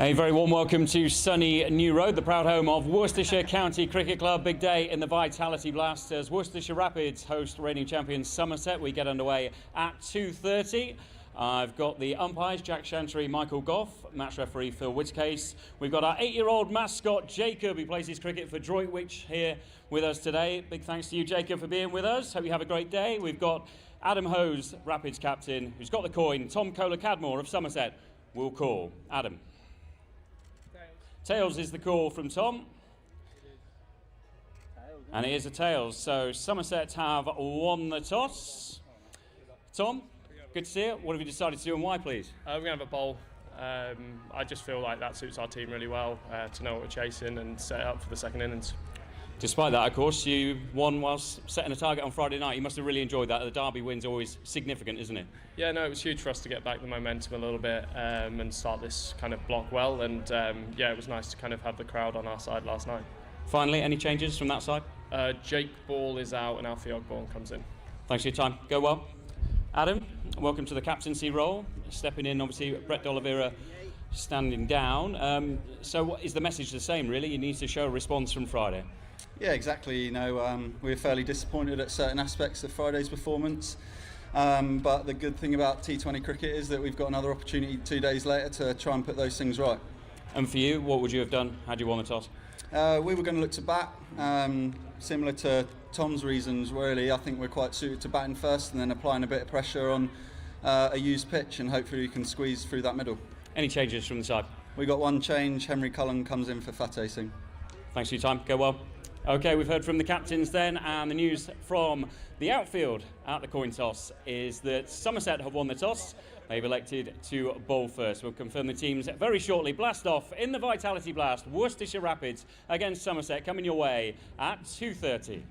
A very warm welcome to sunny New Road, the proud home of Worcestershire County Cricket Club. Big day in the Vitality Blast as Worcestershire Rapids host reigning champions Somerset. We get underway at 2:30. I've got the umpires, Jack Chantry, Michael Goff, match referee Phil Whitcase. We've got our 8-year-old mascot Jacob, who plays his cricket for Droitwich, here with us today. Big thanks to you, Jacob, for being with us. Hope you have a great day. We've got Adam Hose, Rapids captain, who's got the coin. Tom Kohler-Cadmore of Somerset will call. Adam. Tails is the call from Tom. And it is a tails. So Somerset have won the toss. Tom, good to see you. What have you decided to do and why, please? We're going to have a bowl. I just feel like that suits our team really well, to know what we're chasing and set it up for the second innings. Despite that, of course, you won whilst setting a target on Friday night. You must have really enjoyed that. The derby win's always significant, isn't it? Yeah, no, it was huge for us to get back the momentum a little bit and start this kind of block well. And yeah, it was nice to kind of have the crowd on our side last night. Finally, any changes from that side? Jake Ball is out and Alfie Ogborn comes in. Thanks for your time. Go well. Adam, welcome to the captaincy role. Stepping in, obviously, Brett D'Oliveira standing down. So is the message the same, really? You need to show a response from Friday. Yeah, exactly. You know, we were fairly disappointed at certain aspects of Friday's performance. But the good thing about T20 cricket is that we've got another opportunity 2 days later to try and put those things right. And for you, what would you have done had you won the toss? We were going to look to bat, similar to Tom's reasons, really. I think we're quite suited to batting first and then applying a bit of pressure on a used pitch, and hopefully we can squeeze through that middle. Any changes from the side? We got one change. Henry Cullen comes in for Fateh Singh. Thanks for your time. Go well. Okay, we've heard from the captains then, and the news from the outfield at the coin toss is that Somerset have won the toss. They've elected to bowl first. We'll confirm the teams very shortly. Blast off in the Vitality Blast. Worcestershire Rapids against Somerset coming your way at 2:30.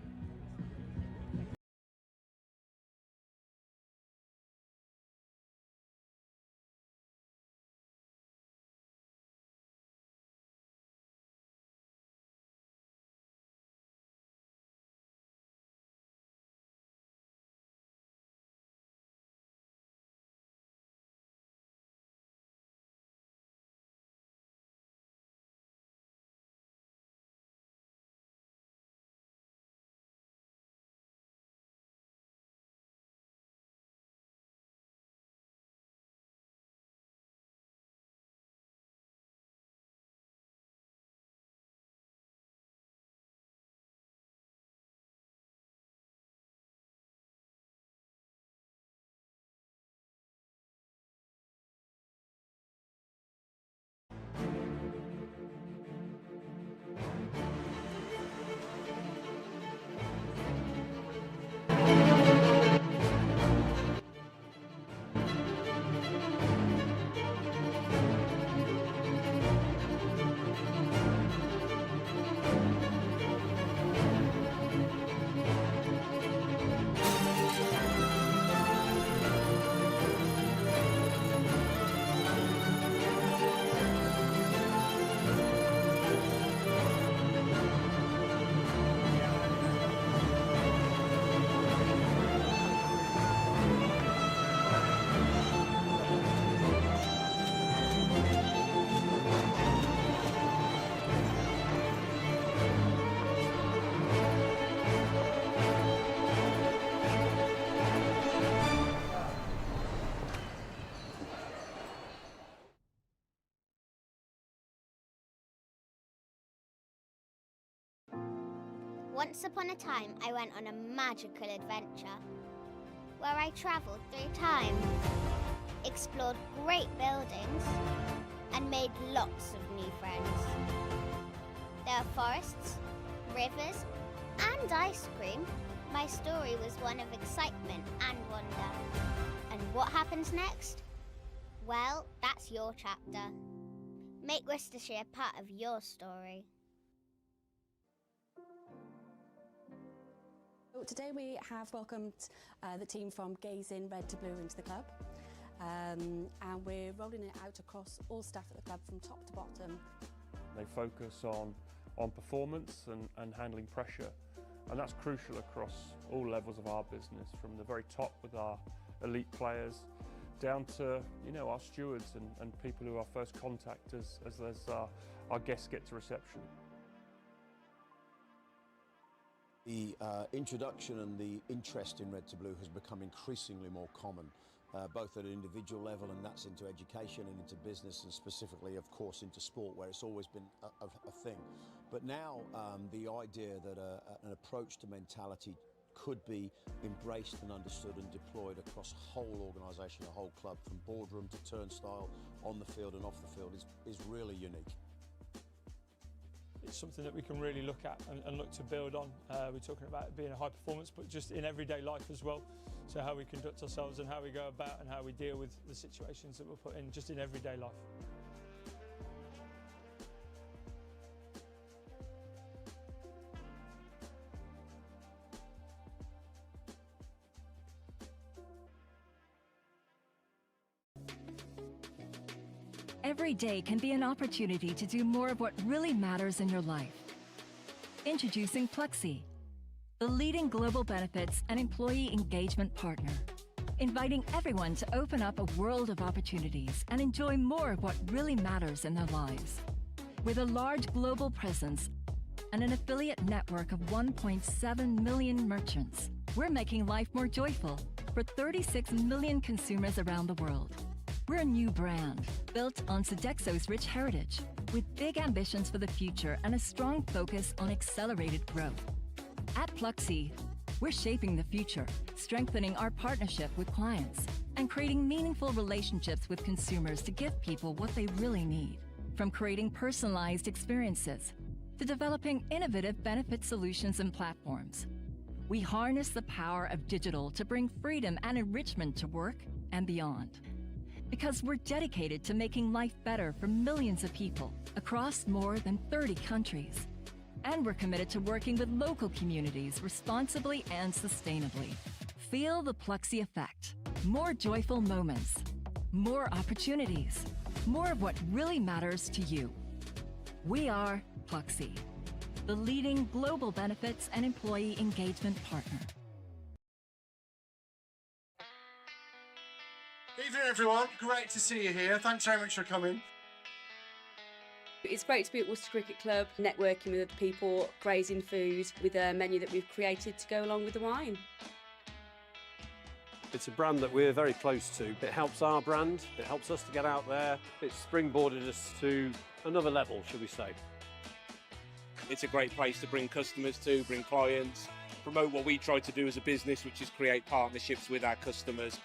Once upon a time, I went on a magical adventure where I travelled through time, explored great buildings, and made lots of new friends. There are forests, rivers, and ice cream. My story was one of excitement and wonder. And what happens next? Well, that's your chapter. Make Worcestershire part of your story. Today we have welcomed the team from Gaze in Red to Blue into the club, and we're rolling it out across all staff at the club from top to bottom. They focus on performance and handling pressure, and that's crucial across all levels of our business, from the very top with our elite players down to our stewards and people who are first contact as our guests get to reception. The introduction and the interest in Red to Blue has become increasingly more common, both at an individual level, and that's into education and into business, and specifically, of course, into sport, where it's always been a thing. But now the idea that an approach to mentality could be embraced and understood and deployed across a whole organisation, a whole club, from boardroom to turnstile, on the field and off the field, is really unique. It's something that we can really look at and look to build on. We're talking about it being a high performance, but just in everyday life as well. So how we conduct ourselves and how we go about and how we deal with the situations that we're put in just in everyday life. Every day can be an opportunity to do more of what really matters in your life. Introducing Pluxee, the leading global benefits and employee engagement partner, inviting everyone to open up a world of opportunities and enjoy more of what really matters in their lives. With a large global presence and an affiliate network of 1.7 million merchants, we're making life more joyful for 36 million consumers around the world. We're a new brand, built on Sodexo's rich heritage, with big ambitions for the future and a strong focus on accelerated growth. At Pluxee, we're shaping the future, strengthening our partnership with clients, and creating meaningful relationships with consumers to give people what they really need. From creating personalized experiences to developing innovative benefit solutions and platforms, we harness the power of digital to bring freedom and enrichment to work and beyond. Because we're dedicated to making life better for millions of people across more than 30 countries. And we're committed to working with local communities responsibly and sustainably. Feel the Pluxee effect. More joyful moments, more opportunities, more of what really matters to you. We are Pluxee, the leading global benefits and employee engagement partner. Evening everyone, great to see you here. Thanks very much for coming. It's great to be at Worcester Cricket Club, networking with other people, grazing food with a menu that we've created to go along with the wine. It's a brand that we're very close to. It helps our brand, it helps us to get out there. It's springboarded us to another level, shall we say. It's a great place to bring customers to, bring clients, promote what we try to do as a business, which is create partnerships with our customers.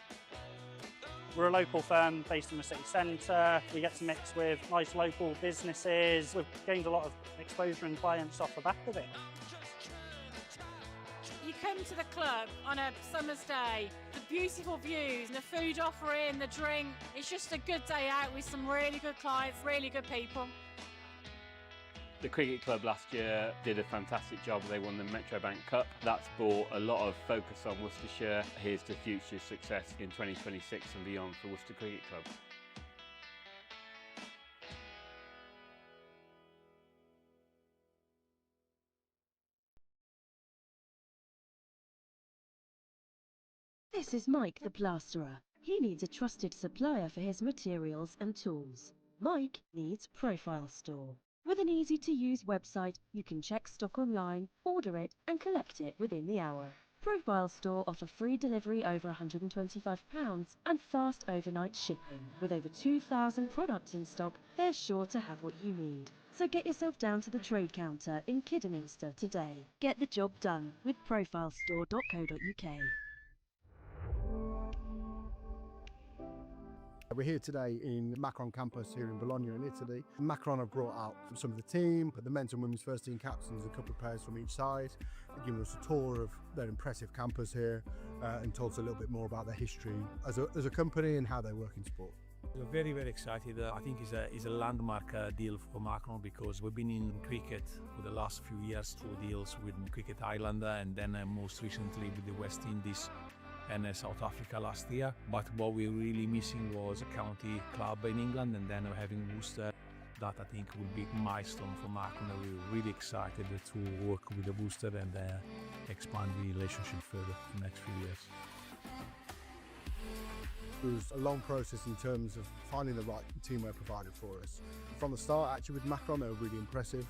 We're a local firm based in the city centre. We get to mix with nice local businesses. We've gained a lot of exposure and clients off the back of it. You come to the club on a summer's day, the beautiful views, the food offering, the drink. It's just a good day out with some really good clients, really good people. The Cricket Club last year did a fantastic job. They won the Metrobank Cup. That's brought a lot of focus on Worcestershire. Here's to future success in 2026 and beyond for Worcester Cricket Club. This is Mike the Plasterer. He needs a trusted supplier for his materials and tools. Mike needs Profile Store. With an easy-to-use website, you can check stock online, order it, and collect it within the hour. Profile Store offer free delivery over £125 and fast overnight shipping. With over 2,000 products in stock, they're sure to have what you need. So get yourself down to the trade counter in Kidderminster today. Get the job done with profilestore.co.uk. We're here today in Macron campus here in Bologna in Italy. Macron have brought out some of the team, the men's and women's first team captains, a couple of players from each side. They've given us a tour of their impressive campus here and told us a little bit more about their history as a company and how they work in sport. We're very, very excited. I think it's a landmark deal for Macron because we've been in cricket for the last few years through deals with Cricket Ireland and then most recently with the West Indies and South Africa last year. But what we were really missing was a county club in England, and then having Worcester. That I think will be a milestone for Macron. We're really excited to work with the Worcester and expand the relationship further in the next few years. was a long process in terms of finding the right teamwear provider for us. From the start, actually, with Macron, they were really impressive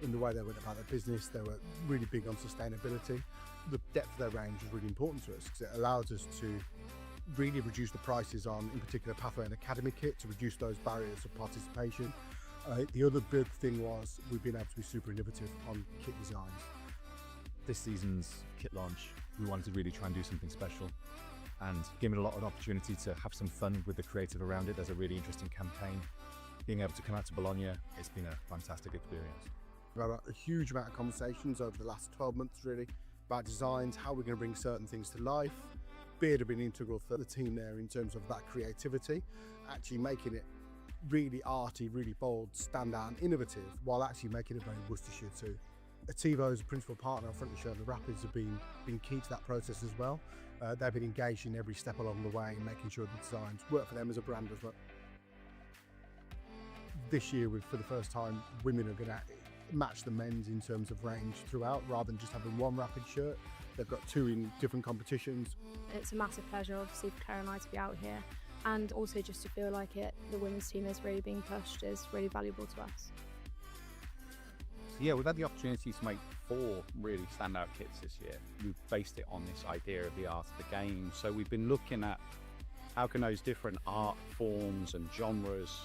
in the way they went about their business. They were really big on sustainability. The depth of their range was really important to us because it allowed us to really reduce the prices on, in particular, Pathway and Academy kit to reduce those barriers of participation. The other big thing was we've been able to be super innovative on kit designs. This season's kit launch, we wanted to really try and do something special and given a lot of opportunity to have some fun with the creative around it. There's a really interesting campaign. Being able to come out to Bologna, it's been a fantastic experience. We've had a huge amount of conversations over the last 12 months really about designs, how we're going to bring certain things to life. Beard have been integral for the team there in terms of that creativity, actually making it really arty, really bold, stand out and innovative while actually making it very Worcestershire too. Ativo as a principal partner on front of the show, the Rapids have been key to that process as well. They've been engaged in every step along the way, making sure the designs work for them as a brand as well. This year, for the first time, women are going to match the men's in terms of range throughout, rather than just having one Rapid shirt. They've got two in different competitions. It's a massive pleasure, obviously, for Claire and I to be out here, and also just to feel like the women's team is really being pushed is really valuable to us. So yeah, we've had the opportunity to make 4 really standout kits this year. We've based it on this idea of the art of the game. So we've been looking at how can those different art forms and genres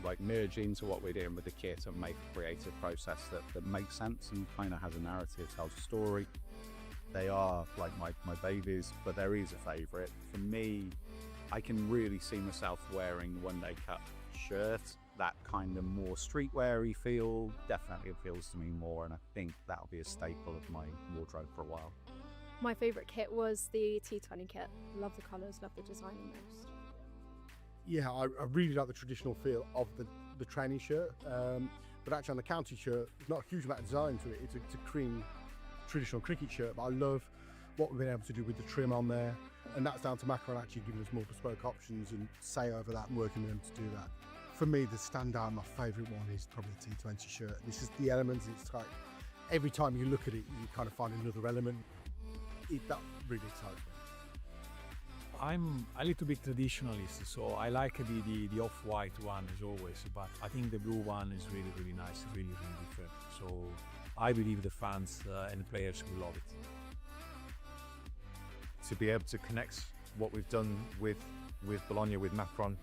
like merge into what we're doing with the kit and make a creative process that makes sense and kind of has a narrative, tells a story. They are like my babies, but there is a favourite. For me, I can really see myself wearing the One Day Cup shirt. That kind of more streetwear-y feel definitely appeals to me more, and I think that'll be a staple of my wardrobe for a while. My favourite kit was the T20 kit. Love the colours, love the design the most. Yeah, I really like the traditional feel of the training shirt, but actually on the county shirt, there's not a huge amount of design to it. It's a cream traditional cricket shirt, but I love what we've been able to do with the trim on there, and that's down to Macron actually giving us more bespoke options and say over that and working with them to do that. For me, the standout, my favourite one is probably the T20 shirt. This is the elements, it's like every time you look at it, you kind of find another element. That really excites me. I'm a little bit traditionalist, so I like the off-white one as always, but I think the blue one is really, really nice, really, really different. So I believe the fans and the players will love it. To be able to connect what we've done with Bologna, with Macron,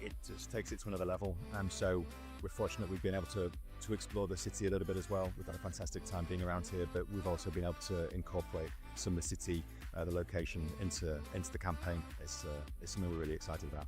it just takes it to another level. So we're fortunate we've been able to explore the city a little bit as well. We've had a fantastic time being around here, but we've also been able to incorporate some of the city, the location into the campaign. It's something we're really excited about.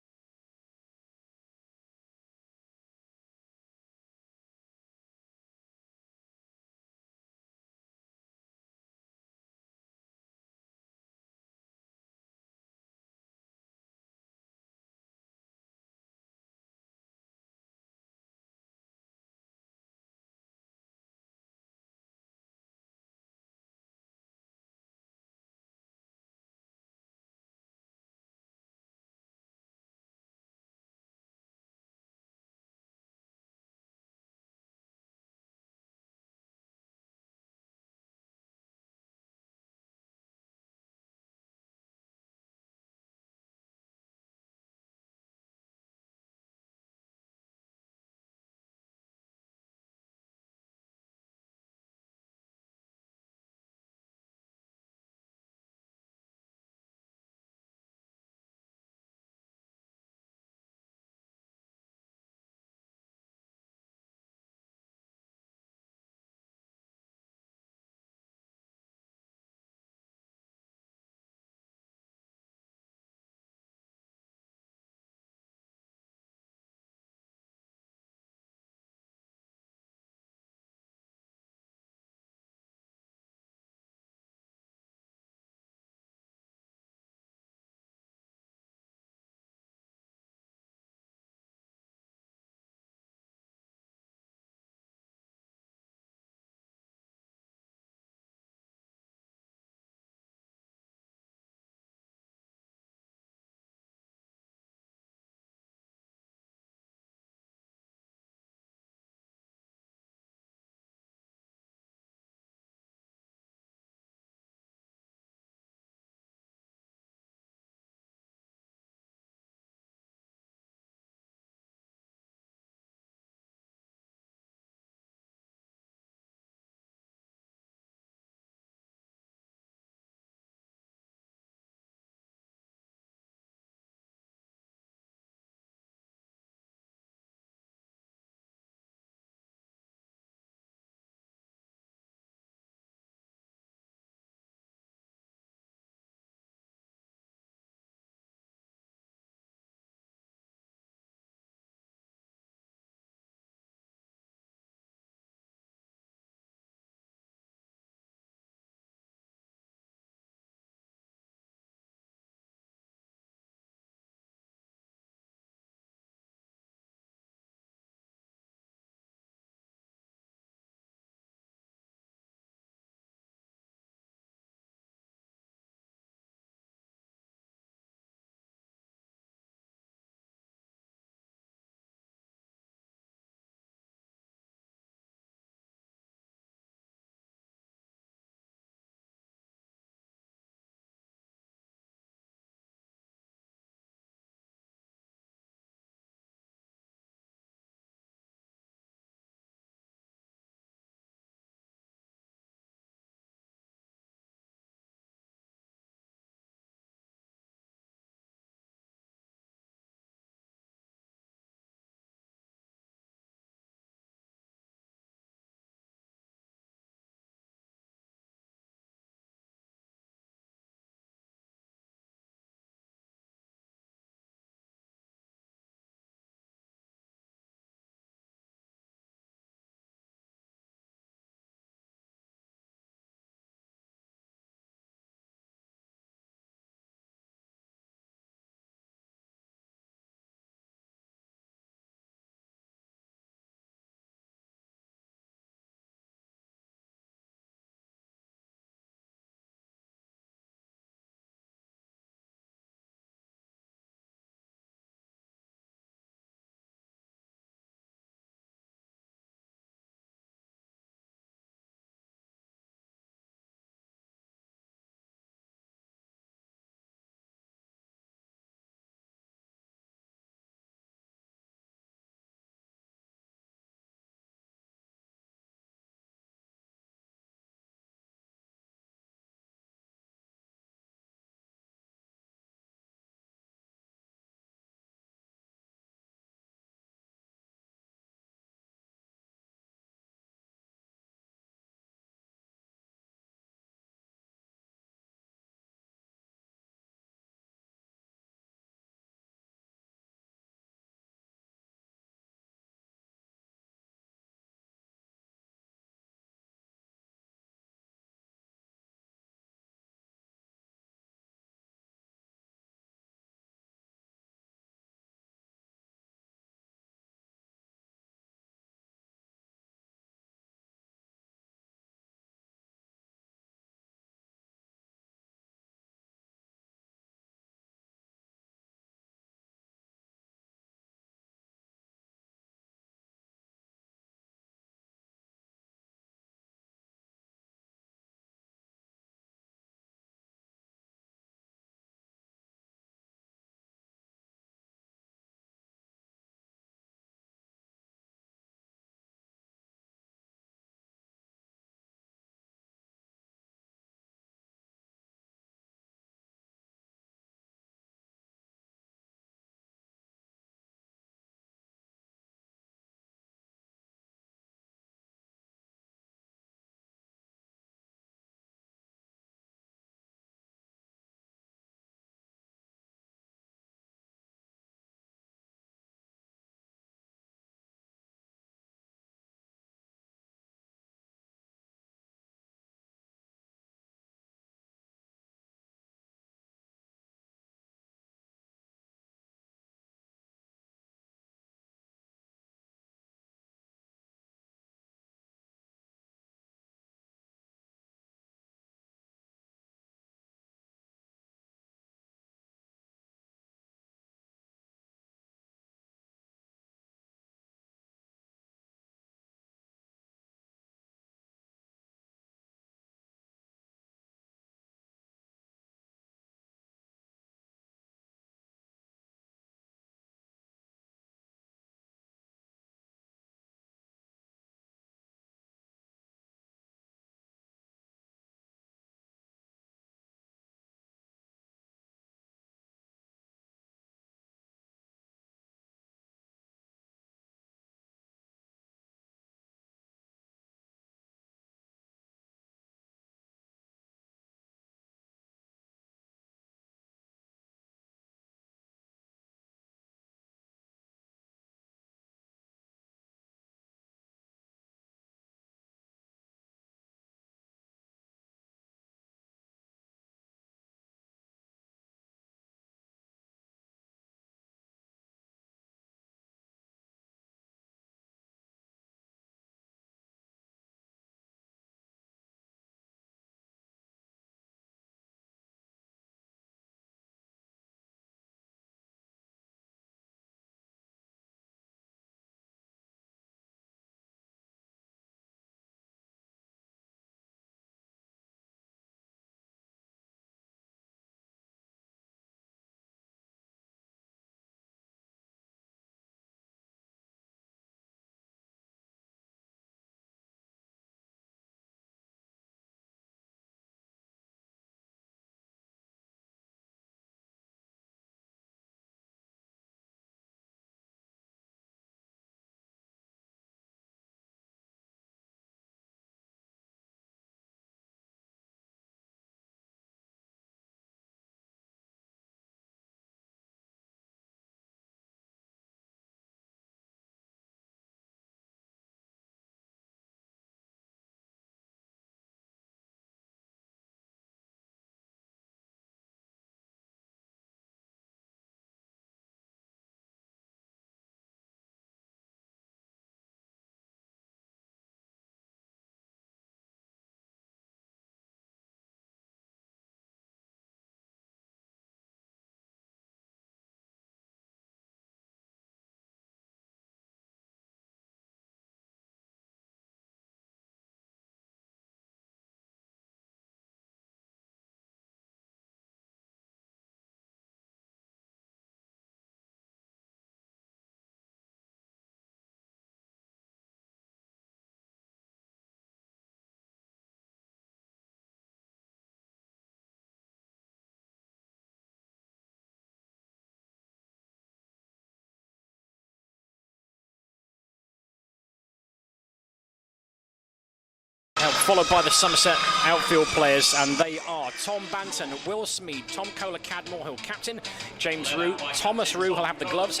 followed by the Somerset outfield players, and they are Tom Banton, Will Smead, Tom Kohler-Cadmore, who'll captain, James Rue, Thomas Rue, who'll have the gloves,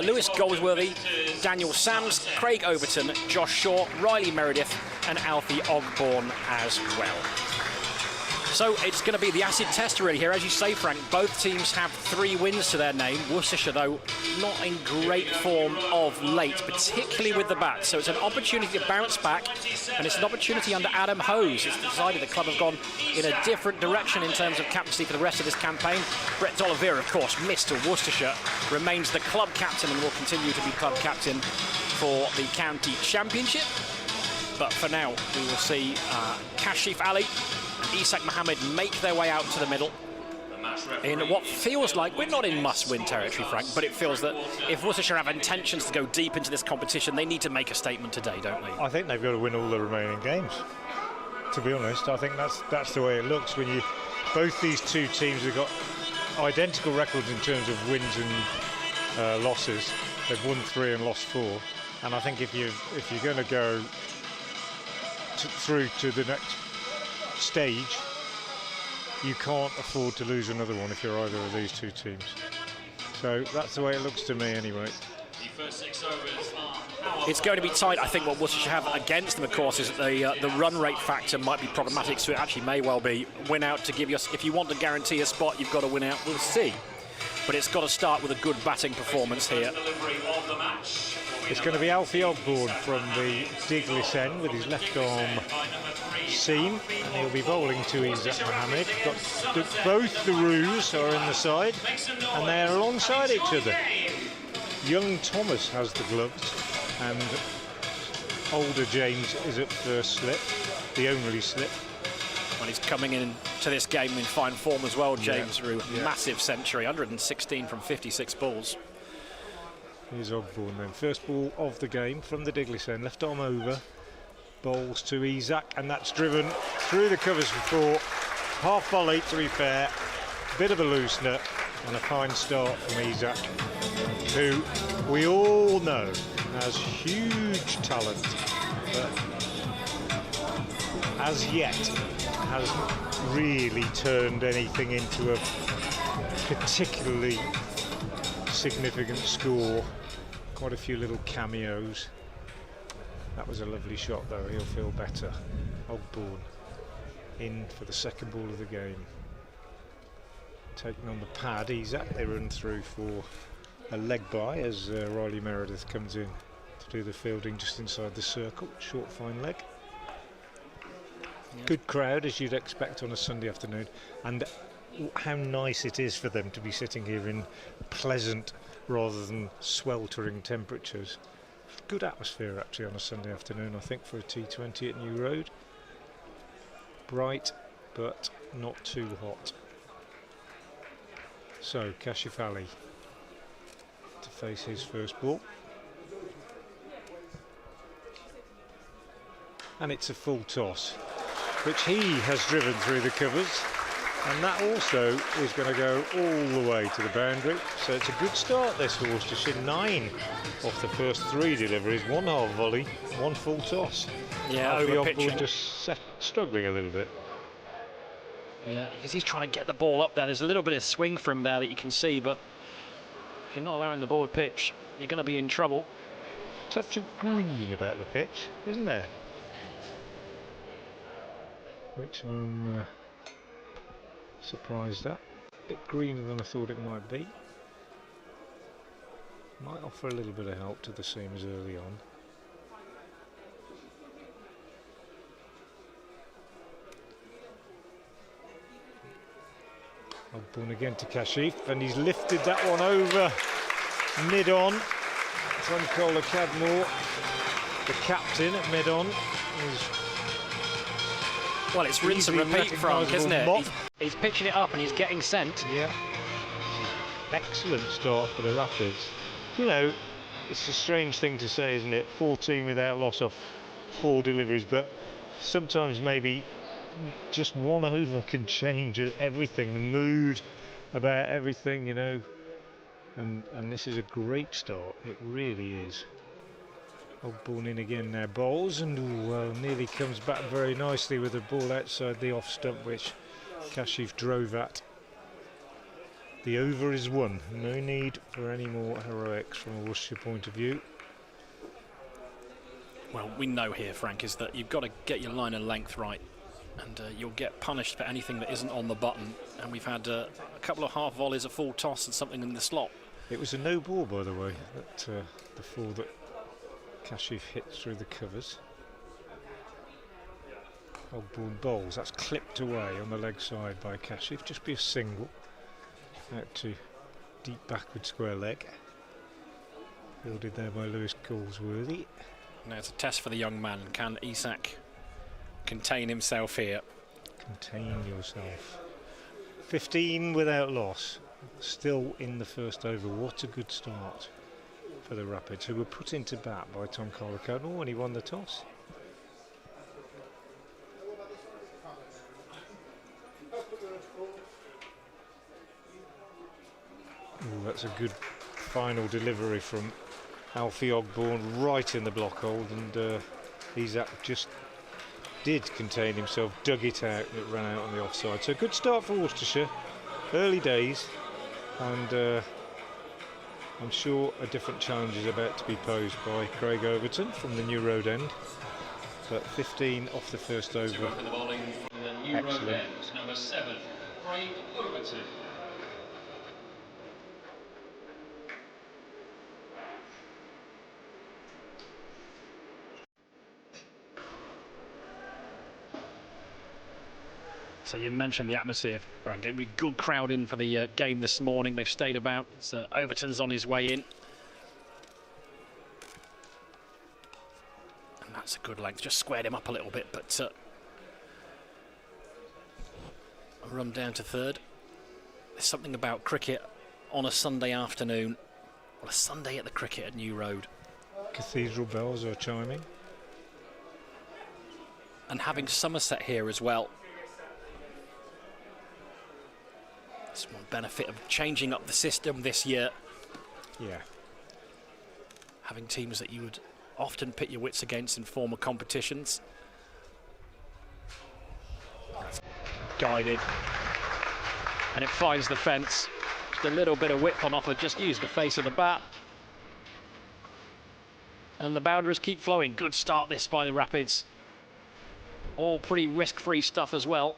Lewis Goldsworthy, Daniel Sams, Craig Overton, Josh Shaw, Riley Meredith, and Alfie Ogborn as well. So it's going to be the acid test really here. As you say, Frank, both teams have 3 wins to their name. Worcestershire, though, not in great form of late, particularly with the bat. So it's an opportunity to bounce back, and it's an opportunity under Adam Hose. It's decided the club have gone in a different direction in terms of captaincy for the rest of this campaign. Brett D'Oliveira, of course, Mr. Worcestershire, remains the club captain and will continue to be club captain for the county championship. But for now, we will see Kashif Ali and Isak Mohammed make their way out to the middle in what feels like, we're not in must-win territory, Frank, but it feels that if Worcestershire have intentions to go deep into this competition, they need to make a statement today, don't they? I think they've got to win all the remaining games, to be honest. I think that's the way it looks. When you, both these two teams have got identical records in terms of wins and losses. They've won 3 and lost 4, and I think if you're going to go through to the next stage, you can't afford to lose another one if you're either of these two teams. So that's the way it looks to me anyway. It's going to be tight. I think what Worcestershire have against them, of course, is that the run rate factor might be problematic, so it actually may well be win out to give you, if you want to guarantee a spot, you've got to win out. We'll see. But it's got to start with a good batting performance here. It's going to be Alfie Ogborn from the Diglis end with his left arm seam, and he'll be bowling to Isak Mohammed. Both the Roos are in the side, and they're alongside each other. Young Thomas has the gloves, and older James is at first slip, the only slip. Well, he's coming in to this game in fine form as well, James Rue. Yeah. Massive century, 116 from 56 balls. Here's Ogborn then. First ball of the game from the Diglis end. Left arm over. Bowls to Isak, and that's driven through the covers for 4. Half volley, to be fair. Bit of a loose nut, and a fine start from Isak, who we all know has huge talent, but as yet hasn't really turned anything into a particularly significant score. Quite a few little cameos. That was a lovely shot though, he'll feel better. Ogborn in for the second ball of the game. Taking on the pad, Isak, they run through for a leg by as Riley Meredith comes in to do the fielding just inside the circle. Short fine leg. Good crowd as you'd expect on a Sunday afternoon, and how nice it is for them to be sitting here in pleasant rather than sweltering temperatures. Good atmosphere actually on a Sunday afternoon, I think, for a T20 at New Road. Bright but not too hot. So Kashif Ali to face his first ball, and it's a full toss which he has driven through the covers, and that also is going to go all the way to the boundary. So it's a good start this for Worcestershire. 9 off the first 3 deliveries, 1 half volley, 1 full toss. Yeah, over pitching. Just struggling a little bit. Yeah, because he's trying to get the ball up there. There's a little bit of swing from there that you can see, but if you're not allowing the ball to pitch, you're going to be in trouble. Such a green about the pitch, isn't there? Which I'm surprised at. A bit greener than I thought it might be. Might offer a little bit of help to the seamers early on. Ogborn again to Kashif, and he's lifted that one over mid-on. Tom Kohler-Cadmore, the captain at mid-on. Well, it's rinse and repeat, Frank, isn't it? He's pitching it up and he's getting sent. Yeah. Excellent start for the Rapids. You know, it's a strange thing to say, isn't it? 14 without loss off 4 deliveries, but sometimes maybe just one over can change everything, the mood about everything, you know. And this is a great start, it really is. Ogbourne in again now, bowls, and nearly comes back very nicely with the ball outside the off stump, which Kashif drove at. The over is won. No need for any more heroics from a Worcestershire point of view. Well, we know here, Frank, is that you've got to get your line and length right, and you'll get punished for anything that isn't on the button. And we've had a couple of half volleys, a full toss, and something in the slot. It was a no ball, by the way, that the four that Kashif hit through the covers. Ogbourne bowls. That's clipped away on the leg side by Kashif. Just be a single out to deep backward square leg. Fielded there by Lewis Galsworthy. Now it's a test for the young man. Can Isak contain himself here? Contain yourself. 15 without loss. Still in the first over. What a good start for the Rapids, who were put into bat by Tom Kohler-Cadmore when he won the toss. Ooh, that's a good final delivery from Alfie Ogbourne, right in the block hold, and Isak just did contain himself, dug it out, and it ran out on the offside. So good start for Worcestershire, early days, and I'm sure a different challenge is about to be posed by Craig Overton from the New Road End. But 15 off the first over. Excellent. Number 7, Craig Overton. So you mentioned the atmosphere, Frank. A good crowd in for the game this morning. They've stayed about. So Overton's on his way in. And that's a good length. Just squared him up a little bit, but a run down to third. There's something about cricket on a Sunday afternoon. Well, a Sunday at the cricket at New Road. Cathedral bells are chiming. And having Somerset here as well. It's one benefit of changing up the system this year. Yeah. Having teams that you would often pit your wits against in former competitions. That's guided. And it finds the fence. Just a little bit of width on offer. Just use the face of the bat. And the boundaries keep flowing. Good start this by the Rapids. All pretty risk-free stuff as well.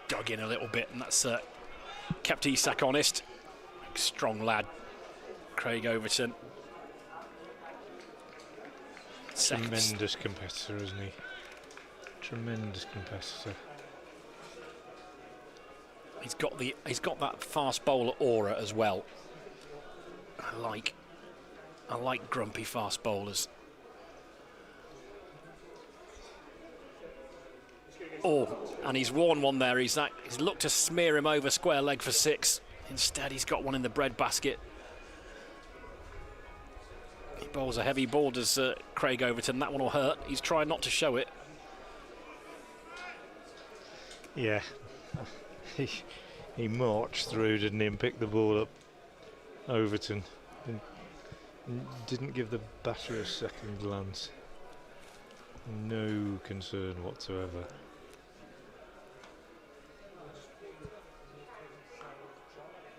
Dug in a little bit, and that's kept Isak honest. Strong lad, Craig Overton. Tremendous competitor, isn't he? Tremendous competitor. He's got that fast bowler aura as well. I like grumpy fast bowlers. Oh, and he's worn one there. He's looked to smear him over square leg for 6. Instead, he's got one in the bread basket. He bowls a heavy ball, does Craig Overton. That one will hurt. He's trying not to show it. Yeah. He marched through, didn't he, and picked the ball up. Overton. And didn't give the batter a second glance. No concern whatsoever.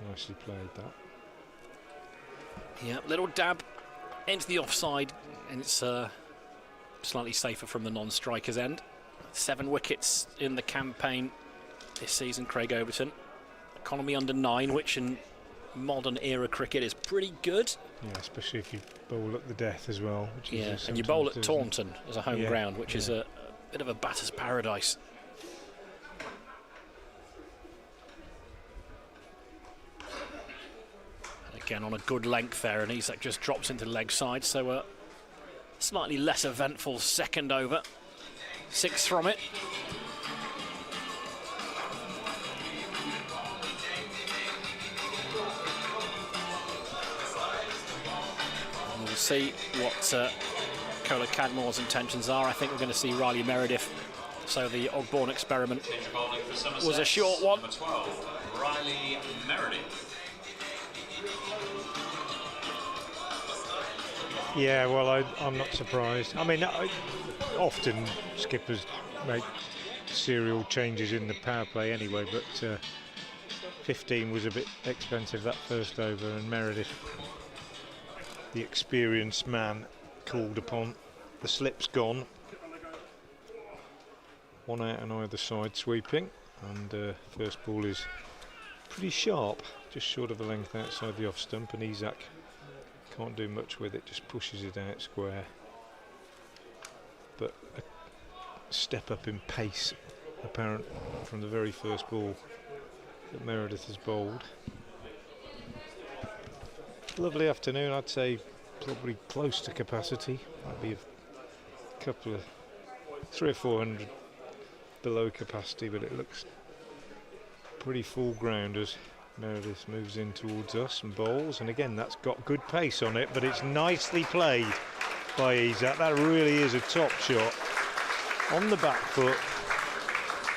Nicely played that. Yeah, little dab into the offside, and it's slightly safer from the non-striker's end. 7 wickets in the campaign this season, Craig Overton. Economy under 9, which in modern era cricket is pretty good. Yeah, especially if you bowl at the death as well. Which yeah, is and you bowl at Taunton as a home ground, which is a bit of a batter's paradise. Again on a good length there, and Isak just drops into leg side, so a slightly less eventful second over. 6 from it. And we'll see what Cola Cadmore's intentions are. I think we're going to see Riley Meredith. So the Ogbourne experiment was a short one. Number 12, Riley Meredith. Yeah, well, I'm not surprised. I mean, often skippers make serial changes in the power play anyway, but 15 was a bit expensive that first over, and Meredith, the experienced man, called upon. The slip's gone. One out on either side sweeping, and first ball is pretty sharp, just short of a length outside the off stump, and Isaac can't do much with it, just pushes it out square. But a step up in pace apparent from the very first ball that Meredith has bowled. Lovely afternoon, I'd say probably close to capacity. Might be a couple of 300 or 400 below capacity, but it looks pretty full ground as Meredith moves in towards us and bowls, and again that's got good pace on it, but it's nicely played by Isaac. That really is a top shot on the back foot,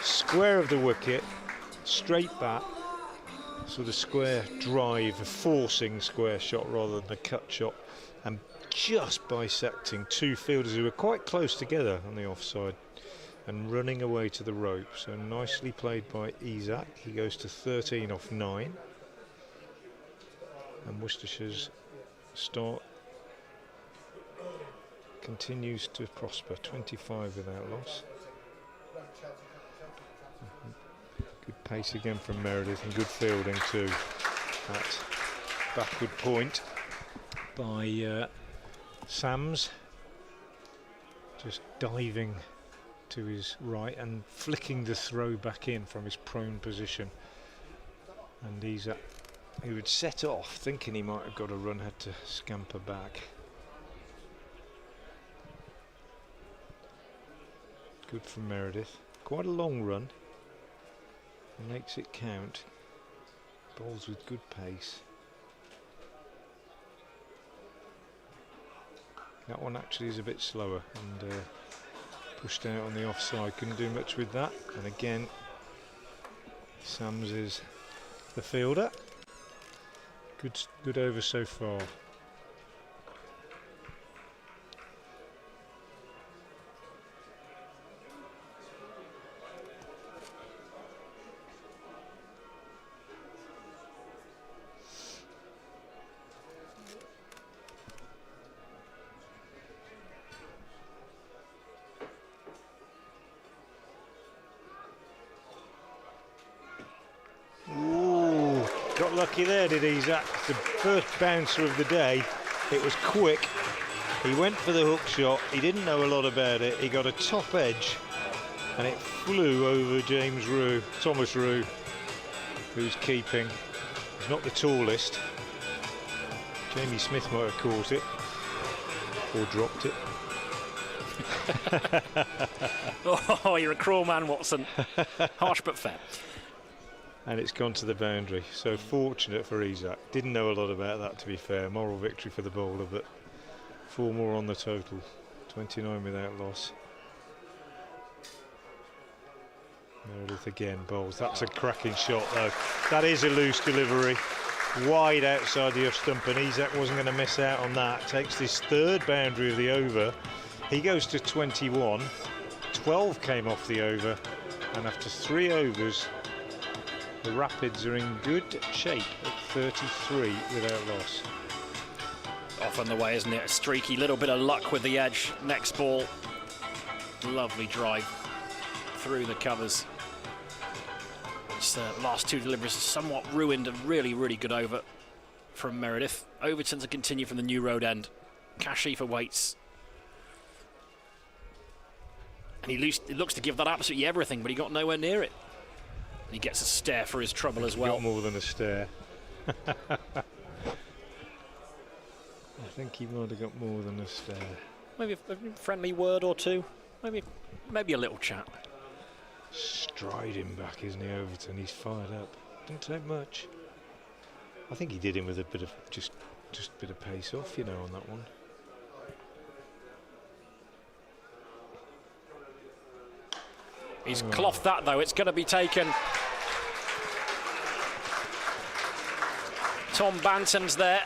square of the wicket, straight back, sort of square drive, a forcing square shot rather than a cut shot, and just bisecting two fielders who were quite close together on the offside and running away to the rope. So nicely played by Isaac. He goes to 13 off 9, and Worcestershire's start continues to prosper, 25 without loss. Good pace again from Meredith, and good fielding too at backward point by Sams, just diving to his right and flicking the throw back in from his prone position. And Isaac, who had set off thinking he might have got a run, had to scamper back. Good from Meredith. Quite a long run. He makes it count. Bowls with good pace. That one actually is a bit slower, and pushed out on the offside, couldn't do much with that. And again, Sams is the fielder. Good over so far. Lucky there, did Isaac? The first bouncer of the day. It was quick. He went for the hook shot. He didn't know a lot about it. He got a top edge, and it flew over Thomas Rue, who's keeping. He's not the tallest. Jamie Smith might have caught it or dropped it. Oh, you're a cruel man, Watson. Harsh but fair. And it's gone to the boundary. So fortunate for Isaac. Didn't know a lot about that, to be fair. Moral victory for the bowler, but 4 more on the total. 29 without loss. Meredith again bowls. That's a cracking shot though. That is a loose delivery. Wide outside the off stump, and Isaac wasn't going to miss out on that. Takes this third boundary of the over. He goes to 21. 12 came off the over, and after 3 overs, the Rapids are in good shape at 33 without loss. Off on the way, isn't it? A streaky little bit of luck with the edge. Next ball, lovely drive through the covers. This last 2 deliveries are somewhat ruined. A really, really good over from Meredith. Overton to continue from the New Road end. Kashifa waits. And he looks to give that absolutely everything, but he got nowhere near it. And he gets a stare for his trouble as well. Got more than a stare. I think he might have got more than a stare. Maybe a friendly word or two. Maybe a little chat. Striding back, isn't he, Overton? He's fired up. Didn't take much. I think he did him with a bit of just a bit of pace off, you know, on that one. He's clothed that though, it's going to be taken. Tom Banton's there.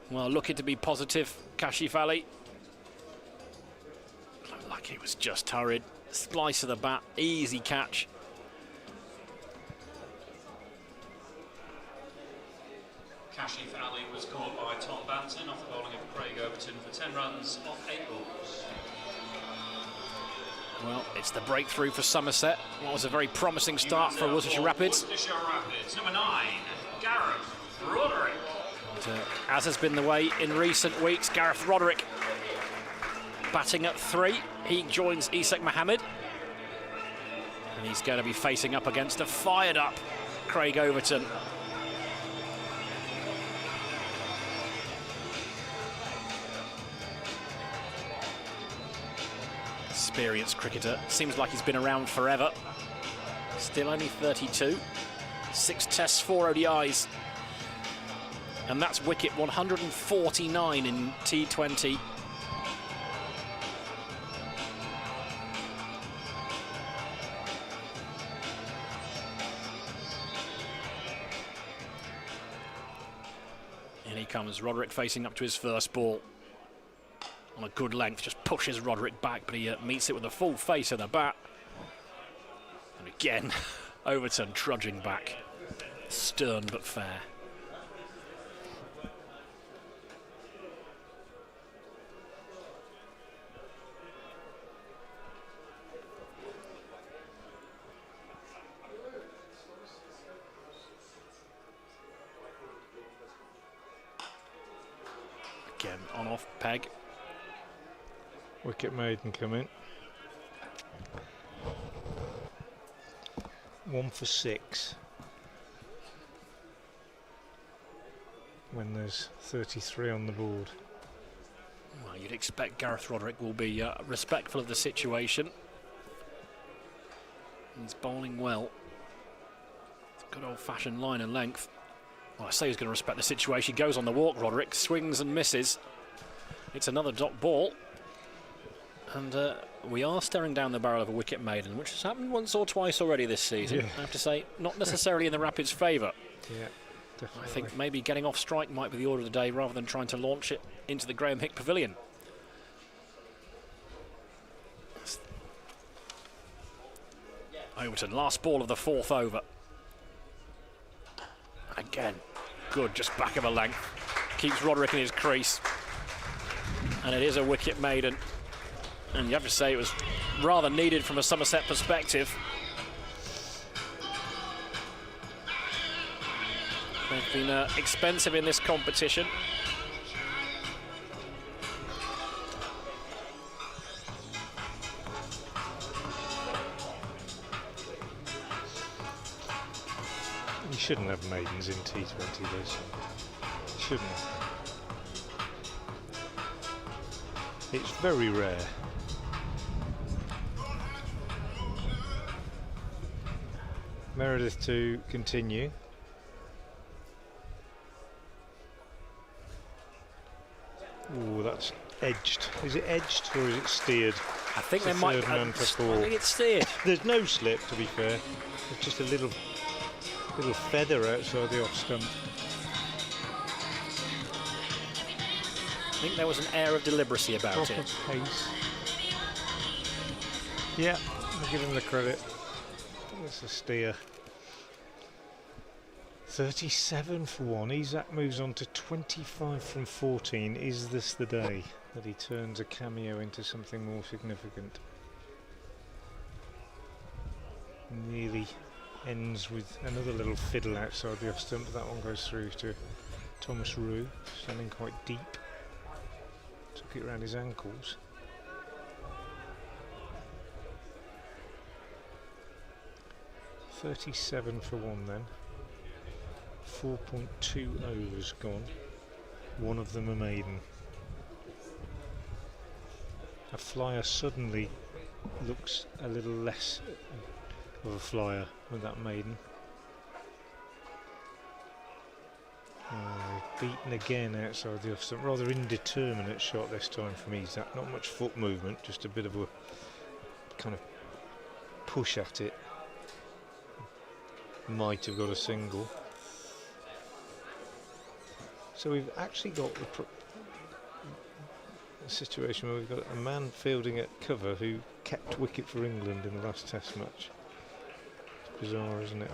Well, looking to be positive, Kashif Ali. Looked like he was just hurried. Splice of the bat, easy catch. Kashif Ali was caught by Tom Banton off the bowling of Craig Overton for 10 runs off 8 balls. Well, it's the breakthrough for Somerset. What was a very promising start for Worcestershire Rapids. Worcestershire Rapids, number 9, Gareth Roderick. And, as has been the way in recent weeks, Gareth Roderick batting at 3. He joins Isak Mohammed. And he's going to be facing up against a fired-up Craig Overton. Experienced cricketer, seems like he's been around forever. Still only 32, 6 tests, 4 ODIs, and that's wicket 149 in T20. And he comes, Roderick facing up to his first ball. On a good length, just pushes Roderick back, but he meets it with a full face of the bat. And again, Overton trudging back. Stern but fair. Again, on off peg. Wicket maiden come in. 1 for 6. When there's 33 on the board. Well, you'd expect Gareth Roderick will be respectful of the situation. He's bowling well. It's a good old-fashioned line and length. Well, I say he's going to respect the situation. He goes on the walk, Roderick, swings and misses. It's another dot ball. And we are staring down the barrel of a wicket maiden, which has happened once or twice already this season. Yeah. I have to say, not necessarily in the Rapids' favour. Yeah, definitely. I think maybe getting off strike might be the order of the day rather than trying to launch it into the Graham Hick Pavilion. Overton, last ball of the 4th over. Again, good, just back of a length. Keeps Roderick in his crease. And it is a wicket maiden. And you have to say it was rather needed from a Somerset perspective. They've been expensive in this competition. You shouldn't have maidens in T20, Liz. Shouldn't. It's very rare. Meredith to continue. Ooh, that's edged. Is it edged or is it steered? I think there might. Man for 4. I think it's steered. There's no slip, to be fair. It's just a little feather outside the off stump. I think there was an air of deliberacy about Proper it. pace. Yeah, I'll give him the credit. It's a steer. 37 for 1. Isak moves on to 25 from 14. Is this the day that he turns a cameo into something more significant? Nearly ends with another little fiddle outside the off stump. That one goes through to Thomas Rue, standing quite deep. Took it around his ankles. .37 for 1 then. 4.2 overs gone. One of them a maiden. A flyer suddenly looks a little less of a flyer with that maiden. beaten again outside the off-stump. Rather indeterminate shot this time from Isak. Not much foot movement, just a bit of a kind of push at it. Might have got a single. So we've actually got a situation where we've got a man fielding at cover who kept wicket for England in the last Test match. It's bizarre, isn't it?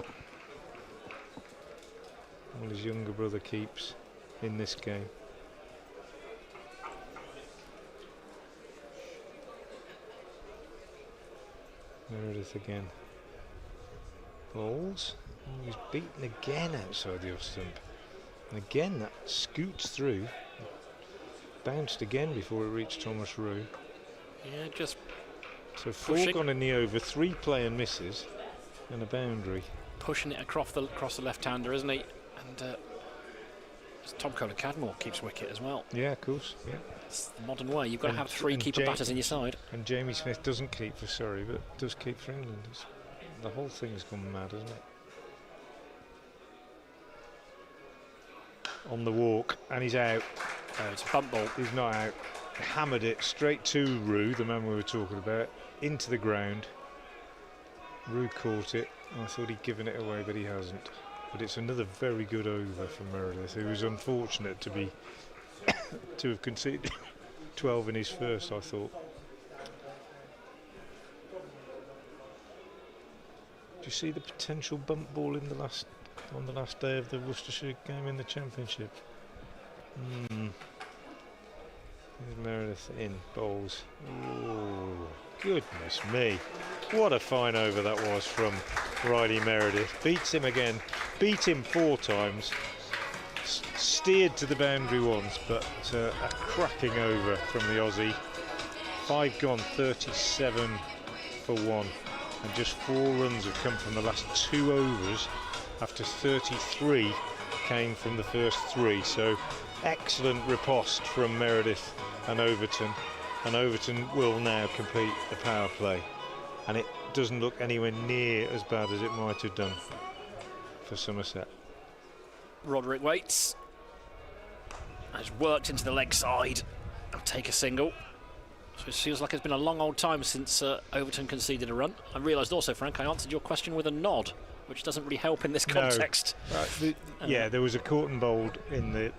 Well, his younger brother keeps in this game. Meredith again. Balls. Oh, he's beaten again outside the off stump. And again that scoots through. Bounced again before it reached Thomas Roux. Yeah, just so 4 pushing. Gone in the over, 3 play and misses, and a boundary. Pushing it across the left-hander, isn't he? And Tom Kohler-Cadmore keeps wicket as well. Yeah, of course. Yeah. It's the modern way. You've got to have 3 keeper batters in your side. And Jamie Smith doesn't keep for Surrey, but does keep for England. The whole thing's gone mad, hasn't it? On the walk, and he's out. It's a bump ball. He's not out. Hammered it straight to Roux, the man we were talking about, into the ground. Roux caught it. I thought he'd given it away, but he hasn't. But it's another very good over for Meredith, who was unfortunate to have conceded 12 in his first, I thought. Do you see the potential bump ball in on the last day of the Worcestershire game in the Championship? Here's Meredith in, bowls. Oh, goodness me. What a fine over that was from Riley Meredith. Beats him again, beat him 4 times, steered to the boundary once, but a cracking over from the Aussie. 5 gone, 37 for 1. And just 4 runs have come from the last 2 overs, after 33 came from the first 3. So excellent riposte from Meredith and Overton. And Overton will now complete the power play. And it doesn't look anywhere near as bad as it might have done for Somerset. Roderick waits. Has worked into the leg side and take a single. So it feels like it's been a long old time since Overton conceded a run. I realised also, Frank, I answered your question with a nod, which doesn't really help in this context. No. Yeah, there was a Courton bowled in the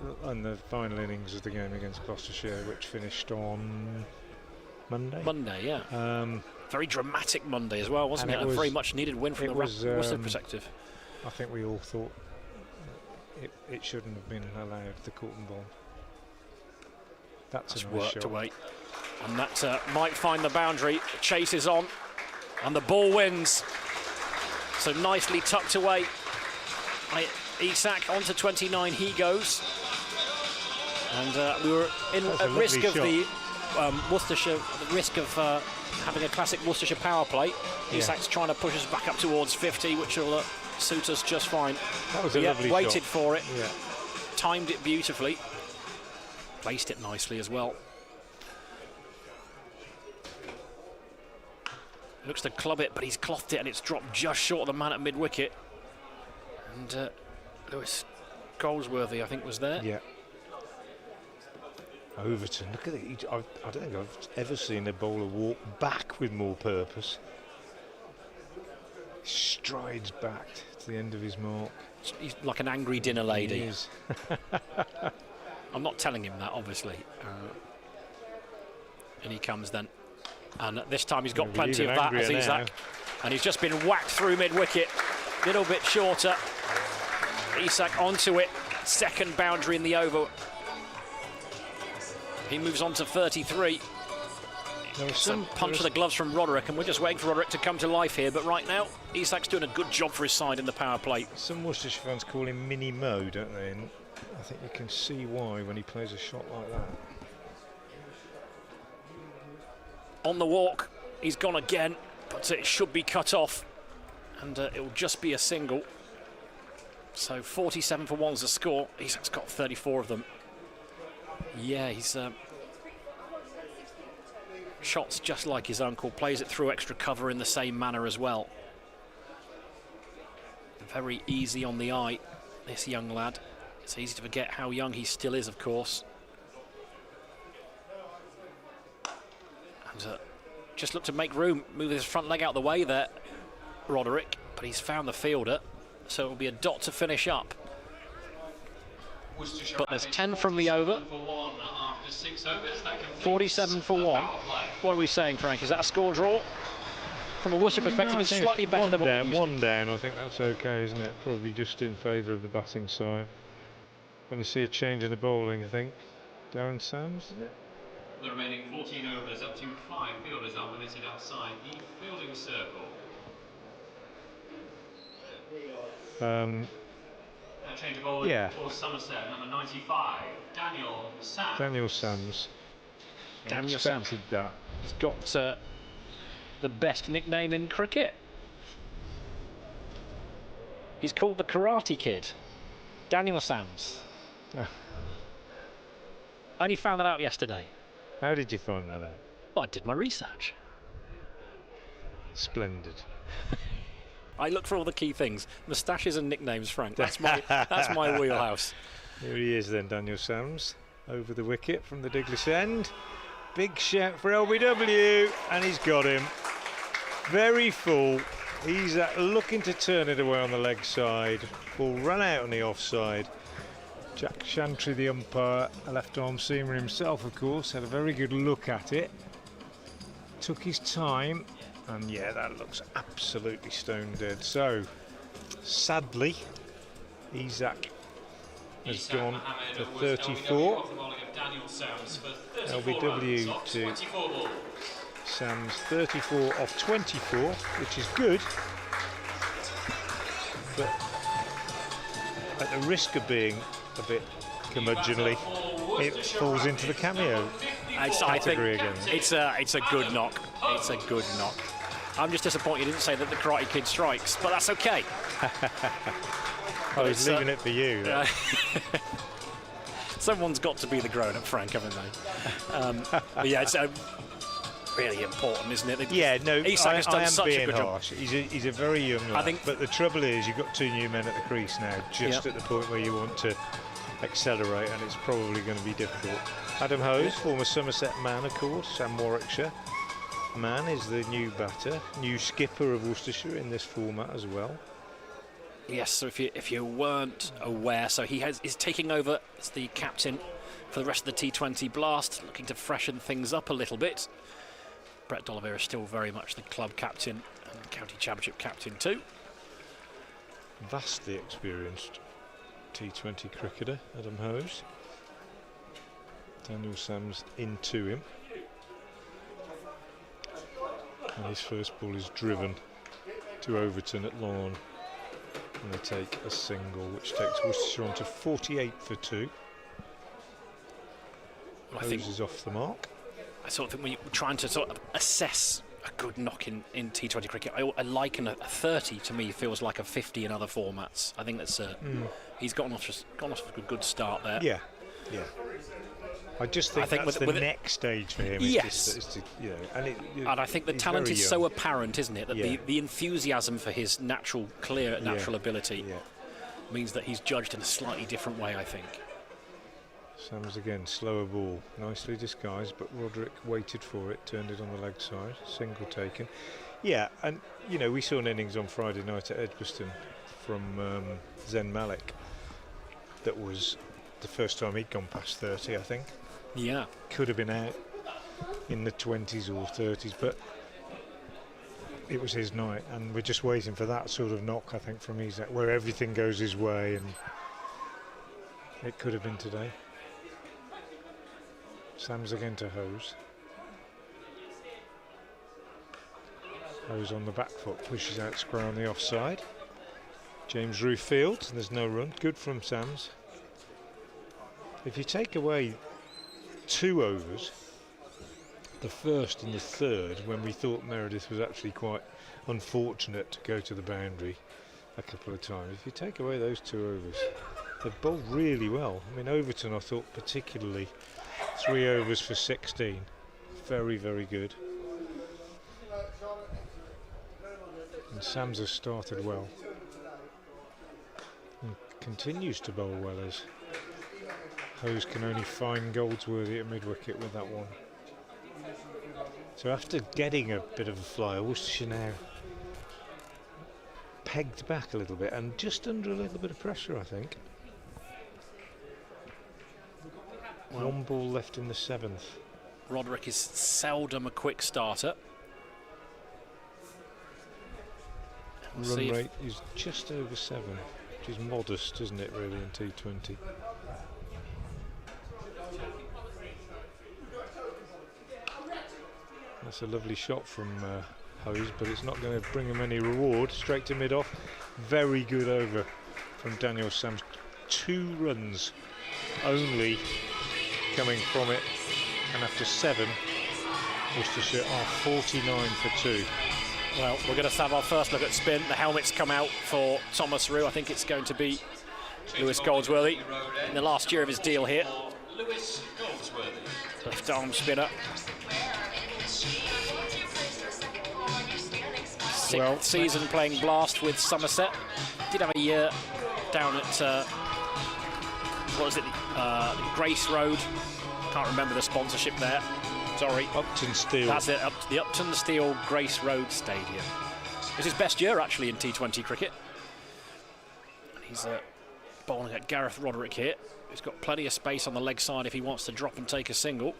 final innings of the game against Gloucestershire, which finished on Monday. Monday, yeah. Very dramatic Monday as well, wasn't it? A very much needed win from the Worcester perspective. I think we all thought it shouldn't have been allowed, the Courton ball. That's a nice worked shot. away. And that might find the boundary. The chase is on, and the ball wins. So nicely tucked away. Isak onto 29, he goes. And we were at risk of the Worcestershire, the risk of having a classic Worcestershire power play. Yeah. Isak's trying to push us back up towards 50, which will suit us just fine. That was a lovely shot. Waited for it, yeah. Timed it beautifully, placed it nicely as well. Looks to club it, but he's clothed it and it's dropped just short of the man at mid-wicket. And Lewis Goldsworthy, I think, was there. Yeah. Overton, look at it. I don't think I've ever seen a bowler walk back with more purpose. Strides back to the end of his mark. He's like an angry dinner lady. He is. I'm not telling him that, obviously. And he comes then. And this time he's got plenty of that as Isak. And he's just been whacked through mid-wicket. Little bit shorter. Isak onto it. Second boundary in the over. He moves on to 33. Some punch of the gloves from Roderick, and we're just waiting for Roderick to come to life here. But right now, Isak's doing a good job for his side in the power play. Some Worcestershire fans call him Mini Mo, don't they? And I think you can see why when he plays a shot like that. On the walk, he's gone again, but it should be cut off, and it will just be a single. So 47 for 1's the score. Isak's got 34 of them. Yeah, he's shots just like his uncle, plays it through extra cover in the same manner as well. Very easy on the eye, this young lad. It's easy to forget how young he still is, of course. And just look to make room, move his front leg out of the way there, Roderick, but he's found the fielder, so it will be a dot to finish up. But there's 10 from the over. 47 for 1. What are we saying, Frank? Is that a score draw? From a Worcester perspective, it's slightly better than one down. I think that's okay, isn't it? Probably just in favour of the batting side. Going to see a change in the bowling, I think. Darren Sams, is it? The remaining 14 overs, up to 5 fielders are permitted outside the fielding circle. A change of bowling for Somerset, number 95, Daniel Sams. Daniel Sams. Daniel Sams. That. He's got the best nickname in cricket. He's called the Karate Kid. Daniel Sams. Oh. I only found that out yesterday. How did you find that out? Well, I did my research. Splendid. I look for all the key things. Moustaches and nicknames, Frank. That's my wheelhouse. Here he is then, Daniel Sams, over the wicket from the Douglas end. Big shout for LBW, and he's got him. Very full. He's looking to turn it away on the leg side. Ball run out on the offside. Jack Chantry, the umpire, a left-arm seamer himself, of course, had a very good look at it. Took his time, and yeah, that looks absolutely stone dead. So, sadly, Isaac has gone to 34. LBW to Sams 34 off 24, which is good, but at the risk of being a bit curmudgeonly, it falls into the cameo category again. It's a good knock. It's a good knock. I'm just disappointed you didn't say that the Karate Kid strikes, but that's okay. I was leaving it for you. Someone's got to be the grown-up, Frank, haven't they? But yeah, it's really important, isn't it? Yeah, no, Isak has done I am such being a good harsh. job. He's a very young lad, but the trouble is you've got 2 new men at the crease now, just at the point where you want to accelerate, and it's probably going to be difficult. Adam Hose, former Somerset man, of course, and Warwickshire man, is the new batter, new skipper of Worcestershire in this format as well. Yes, so if you weren't aware, so he's taking over as the captain for the rest of the T20 Blast, looking to freshen things up a little bit. Brett D'Oliveira is still very much the club captain and county championship captain too. Vastly experienced T20 cricketer, Adam Hose. Daniel Sams into him. And his first ball is driven to Overton at Lawn. And they take a single, which takes Worcestershire on to 48 for 2. Well, Hose is off the mark. I sort of think when you're trying to sort of assess a good knock in T20 cricket, I liken a 30 to me feels like a 50 in other formats. I think that's he's gotten off to a good start there. Yeah. I just think that's the next stage for him. Yes. And I think the talent is so apparent, isn't it, that the enthusiasm for his natural ability means that he's judged in a slightly different way, I think. Sams again, slower ball, nicely disguised, but Roderick waited for it, turned it on the leg side, single taken. Yeah, and we saw an innings on Friday night at Edgbaston from Zen Malik that was the first time he'd gone past 30, I think. Yeah. Could have been out in the 20s or 30s, but it was his night, and we're just waiting for that sort of knock, I think, from Isaac, where everything goes his way, and it could have been today. Sams again to Hose. Hose on the back foot, pushes out square on the offside. James Roof fields, and there's no run. Good from Sams. If you take away 2 overs, the first and the third, when we thought Meredith was actually quite unfortunate to go to the boundary a couple of times, if you take away those 2 overs, they've bowled really well. I mean, Overton, I thought particularly, 3 overs for 16. Very, very good. And Sams has started well. And continues to bowl well as Hose can only find Goldsworthy at mid-wicket with that one. So after getting a bit of a flyer, Worcestershire now pegged back a little bit and just under a little bit of pressure, I think. Well, one ball left in the 7th. Roderick is seldom a quick starter. We'll Run rate is just over 7, which is modest, isn't it, really, in T20? That's a lovely shot from Hose, but it's not going to bring him any reward. Straight to mid-off. Very good over from Daniel Sams. 2 runs only coming from it, and after 7, Worcestershire are 49 for 2. Well, we're going to have our first look at spin. The helmet's come out for Thomas Rue. I think it's going to be Lewis Goldsworthy in the last year of his deal here. Lewis Goldsworthy. Left arm spinner. Sixth season playing Blast with Somerset. Did have a year down at what was it? Grace Road. Can't remember the sponsorship there. Sorry. Upton Steel. That's it. The Upton Steel Grace Road Stadium. It's his best year actually in T20 cricket. He's bowling at Gareth Roderick here. He's got plenty of space on the leg side if he wants to drop and take a single.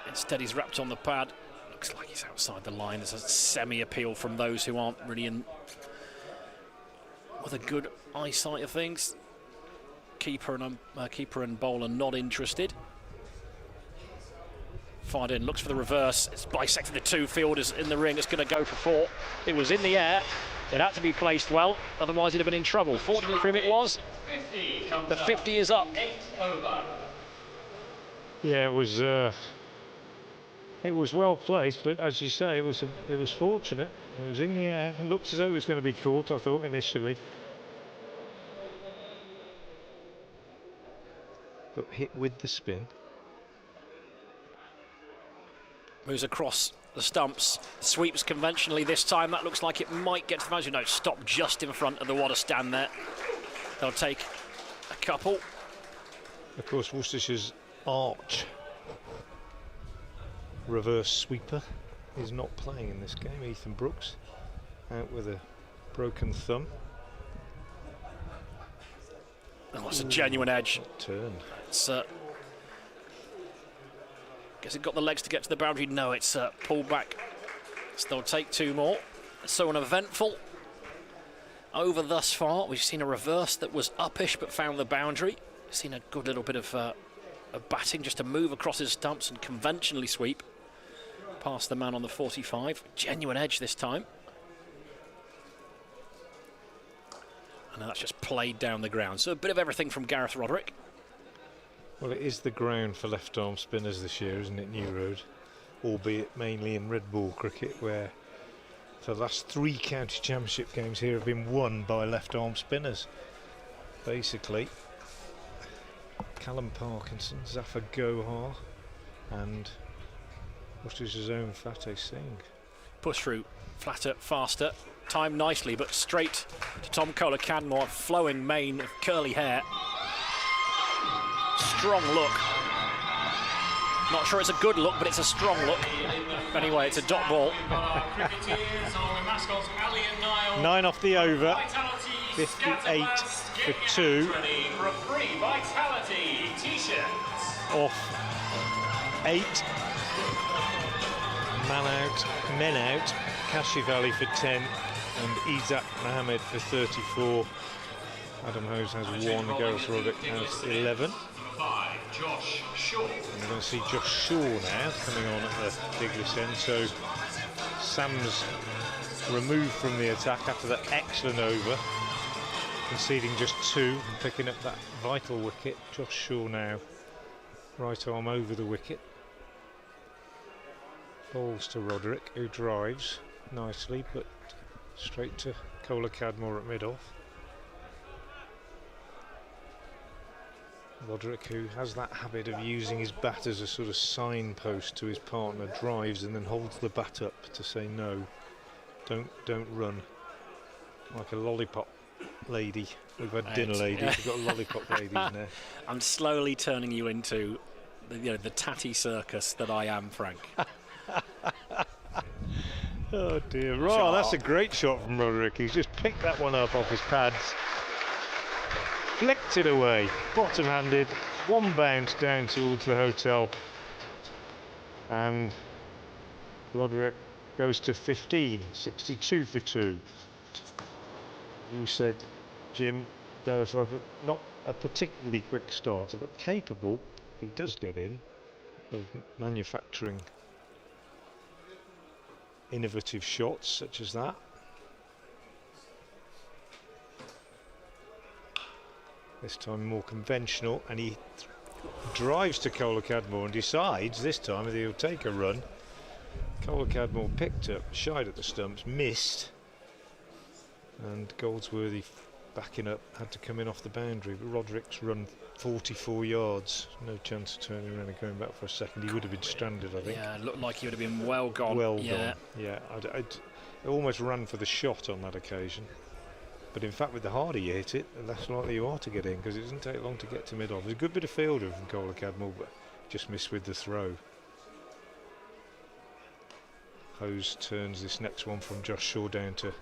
Instead he's wrapped on the pad. Looks like he's outside the line. There's a semi-appeal from those who aren't really in with a good eyesight of things. Keeper and bowler not interested. Fired in, looks for the reverse. It's bisected the 2 fielders in the ring. It's going to go for 4. It was in the air. It had to be placed well, otherwise he'd have been in trouble. Fortunately for him it was. The 50 is up. 8 over. Yeah, it was well placed, but as you say, it was fortunate. It was in the air. It looked as though it was going to be caught, I thought initially. But hit with the spin. Moves across the stumps, sweeps conventionally this time. That looks like it might get to the boundary. No, stop just in front of the water stand there. They'll take a couple. Of course, Worcestershire's arch reverse sweeper is not playing in this game. Ethan Brooks out with a broken thumb. Oh, it's a genuine edge. Turn. It's guess it got the legs to get to the boundary. No, it's pulled back. So they'll take 2 more. So an eventful over thus far. We've seen a reverse that was uppish but found the boundary. We've seen a good little bit of batting just to move across his stumps and conventionally sweep past the man on the 45. Genuine edge this time. And that's just played down the ground. So a bit of everything from Gareth Roderick. Well, it is the ground for left-arm spinners this year, isn't it, New Road? Albeit mainly in red ball cricket, where the last 3 county championship games here have been won by left-arm spinners. Basically, Callum Parkinson, Zafar Gohar, and Worcestershire's own Fateh Singh. Push through, flatter, faster, timed nicely, but straight to Tom Kohler-Cadmore, flowing mane of curly hair. Strong look. Not sure it's a good look, but it's a strong look. Anyway, it's a dot ball. 9 off the over. 58 for 2. Off 8. Men out. Kashif Ali for 10 and Isaac Mohammed for 34. Adam Hose has 1, Gareth Roderick has 11. Josh Shaw. And we're going to see Josh Shaw now coming on at the bigless end. So Sam's removed from the attack after that excellent over, conceding just 2 and picking up that vital wicket. Josh Shaw now right arm over the wicket. Balls to Roderick, who drives nicely, but straight to Kohler-Cadmore at mid-off. Roderick, who has that habit of using his bat as a sort of signpost to his partner, drives and then holds the bat up to say no, don't run. like a lollipop lady. We've had Right. dinner ladies, we've got a lollipop lady in there. I'm slowly turning you into the tatty circus that I am, Frank. Oh dear, right, that's a great shot from Roderick. He's just picked that one up off his pads, flicked it away, bottom-handed, one bounce down towards the hotel, and Roderick goes to 15, 62 for 2. You said, Jim, that was not a particularly quick starter, but capable, he does get in, of manufacturing innovative shots such as that. This time more conventional, and he drives to Cola Cadmore and decides this time that he'll take a run. Cola Cadmore picked up, shied at the stumps, missed, and Goldsworthy backing up had to come in off the boundary, but Roderick's run 44 yards, no chance of turning around and going back for a second. He would have been stranded, I think. Yeah, looked like he would have been well gone. Well gone, yeah. I almost ran for the shot on that occasion, but in fact with the harder you hit it, the less likely you are to get in, because it doesn't take long to get to mid-off. There's a good bit of fielder from Cola Cadmore, but just missed with the throw. Hose turns this next one from Josh Shaw down to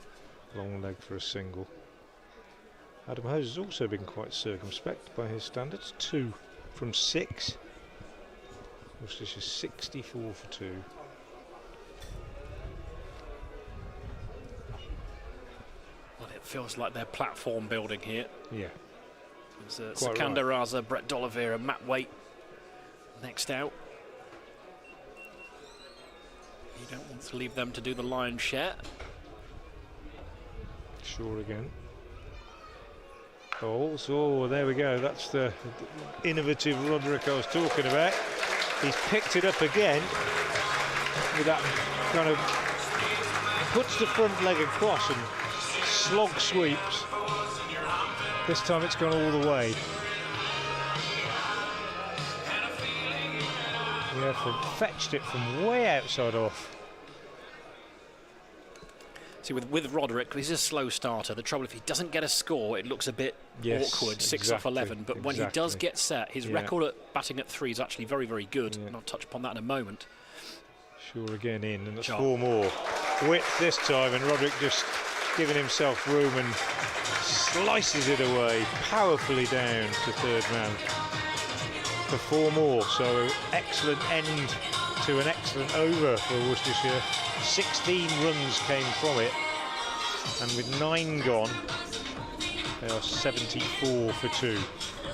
long leg for a single. Adam Hose has also been quite circumspect by his standards. 2 from 6. Worcestershire 64 for 2. Well, it feels like they're platform building here. Yeah. There's Quite Sikander Raza, Brett D'Oliveira, Matt Waite next out. You don't want to leave them to do the lion's share. Shaw again. Oh, so there we go. That's the innovative Roderick I was talking about. He's picked it up again with that kind of puts the front leg across and slog sweeps. This time it's gone all the way. Yeah, fetched it from way outside off. See, with Roderick, he's a slow starter. The trouble, if he doesn't get a score, it looks a bit awkward, 6 off 11. But when he does get set, his record at batting at 3 is actually very, very good. And I'll touch upon that in a moment. Shaw again in, and that's 4 more. Width this time, and Roderick just giving himself room and slices it away powerfully down to third man for 4 more. So excellent end to an excellent over for Worcestershire. 16 runs came from it, and with 9 gone, they are 74 for 2.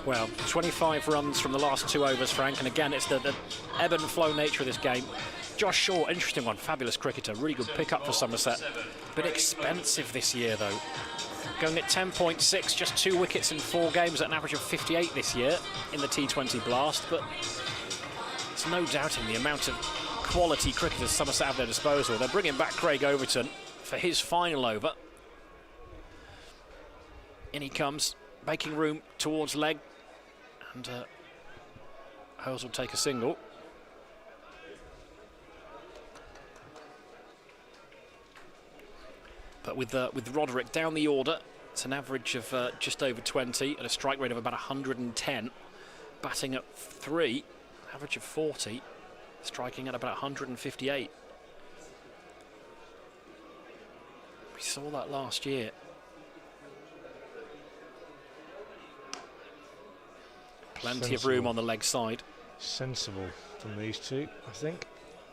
Well, 25 runs from the last 2 overs, Frank, and again, it's the ebb and flow nature of this game. Josh Shaw, interesting one, fabulous cricketer, really good pick-up for Somerset. Bit expensive this year, though. Going at 10.6, just 2 wickets in 4 games at an average of 58 this year in the T20 Blast, but there's no doubting the amount of quality cricketers Somerset have at their disposal. They're bringing back Craig Overton for his final over. In he comes, making room towards leg, and Hose will take a single. But with Roderick down the order, it's an average of just over 20 at a strike rate of about 110. Batting at 3, average of 40. Striking at about 158. We saw that last year. Plenty of room on the leg side. Sensible from these two, I think.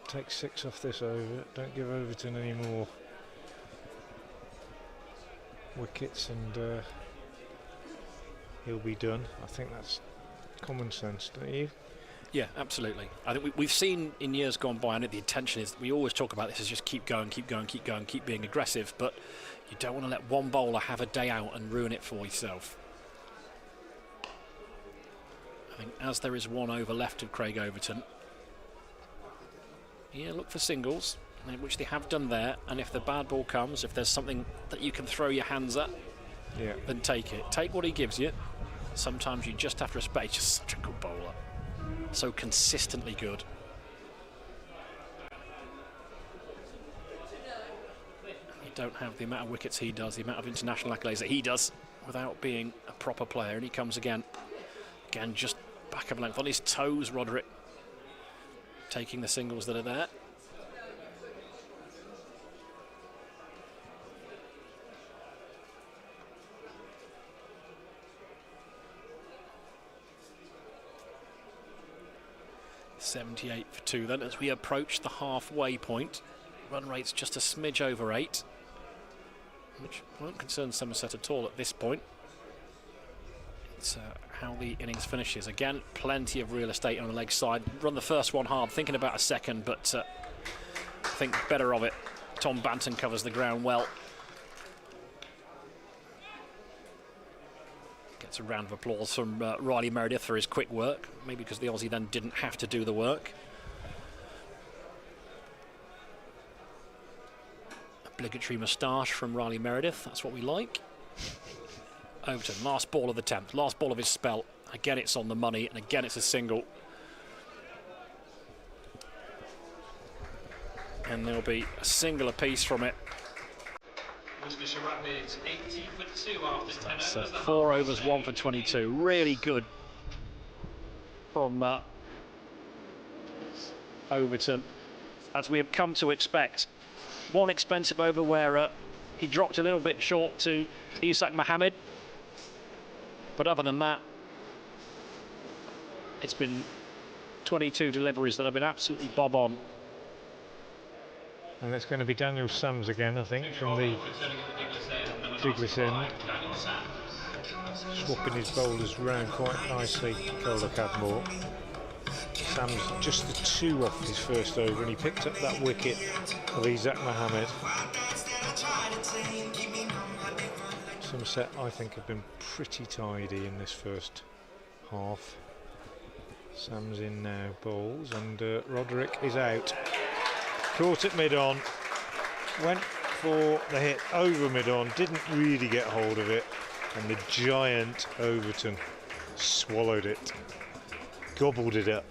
Take 6 off this over. Don't give Overton any more wickets, and he'll be done. I think that's common sense, don't you? Yeah, absolutely. I think we've seen in years gone by, and the intention is, we always talk about this, is just keep going, keep going, keep going, keep being aggressive, but you don't want to let one bowler have a day out and ruin it for yourself. I think as there is 1 over left of Craig Overton, yeah, look for singles, which they have done there, and if the bad ball comes, if there's something that you can throw your hands at, then take it. Take what he gives you. Sometimes you just have to respect. He's just such a good bowler. So consistently good. He don't have the amount of wickets he does, the amount of international accolades that he does without being a proper player. And he comes again. Again, just back of length on his toes, Roderick. Taking the singles that are there. .78 for 2 then as we approach the halfway point. Run rate's just a smidge over 8, which won't concern Somerset at all at this point. It's how the innings finishes. Again, plenty of real estate on the leg side. Run the first one hard, thinking about a second, but I think better of it. Tom Banton covers the ground well. Gets a round of applause from Riley Meredith for his quick work, maybe because the Aussie then didn't have to do the work. Obligatory moustache from Riley Meredith, that's what we like. Overton, last ball of the 10th, last ball of his spell. Again, it's on the money, and again, it's a single. And there'll be a single apiece from it. Worcestershire Rapids 80 for 2 after 10 That's overs. 4 overs, 1 for 22. Really good from Overton, as we have come to expect. One expensive over where he dropped a little bit short to Isak Mohammed. But other than that, it's been 22 deliveries that have been absolutely bob on. And it's going to be Daniel Sams again, I think, from the Diglis end. Swapping his bowlers round quite nicely, Kola Cadmore. Sams just the 2 off his first over, and he picked up that wicket of Isak Mohammed. Somerset, I think, have been pretty tidy in this first half. Sams in now, bowls, and Roderick is out. Caught at mid-on, went for the hit over mid-on, didn't really get hold of it, and the giant Overton swallowed it, gobbled it up.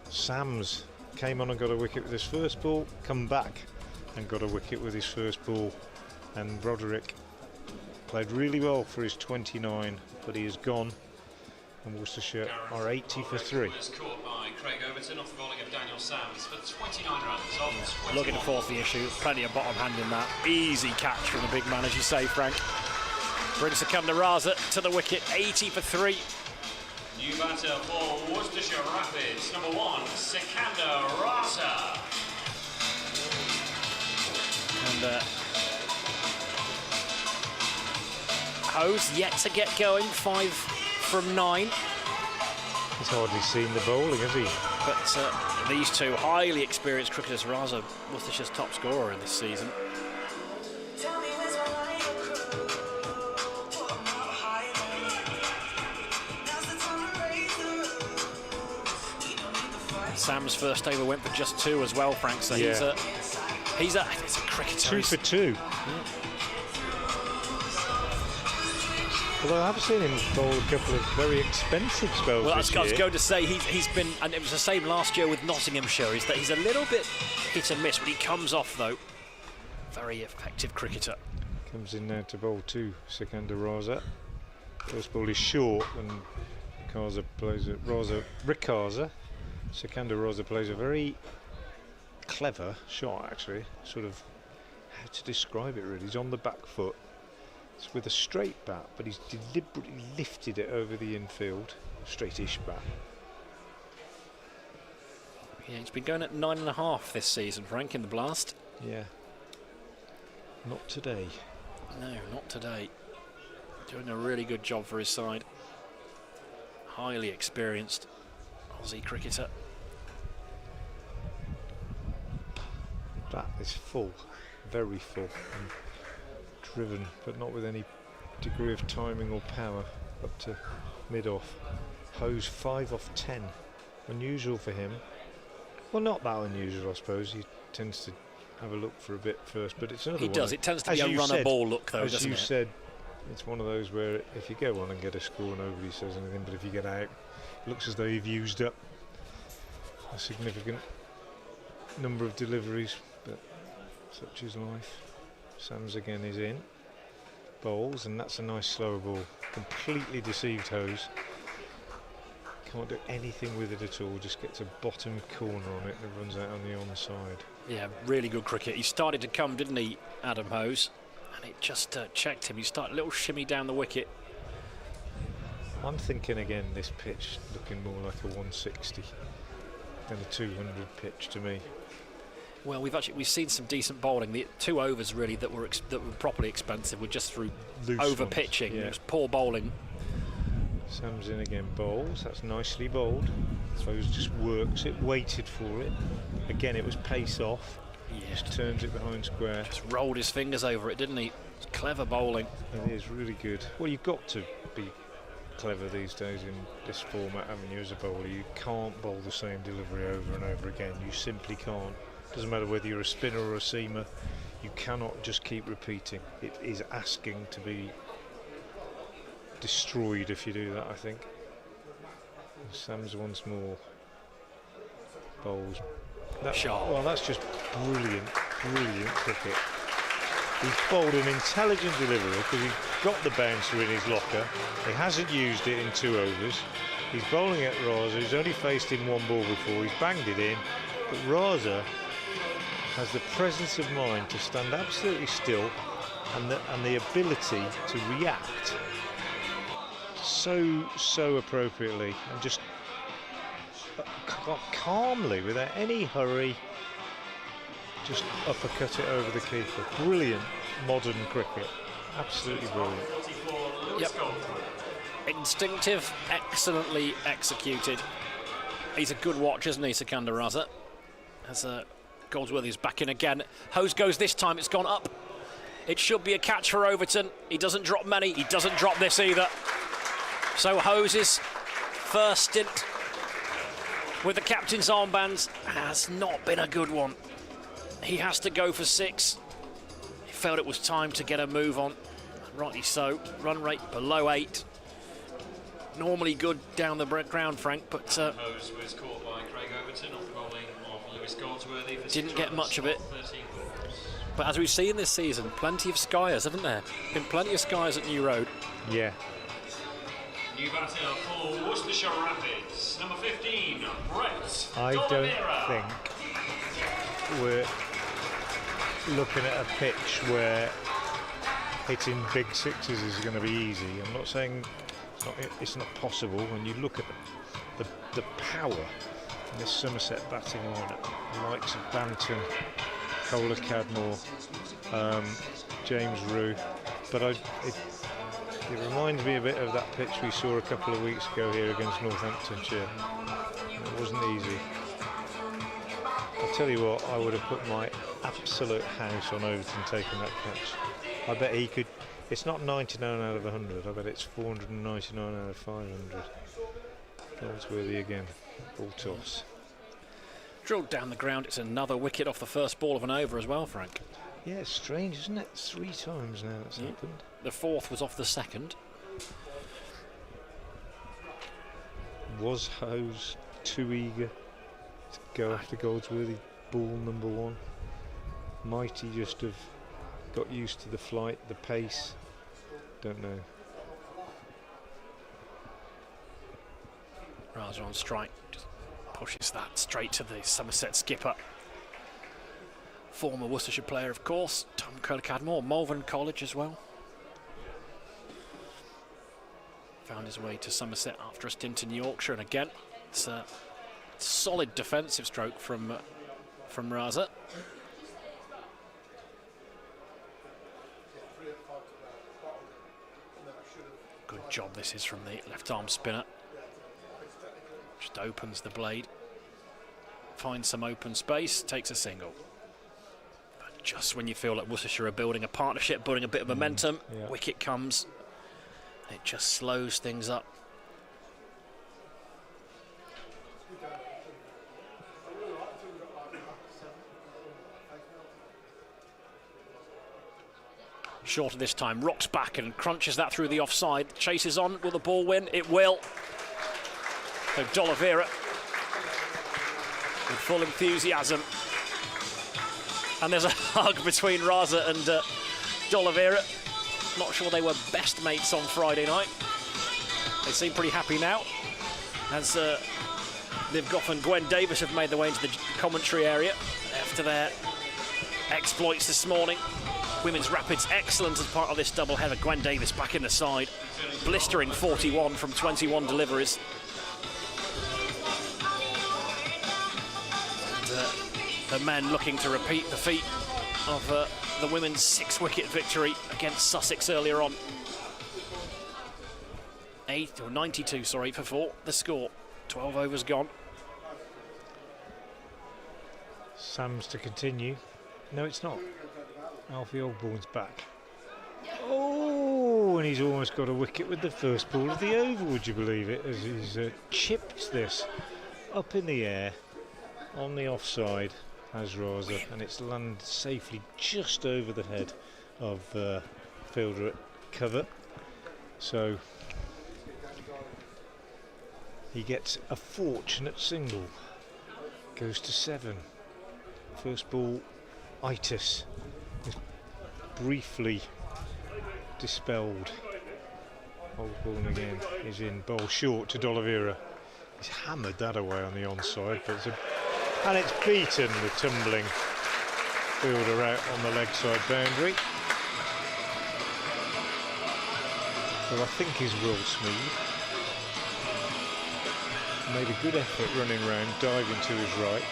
Sams came on and got a wicket with his first ball, come back and got a wicket with his first ball, and Roderick played really well for his 29, but he is gone, and Worcestershire are 80 for 3. Was caught by Craig Overton off the bowling of Daniel Sams for 29 runs off 21. Looking to force the issue, plenty of bottom hand in that. Easy catch from the big man, as you say, Frank. Brings Sikandar Raza to the wicket, 80 for 3. New batter for Worcestershire Rapids, number 1, Sikandar Raza. And Hose yet to get going, 5 from 9. He's hardly seen the bowling, has he? But these two highly experienced cricketers, Raza, Worcestershire's top scorer in this season. Sam's first over went for just 2 as well, Frank. So yeah. he's a cricketer. 2 for 2. Although I've seen him bowl a couple of very expensive spells. Well, I this was year. going to say he's been, and it was the same last year with Nottinghamshire. Is that he's a little bit hit and miss when he comes off, though. Very effective cricketer. Comes in now to bowl to Sikandar Raza. First ball is short, and Rikaza plays it. Rikaza. Sikandar Raza plays a very clever shot, actually. Sort of how to describe it, really. He's on the back foot. It's with a straight bat, but he's deliberately lifted it over the infield. Straightish bat. Yeah, he's been going at 9.5 this season, Frank, in the blast. Yeah. Not today. No, not today. Doing a really good job for his side. Highly experienced Aussie cricketer. Bat is full, very full, and driven, but not with any degree of timing or power, up to mid-off. Hose 5 off 10. Unusual for him. Well, not that unusual, I suppose. He tends to have a look for a bit first, but it's another He one. does. It tends to be a you runner said, ball look, though, as doesn't you it? said, it's one of those where if you go on and get a score, nobody says anything, but if you get out, it looks as though you've used up a significant number of deliveries, but such is life. Sams again is in. Bowls, and that's a nice slower ball. Completely deceived Hose. Can't do anything with it at all, just gets a bottom corner on it and runs out on the onside. Yeah, really good cricket. He started to come, didn't he, Adam Hose? And it just checked him. He started a little shimmy down the wicket. I'm thinking again, this pitch looking more like a 160 than a 200 pitch to me. Well, we've seen some decent bowling. The 2 overs really that were properly expensive were just through over pitching. Yeah. It was poor bowling. Sam's in again, bowls. That's nicely bowled. Suppose just works it, waited for it. Again, it was pace off. Yeah. Just turns it behind square. Just rolled his fingers over it, didn't he? It's clever bowling. It is really good. Well, you've got to be clever these days in this format, haven't you, as a bowler? You can't bowl the same delivery over and over again. You simply can't. Doesn't matter whether you're a spinner or a seamer. You cannot just keep repeating. It is asking to be destroyed if you do that, I think. Sam's once more. Bowls. Well, that's just brilliant cricket. He's bowled an intelligent delivery because he's got the bouncer in his locker. He hasn't used it in 2 overs. He's bowling at Raza, who's only faced him 1 ball before. He's banged it in, but Raza has the presence of mind to stand absolutely still and the ability to react so appropriately and just calmly, without any hurry, just uppercut it over the keeper. Brilliant modern cricket, absolutely brilliant. Yep. Instinctive, excellently executed. He's a good watch, isn't he, Sikandar Raza? As Goldsworthy's back in again. Hose goes this time, it's gone up. It should be a catch for Overton. He doesn't drop many, he doesn't drop this either. So Hose's first stint with the captain's armbands has not been a good one. He has to go for 6. He felt it was time to get a move on. Rightly so. Run rate below 8. Normally good down the ground, Frank, but Hose was caught by Craig Overton off the bowling of Lewis Goldsworthy. Didn't get much of it. But as we've seen this season, plenty of skiers, haven't there? Been plenty of skiers at New Road. Yeah. New batter for Worcestershire Rapids, number 15, Brett I don't D'Oliveira. think we're looking at a pitch where hitting big 6s is going to be easy. I'm not saying it's not possible. When you look at the power in this Somerset batting lineup, the likes of Banton, Kohler Cadmore, James Rue, but it reminds me a bit of that pitch we saw a couple of weeks ago here against Northamptonshire. It wasn't easy. I'll tell you what, I would have put my absolute house on Overton taking that catch. I bet he could. It's not 99 out of 100, I bet it's 499 out of 500. Goldsworthy again, full toss. Drilled down the ground, it's another wicket off the first ball of an over as well, Frank. Yeah, it's strange, isn't it? 3 times now it's happened. The 4th was off the 2nd. Was Hose too eager to go after Goldsworthy, ball number 1? Might he just have got used to the flight, the pace? Don't know. Raza on strike, just pushes that straight to the Somerset skipper. Former Worcestershire player, of course, Tom Kohler-Cadmore, Malvern College as well. Found his way to Somerset after a stint in Yorkshire, and again, it's a solid defensive stroke from Raza. Good job this is from the left-arm spinner. Just opens the blade, finds some open space, takes a single. But just when you feel like Worcestershire are building a partnership, building a bit of momentum, wicket comes. It just slows things up. Shorter this time, rocks back and crunches that through the offside. Chases on, will the ball win? It will. So D'Oliveira with full enthusiasm. And there's a hug between Raza D'Oliveira. Not sure they were best mates on Friday night. They seem pretty happy now, as Liv Goff and Gwen Davis have made their way into the commentary area after their exploits this morning. Women's Rapids excellent as part of this doubleheader. Gwen Davis back in the side, blistering 41 from 21 deliveries. And, the men looking to repeat the feat of the women's 6-wicket victory against Sussex earlier on. 92 for 4, the score. 12 overs gone. Sam's to continue. No, it's not. Alfie Ogborn's back. Oh, and he's almost got a wicket with the first ball of the over, would you believe it? As he's chipped this up in the air on the offside, has Raza, and it's landed safely just over the head of fielder at cover. So he gets a fortunate single. Goes to 7. First ball, itis is briefly dispelled. Osborne again is in. Bowl short to D'Oliveira. He's hammered that away on the onside, but and it's beaten the tumbling fielder out on the leg side boundary. Well, I think he's Will Smeed. Made a good effort running round, diving to his right.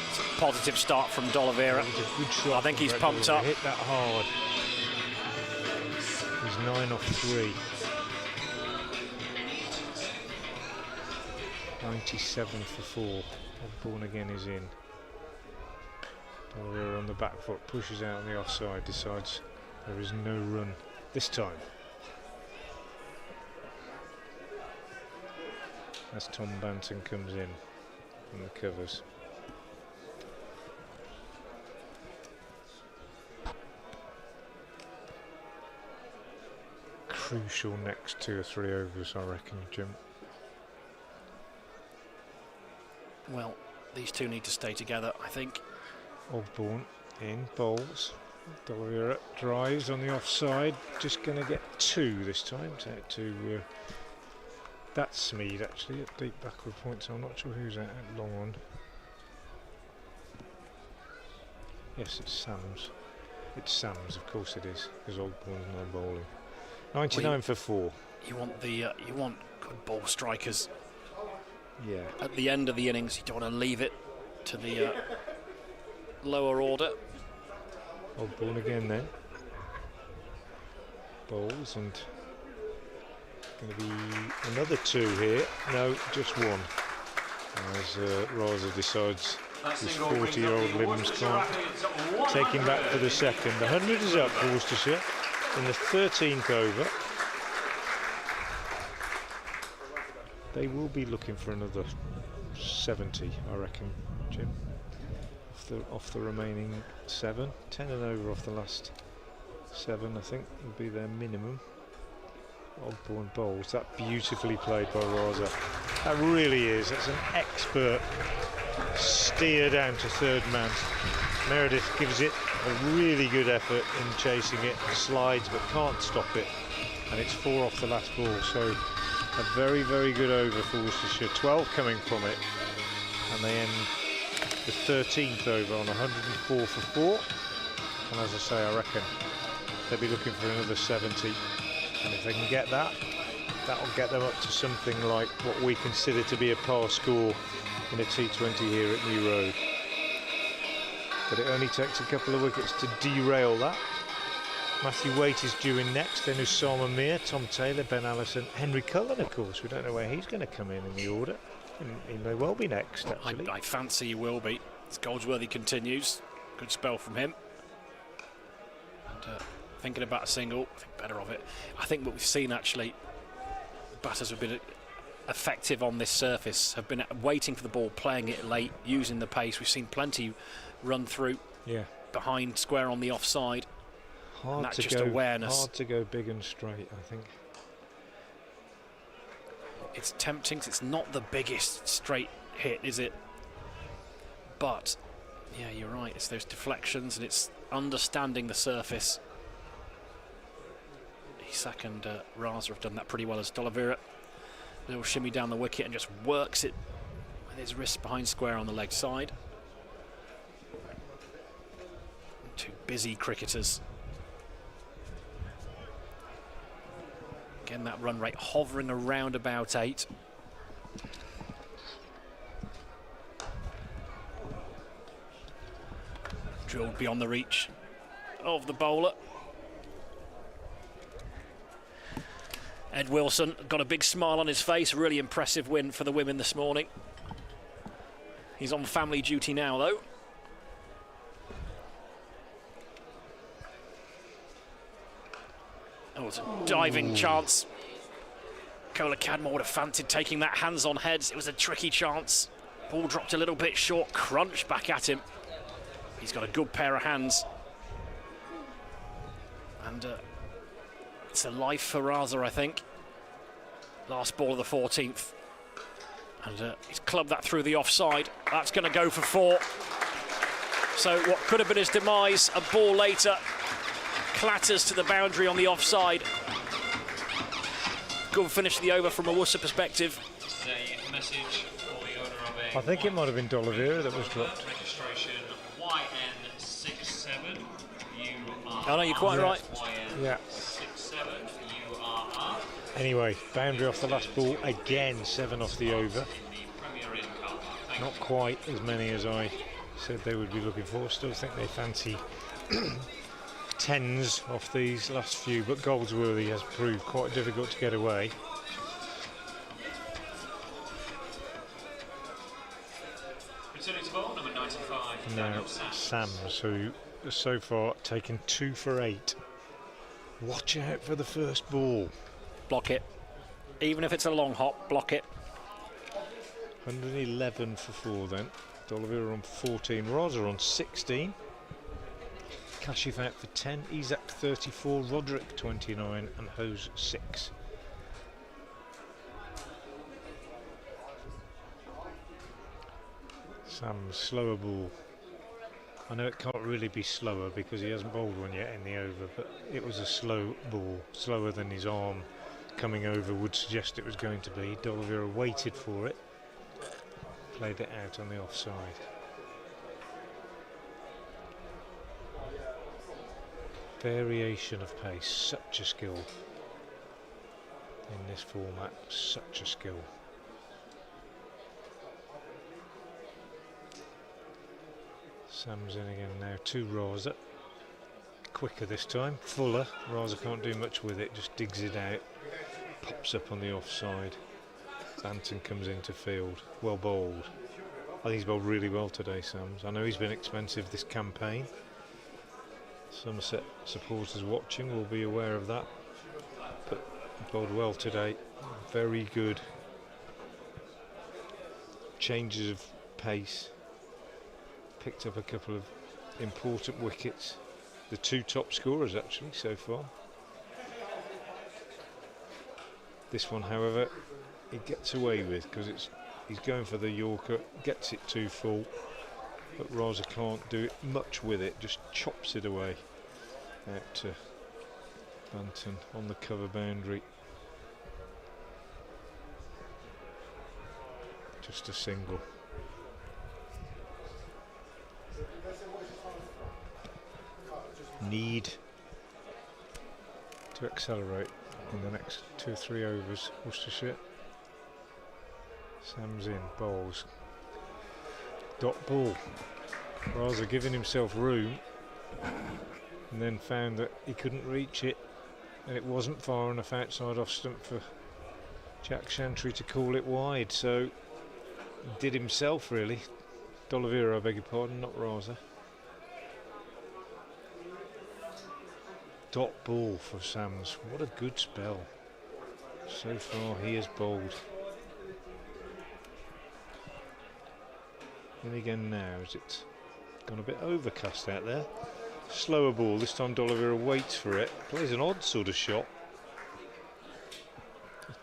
It's a positive start from D'Oliveira. I think he's pumped up. Hit that hard. He's 9 off 3. 97 for 4. Osborne again is in. D'Oliveira on the back foot, pushes out on the offside, decides there is no run this time. As Tom Banton comes in from the covers. Crucial next 2 or 3 overs, I reckon, Jim. Well, these two need to stay together, I think. Osborne in, bowls. D'Oliveira drives on the offside, just going to get 2 this time. To that's Smeed actually at deep backward point, so I'm not sure who's at long on. Yes, it's Sam's. It's Sam's, of course it is, because Osborne's no bowling. 99 for 4. You want you want good ball strikers. Yeah. At the end of the innings, you don't want to leave it to the lower order. Osborne again then. Bowls, and going to be another 2 here. No, just 1. As Raza decides his 40-year-old limbs can't take him back for the second. The 100 is up for Worcestershire in the 13th over. They will be looking for another 70, I reckon, Jim. Off the remaining 7. 10 and over off the last 7, I think, will be their minimum. Osborne bowls. That beautifully played by Raza. That really is. That's an expert steer down to third man. Meredith gives it a really good effort in chasing it. Slides but can't stop it. And it's 4 off the last ball. So a very, very good over for Worcestershire. 12 coming from it. And they end the 13th over on 104 for 4. And as I say, I reckon they'll be looking for another 70. And if they can get that, that'll get them up to something like what we consider to be a par score in a T20 here at New Road. But it only takes a couple of wickets to derail that. Matthew Waite is due in next, then Usama Mir, Tom Taylor, Ben Allison, Henry Cullen, of course. We don't know where he's going to come in the order. He may well be next, actually. I fancy he will be. As Goldsworthy continues, good spell from him. And, thinking about a single, I think better of it. I think what we've seen actually, batters have been effective on this surface, have been waiting for the ball, playing it late, using the pace. We've seen plenty run through behind square on the offside. Hard to just go, awareness. Hard to go big and straight, I think. It's tempting, 'cause it's not the biggest straight hit, is it? But, yeah, you're right. It's those deflections and it's understanding the surface Isak and Raza have done that pretty well as D'Oliveira. Little shimmy down the wicket and just works it with his wrist behind square on the leg side. Two busy cricketers. Again, that run rate hovering around about 8. Drilled beyond the reach of the bowler. Ed Wilson got a big smile on his face. Really impressive win for the women this morning. He's on family duty now, though. Oh, it's a diving chance. Cola Cadmore would have fancied taking that hands-on heads. It was a tricky chance. Ball dropped a little bit short. Crunch back at him. He's got a good pair of hands. And it's a life for Raza, I think. Last ball of the 14th. And he's clubbed that through the offside. That's going to go for 4. So what could have been his demise, a ball later, clatters to the boundary on the offside. Good finish to the over from a Worcester perspective. A message for the owner of I think it might have been D'Oliveira that was dropped. Registration YN67. Oh no, you're quite right. Yeah. 67 URR. Anyway, boundary off the last ball again, 7 off the over. Not quite as many as I said they would be looking for. Still think they fancy 10s off these last few, but Goldsworthy has proved quite difficult to get away. Returning to ball, number 95. Now Sams, who has so far taken 2 for 8. Watch out for the first ball. Block it. Even if it's a long hop, block it. 111 for 4 then. D'Oliveira on 14, Raza on 16. Kashif out for 10, Isak 34, Roderick 29 and Hose 6. Sam's slower ball. I know it can't really be slower because he hasn't bowled one yet in the over, but it was a slow ball, slower than his arm coming over would suggest it was going to be. D'Oliveira waited for it, played it out on the offside. Variation of pace, such a skill in this format, such a skill. Sam's in again now, to Raza. Quicker this time, fuller. Raza can't do much with it, just digs it out, pops up on the offside. Banton comes into field, well bowled. I think he's bowled really well today, Sams. I know he's been expensive this campaign. Somerset supporters watching will be aware of that, but bowled well today. Very good changes of pace. Picked up a couple of important wickets. The 2 top scorers actually so far. This one, however, he gets away with because he's going for the Yorker, gets it too full. But Raza can't do much with it, just chops it away out to Banton on the cover boundary. Just a single. Need to accelerate in the next 2 or 3 overs, Worcestershire. Sam's in, bowls. Dot ball. Raza giving himself room and then found that he couldn't reach it and it wasn't far enough outside off stump for Jack Chantry to call it wide, so he did himself really. D'Oliveira, I beg your pardon, not Raza. Dot ball for Sams. What a good spell. So far he has bowled. And again now, as it's gone a bit overcast out there. Slower ball, this time D'Oliveira waits for it. Plays an odd sort of shot.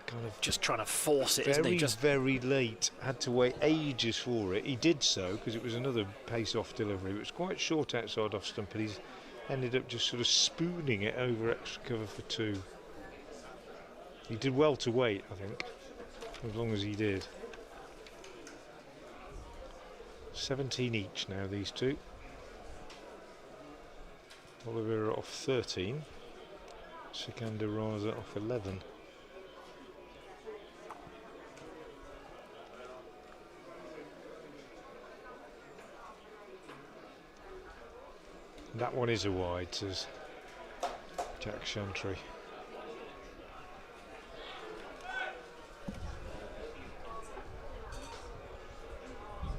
Kind of just trying to force it, isn't he? Just very late. Had to wait ages for it. He did so because it was another pace-off delivery. It was quite short outside off stump, but he's ended up just sort of spooning it over extra cover for 2. He did well to wait, I think, as long as he did. 17 each now, these two. Oliveira off 13. Sikander Raza off 11. That one is a wide, says Jack Shantry.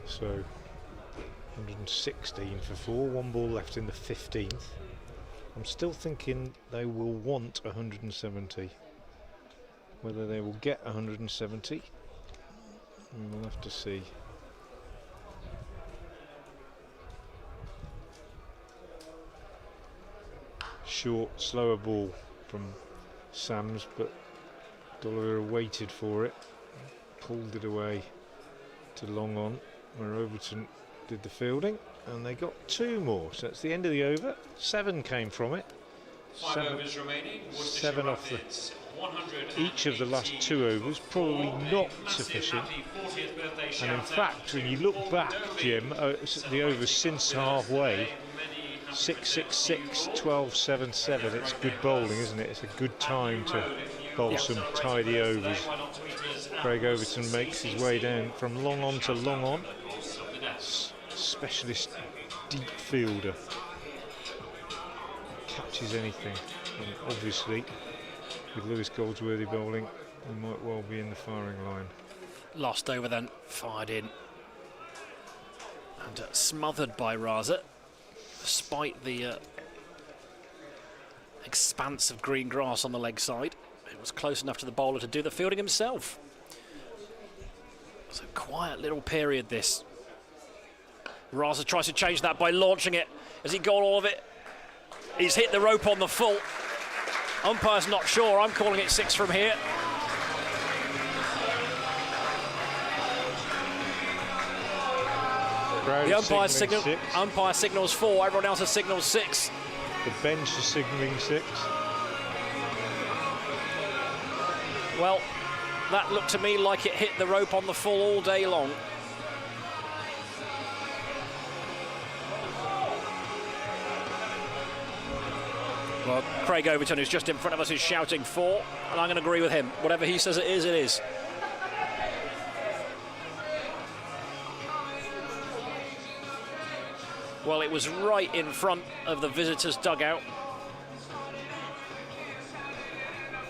So 116 for 4, 1 ball left in the 15th. I'm still thinking they will want 170. Whether they will get 170, we'll have to see. Short, slower ball from Sams, but Oliveira waited for it, pulled it away to long on, where Overton did the fielding, and they got 2 more. So that's the end of the over. 7 came from it. 5 overs remaining. 7 off each of the last 2 overs, probably not sufficient. And in fact, when you look back, Jim, the overs since halfway, 6, 6, 6, 12, 7, 7. It's good bowling, isn't it? It's a good time to bowl some tidy overs. Craig Overton makes his way down from long on to long on. Specialist deep fielder. Catches anything. And obviously, with Lewis Goldsworthy bowling, he might well be in the firing line. Lost over then, fired in. And smothered by Raza. Despite the expanse of green grass on the leg side, it was close enough to the bowler to do the fielding himself. It's a quiet little period, this. Raza tries to change that by launching it. Has he got all of it? He's hit the rope on the full. Umpire's not sure. I'm calling it 6 from here. The umpire signals 4, everyone else has signaled 6. The bench is signalling 6. Well, that looked to me like it hit the rope on the full all day long. Well, Craig Overton, who's just in front of us, is shouting 4, and I'm going to agree with him. Whatever he says it is, it is. Well, it was right in front of the visitors' dugout.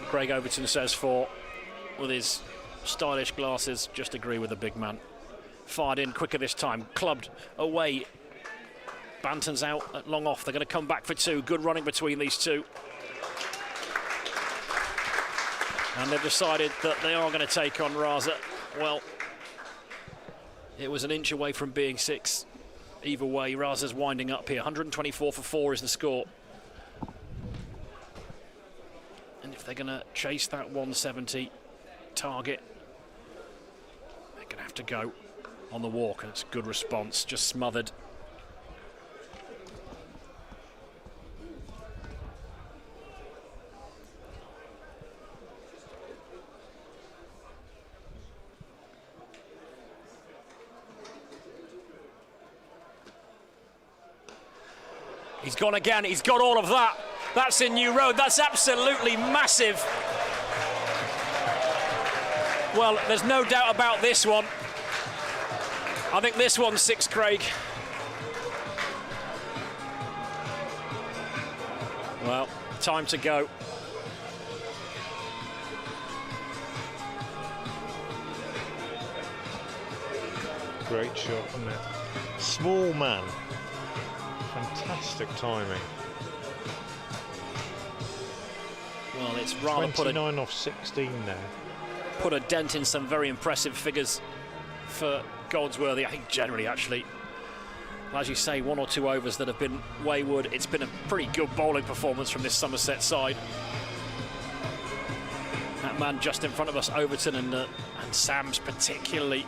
Craig Overton says 4 with his stylish glasses. Just agree with the big man. Fired in quicker this time, clubbed away. Banton's out at long off. They're going to come back for 2. Good running between these two. And they've decided that they are going to take on Raza. Well, it was an inch away from being 6. Either way, Raza's winding up here. 124 for 4 is the score. And if they're going to chase that 170 target, they're going to have to go on the walk. And it's a good response, just smothered. He's gone again, he's got all of that. That's in New Road, that's absolutely massive. Well, there's no doubt about this one. I think this one's 6, Craig. Well, time to go. Great shot, isn't it? Small man. Fantastic timing. Well, it's rather 29 off 16 now. Put a dent in some very impressive figures for Goldsworthy. I think generally, actually, as you say, 1 or 2 overs that have been wayward. It's been a pretty good bowling performance from this Somerset side. That man just in front of us, Overton and Sams particularly.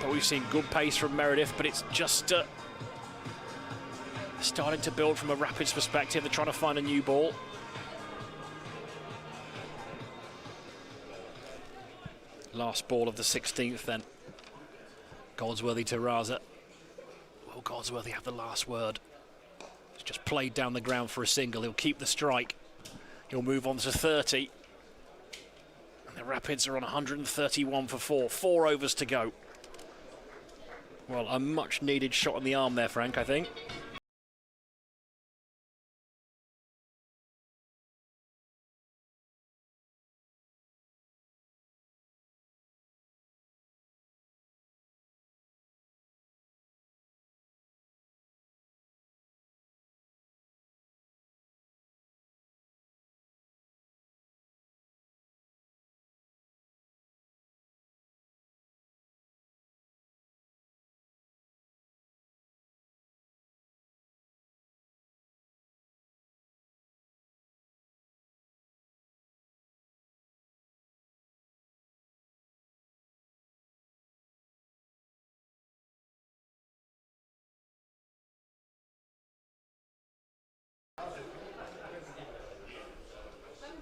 But we've seen good pace from Meredith, but it's just starting to build from a Rapids perspective. They're trying to find a new ball. Last ball of the 16th then. Goldsworthy to Raza. Will Goldsworthy have the last word? He's just played down the ground for a single. He'll keep the strike. He'll move on to 30. And the Rapids are on 131 for 4. 4 overs to go. Well, a much needed shot on the arm there, Frank, I think.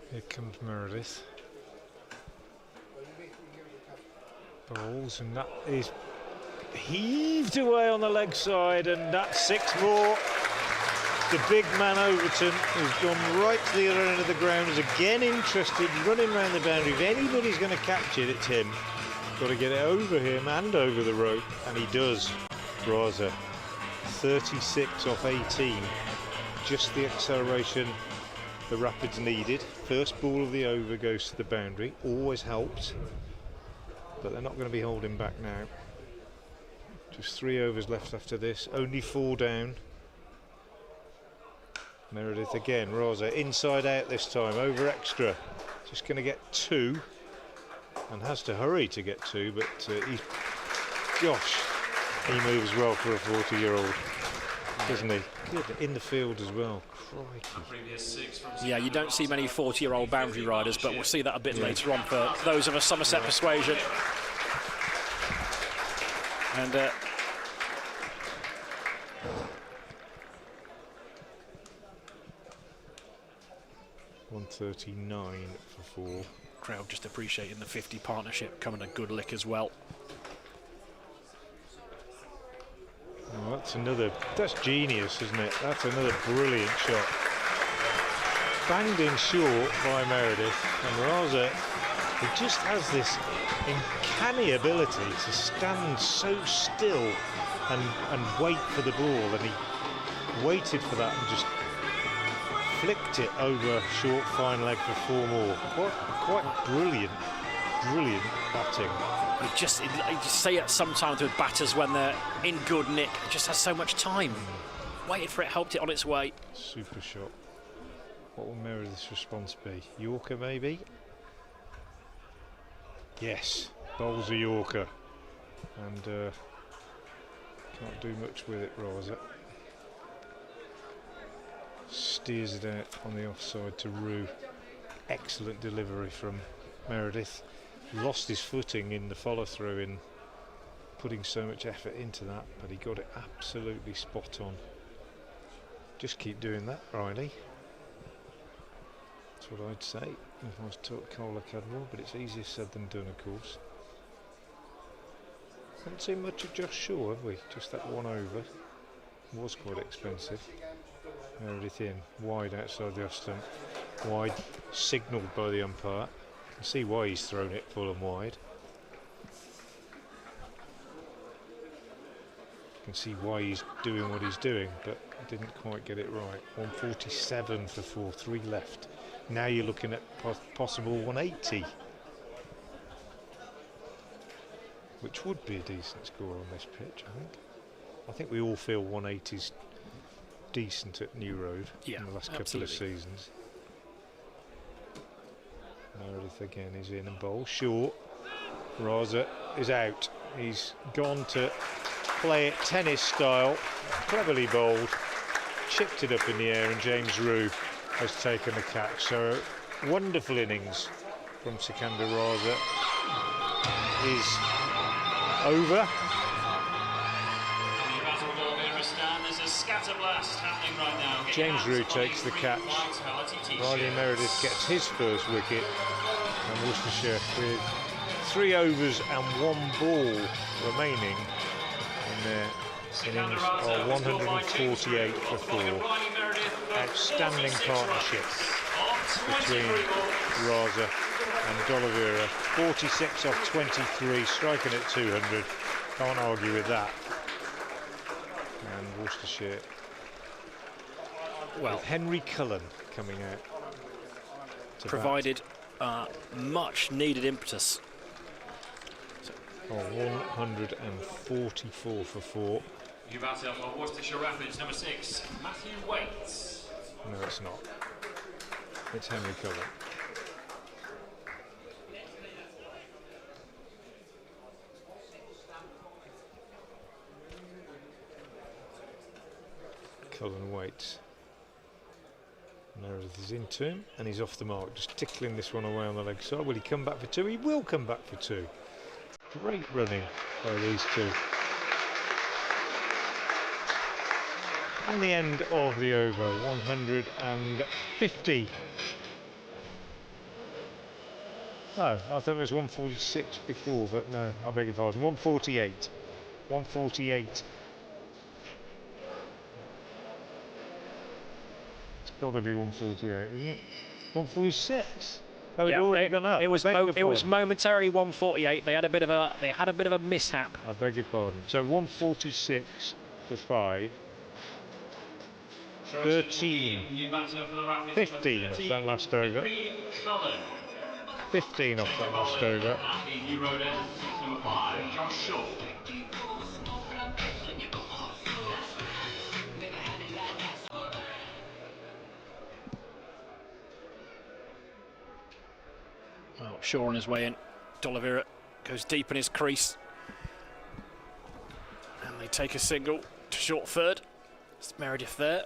Here comes Meredith. Balls, and that is heaved away on the leg side, and that's 6 more. The big man Overton, who's gone right to the other end of the ground, is again interested, running around the boundary. If anybody's going to catch it, it's him. Got to get it over him and over the rope, and he does. Raza, 36 off 18. Just the acceleration the Rapids needed. First ball of the over goes to the boundary. Always helped, but they're not going to be holding back now. Just 3 overs left after this. Only 4 down. Meredith again. Raza inside out this time. Over extra. Just going to get 2, and has to hurry to get 2. But he's, gosh, he moves well for a 40-year-old, doesn't he? Good in the field as well. Crikey. Yeah, you don't see many 40-year-old boundary riders, but we'll see that a bit later on for those of a Somerset persuasion. And 139 for 4. Crowd just appreciating the 50 partnership, coming a good lick as well. Oh, that's genius, isn't it? That's another brilliant shot. Banged in short by Meredith, and Raza, he just has this uncanny ability to stand so still and wait for the ball, and he waited for that and just flicked it over short fine leg for 4 more. Quite brilliant batting. You just say it sometimes with batters when they're in good nick. It just has so much time. Waited for it, helped it on its way. Super shot. What will Meredith's response be? Yorker maybe? Yes, bowls a Yorker. And can't do much with it, Raza. Steers it out on the offside to Rue. Excellent delivery from Meredith. Lost his footing in the follow-through in putting so much effort into that, but he got it absolutely spot on. Just keep doing that, Riley. That's what I'd say if I was taught Cola Cadmore, but it's easier said than done, of course. Haven't seen much of Josh Shaw, have we? Just that 1 over. Was quite expensive. Meredith in, wide outside the off stump. Wide, signalled by the umpire. You can see why he's thrown it full and wide. You can see why he's doing what he's doing, but didn't quite get it right. 147 for 4, 3 left. Now you're looking at possible 180, which would be a decent score on this pitch, I think. I think we all feel 180's decent at New Road in the last couple of seasons. Meredith again is in and bowls short. Raza is out. He's gone to play it tennis style, cleverly bowled, chipped it up in the air, and James Rue has taken the catch. So wonderful innings from Sikander Raza is over. James Rue takes the catch. Riley Meredith gets his first wicket, and Worcestershire with 3 overs and 1 ball remaining in their innings are 148 for 4. Outstanding partnership between Raza and D'Oliveira. 46 off 23, striking at 200. Can't argue with that. And Worcestershire, well, with Henry Cullen coming out to provided much needed impetus. Oh, 144 for 4. New batter for Worcestershire Rapids, number 6, Matthew Waits. No, it's not. It's Henry Cullen. Cullen waits. Meredith is into him and he's off the mark, just tickling this one away on the leg side. Will he come back for 2? He will come back for 2. Great running by these two. And the end of the over, 150. Oh, I thought it was 146 before, but no, I beg your pardon, 148. 148. It's got to be 148, isn't it? 146. Oh, Yeah, it already gone up. It was momentary 148. They had a bit of a mishap. I beg your pardon. So 146 for 5. 13. 15 off that last over. 15 off that last over. New road end, number 5, Josh Shaw. Well, Shaw on his way in. D'Oliveira goes deep in his crease. And they take a single to short third. It's Meredith there.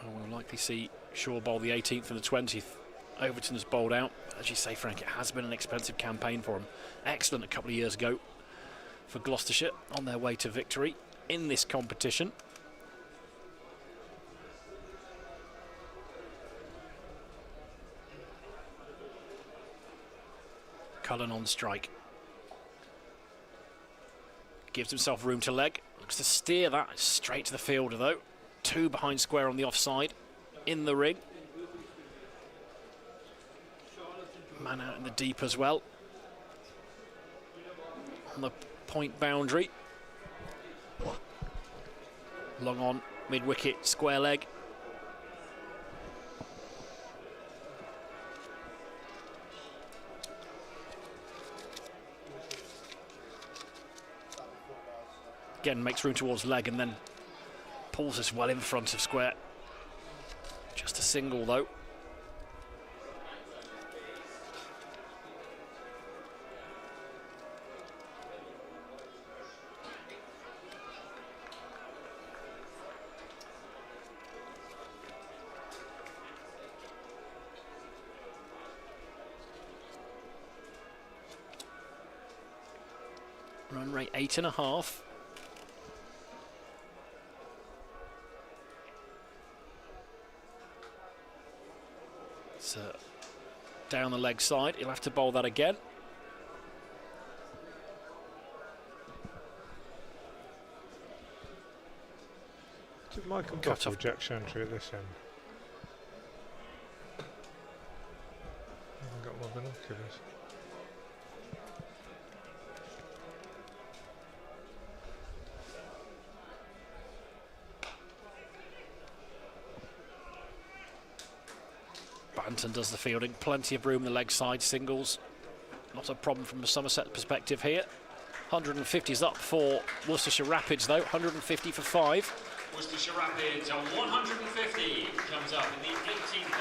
Well, we'll likely see Shaw bowl the 18th and the 20th. Overton's bowled out. As you say, Frank, it has been an expensive campaign for him. Excellent a couple of years ago for Gloucestershire on their way to victory in this competition. Cullen on strike. Gives himself room to leg. Looks to steer that straight to the fielder though. 2 behind square on the offside. In the ring. Man out in the deep as well. On the point boundary. Long on, mid-wicket, square leg. Again, makes room towards leg and then pulls us well in front of square. Just a single though. Run rate 8.5. So down the leg side, he'll have to bowl that again. Did Michael cut off Jack Chantry at this end? I haven't got my binoculars. Banton does the fielding, plenty of room the leg side, singles. Not a problem from a Somerset perspective here. 150 is up for Worcestershire Rapids though, 150 for 5. Worcestershire Rapids on 150 comes up in the 18th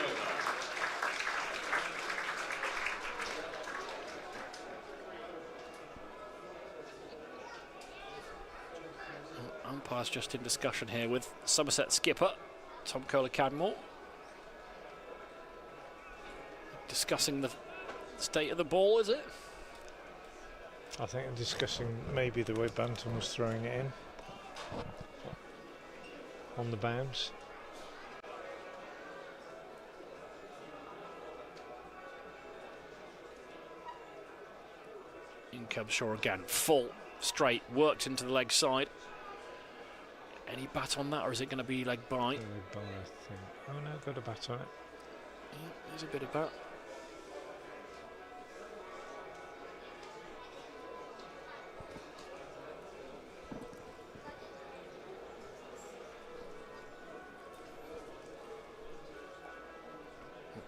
over. Umpire's just in discussion here with Somerset skipper Tom Kohler-Cadmore. Discussing the state of the ball, is it? I think I'm discussing maybe the way Banton was throwing it in on the bounce. in Cubshaw again. Full, straight, worked into the leg side. Any bat on that, or is it going to be leg by? Leg by, I think. Oh no, got a bat on it. Yeah, there's a bit of bat.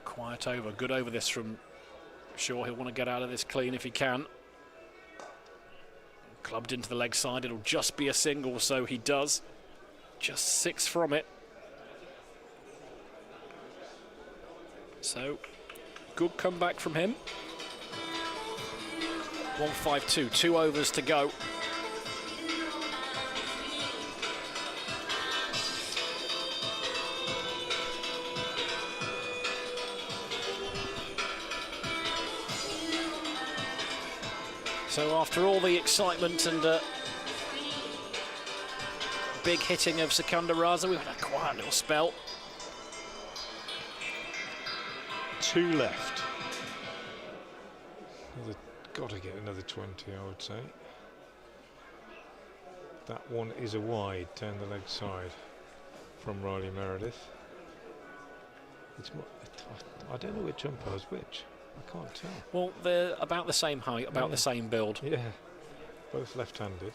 Quiet over, good over this from Shaw. He'll want to get out of this clean if he can. Clubbed into the leg side, it'll just be a single, so he does. Just 6 from it. So, good comeback from him. 1-5-2, 2 overs to go. So after all the excitement and big hitting of Secunda Raza, we've had a quiet little spell. 2 left. Got to get another 20, I would say. That one is a wide down the leg side from Riley Meredith. It's more, I don't know which umpire's which. I can't tell. Well, they're about the same height, about the same build. Yeah, both left-handed.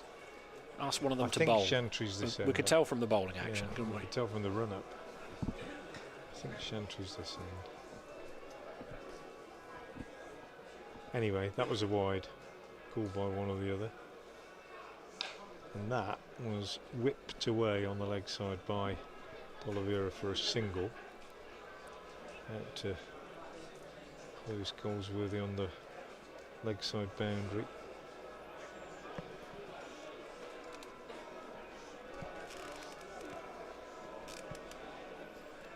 Ask one of them I to think bowl. Chantry's this end. We could tell from the bowling action, Yeah, couldn't we? could tell from the run-up. I think Chantry's this end. Anyway, that was a wide, called by one or the other. And that was whipped away on the leg side by D'Oliveira for a single. Out to Lewis Goldsworthy on the leg side boundary.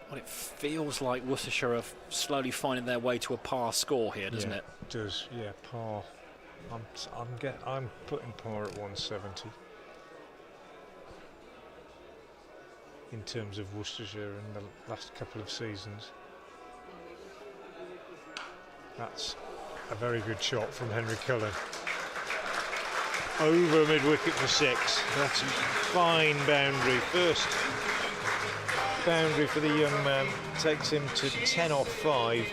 Well, it feels like Worcestershire are slowly finding their way to a par score here, doesn't it? It does, yeah, par. I'm putting par at 170 in terms of Worcestershire in the last couple of seasons. That's a very good shot from Henry Cullen. Over mid-wicket for 6. That's a fine boundary. First boundary for the young man. Takes him to 10 off 5.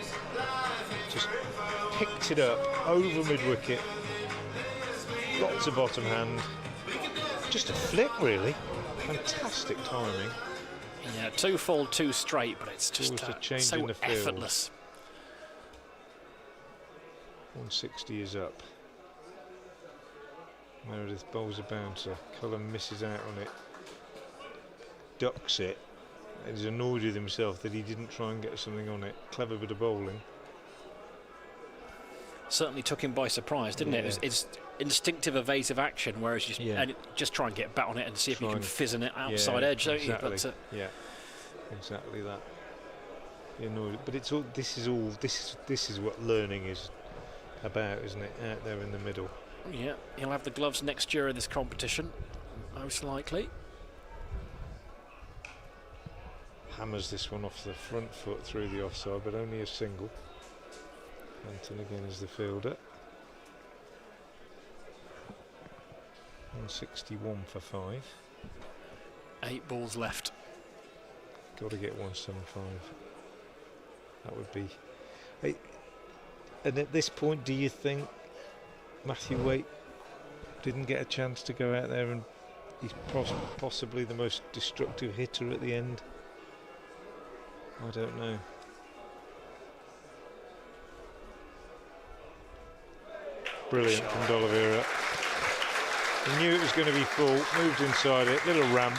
Just picked it up over mid-wicket. Lots of bottom hand. Just a flick, really. Fantastic timing. Yeah, 2 full, 2 straight, but it's just a change so in the field. effortless. 160 is up. Meredith bowls a bouncer. Cullen misses out on it. Ducks it. He's annoyed with himself that he didn't try and get something on it. Clever bit of bowling. Certainly took him by surprise, didn't it? It's instinctive evasive action, whereas you just try and get a bat on it and see if you can fizz in it outside edge, don't you? But, yeah, exactly that. You're annoyed, but it's all. This is what learning is about, isn't it? Out there in the middle. Yeah, he'll have the gloves next year in this competition, most likely. Hammers this one off the front foot through the offside, but only a single. Anton again is the fielder. 161 for 5. 8 balls left. Got to get 175. That would be. Hey, and at this point, do you think Matthew Waite didn't get a chance to go out there and he's possibly the most destructive hitter at the end? I don't know. Brilliant from D'Oliveira. He knew it was going to be full, moved inside it, little ramp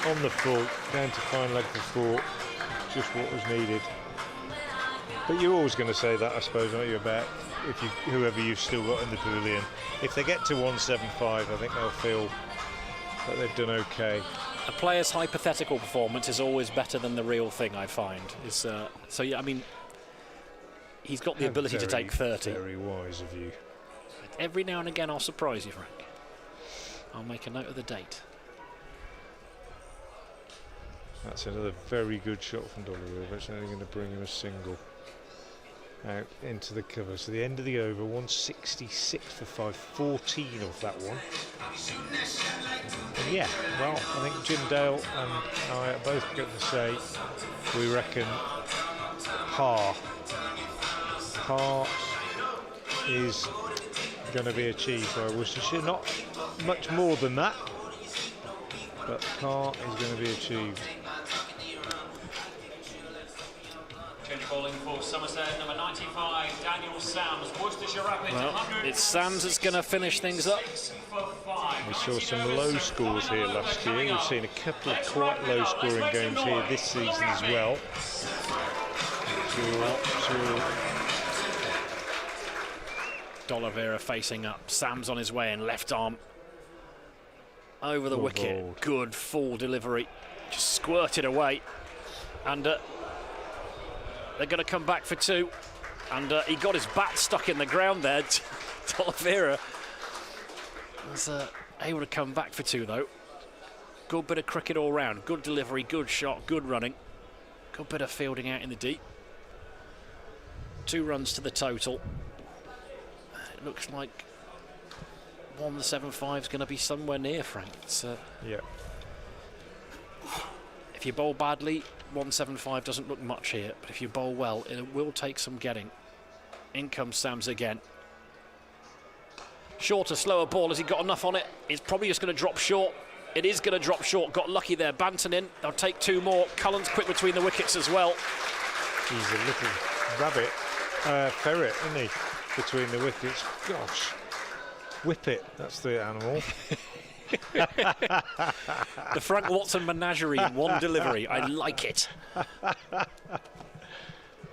on the full, down to fine leg for 4, just what was needed. But you're always going to say that, I suppose, aren't you, about whoever you've still got in the pavilion. If they get to 175, I think they'll feel that they've done okay. A player's hypothetical performance is always better than the real thing, I find. So yeah, I mean, he's got the ability to take 30. Very wise of you. Every now and again I'll surprise you, Frank. I'll make a note of the date. That's another very good shot from D'Oliveira, but it's only going to bring him a single. out into the cover. So the end of the over, 166 for 5, 14 off that one. And yeah, well, I think Jim Dale and I are both going to say we reckon par. Par is going to be achieved by Worcestershire. Not much more than that, but par is going to be achieved. Change bowling for Somerset, number 95, Daniel Sams, Worcestershire Rapids. Well, it's Sams that's going to finish things up. We saw some low scores here last year. We've seen a couple of quite low scoring games here this season as well. D'Oliveira facing up, Sams on his way in, left arm over the wicket. Bowled. Good full delivery, just squirted away, and they're going to come back for 2, and he got his bat stuck in the ground there. D'Oliveira was able to come back for 2 though. Good bit of cricket all round, good delivery, good shot, good running, good bit of fielding out in the deep. 2 runs to the total. It looks like 175 is going to be somewhere near, Frank. It's, yeah. If you bowl badly, 175 doesn't look much here, but if you bowl well, it will take some getting. In comes Sams again. Shorter, slower ball. Has he got enough on it? It's probably just going to drop short. It is going to drop short. Got lucky there. Banton in. They'll take 2 more. Cullen's quick between the wickets as well. He's a little rabbit, ferret, isn't he? Between the wickets. Gosh. Whip it. That's the animal. The Frank Watson menagerie in one delivery. I like it.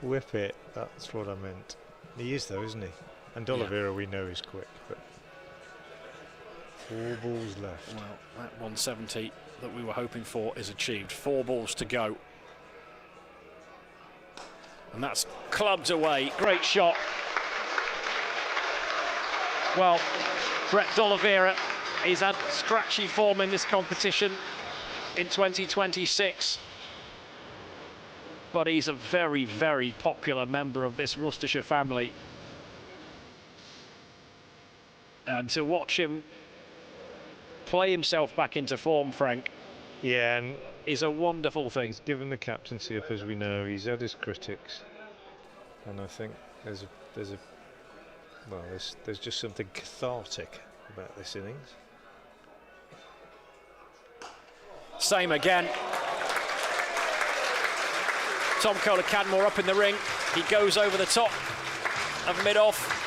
Whip it. That's what I meant. He is though, isn't he? And D'Oliveira we know is quick, but 4 balls left. Well, that 170 that we were hoping for is achieved. 4 balls to go. And that's clubbed away. Great shot. Well, Brett D'Oliveira, he's had scratchy form in this competition in 2026. But he's a very, very popular member of this Worcestershire family. And to watch him play himself back into form, Frank, yeah, and is a wonderful thing. He's given the captaincy up, as we know. He's had his critics, and I think there's just something cathartic about this innings. Same again. Tom Kohler-Cadmore up in the ring. He goes over the top of mid-off.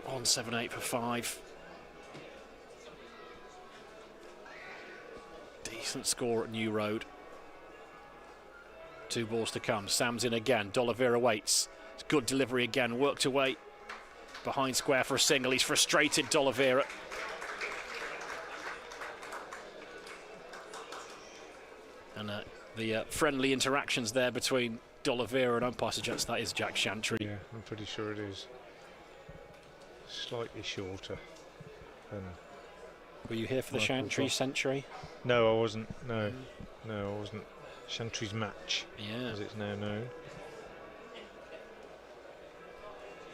On 7-8 for 5. Decent score at New Road. 2 balls to come. Sam's in again. D'Oliveira waits. It's good delivery again. Worked away behind square for a single. He's frustrated, D'Oliveira. And the friendly interactions there between D'Oliveira and umpire suggests that is Jack Chantry. Yeah, I'm pretty sure it is. Slightly shorter than. Were you here for the Chantry century? No, I wasn't. No, I wasn't. Chantry's match, as it's now known.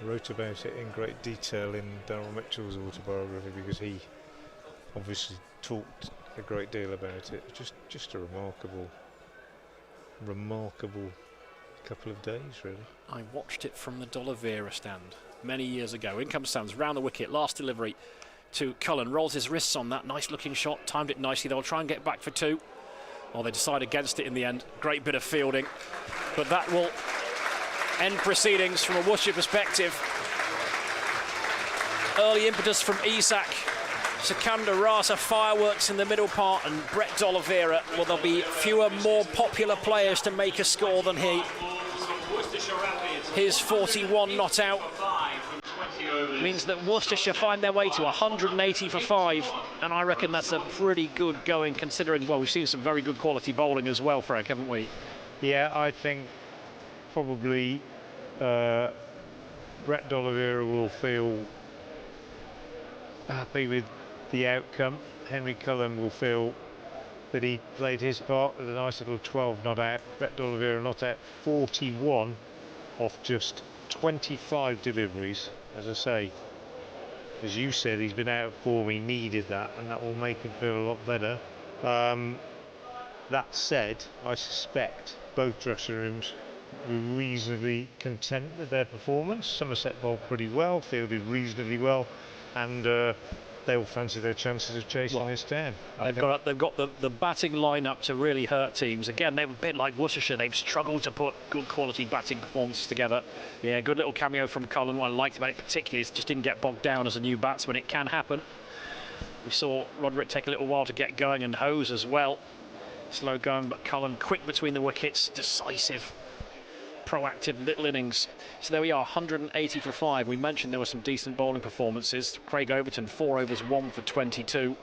Wrote about it in great detail in Darryl Mitchell's autobiography because he obviously talked a great deal about it. Just a remarkable couple of days, really. I watched it from the D'Oliveira stand many years ago. In comes Sams, round the wicket, last delivery to Cullen, rolls his wrists on that, nice looking shot, timed it nicely. They'll try and get back for 2. Or they decide against it in the end. Great bit of fielding. But that will end proceedings from a Worcestershire perspective. Early impetus from Isak. Sikandar Rasa fireworks in the middle part, and Brett D'Oliveira. Well, there'll be fewer, more popular players to make a score than he. His 41 not out means that Worcestershire find their way to 180 for 5, and I reckon that's a pretty good going considering, well, we've seen some very good quality bowling as well, Frank, haven't we? Yeah, I think probably Brett D'Oliveira will feel happy with the outcome. Henry Cullen will feel that he played his part with a nice little 12 not out. Brett D'Oliveira not out 41 off just 25 deliveries. As I say, as you said, he's been out of form, he needed that, and that will make him feel a lot better. That said, I suspect both dressing rooms were reasonably content with their performance. Somerset bowled pretty well, fielded reasonably well, and they all fancy their chances of chasing this down. They've got the batting lineup to really hurt teams. Again, they're a bit like Worcestershire. They've struggled to put good quality batting performances together. Yeah, good little cameo from Cullen. What I liked about it particularly is just didn't get bogged down as a new batsman. It can happen. We saw Roderick take a little while to get going, and Hose as well. Slow going, but Cullen quick between the wickets, decisive, proactive little innings. So there we are, 180 for 5. We mentioned there were some decent bowling performances. Craig Overton, 4 overs, 1 for 22.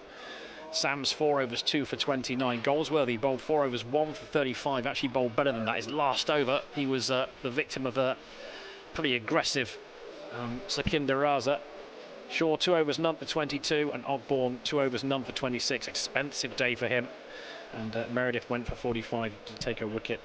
Sam's 4 overs, 2 for 29. Goldsworthy bowled 4 overs, 1 for 35. Actually bowled better than that. His last over, he was the victim of a pretty aggressive Sakinder Raza. Shaw, 2 overs, none for 22. And Ogborn, 2 overs, none for 26. Expensive day for him. And Meredith went for 45 to take a wicket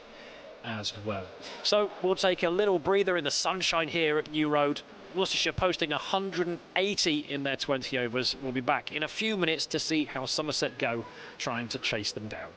as well. So we'll take a little breather in the sunshine here at New Road. Worcestershire posting 180 in their 20 overs. We'll be back in a few minutes to see how Somerset go, trying to chase them down.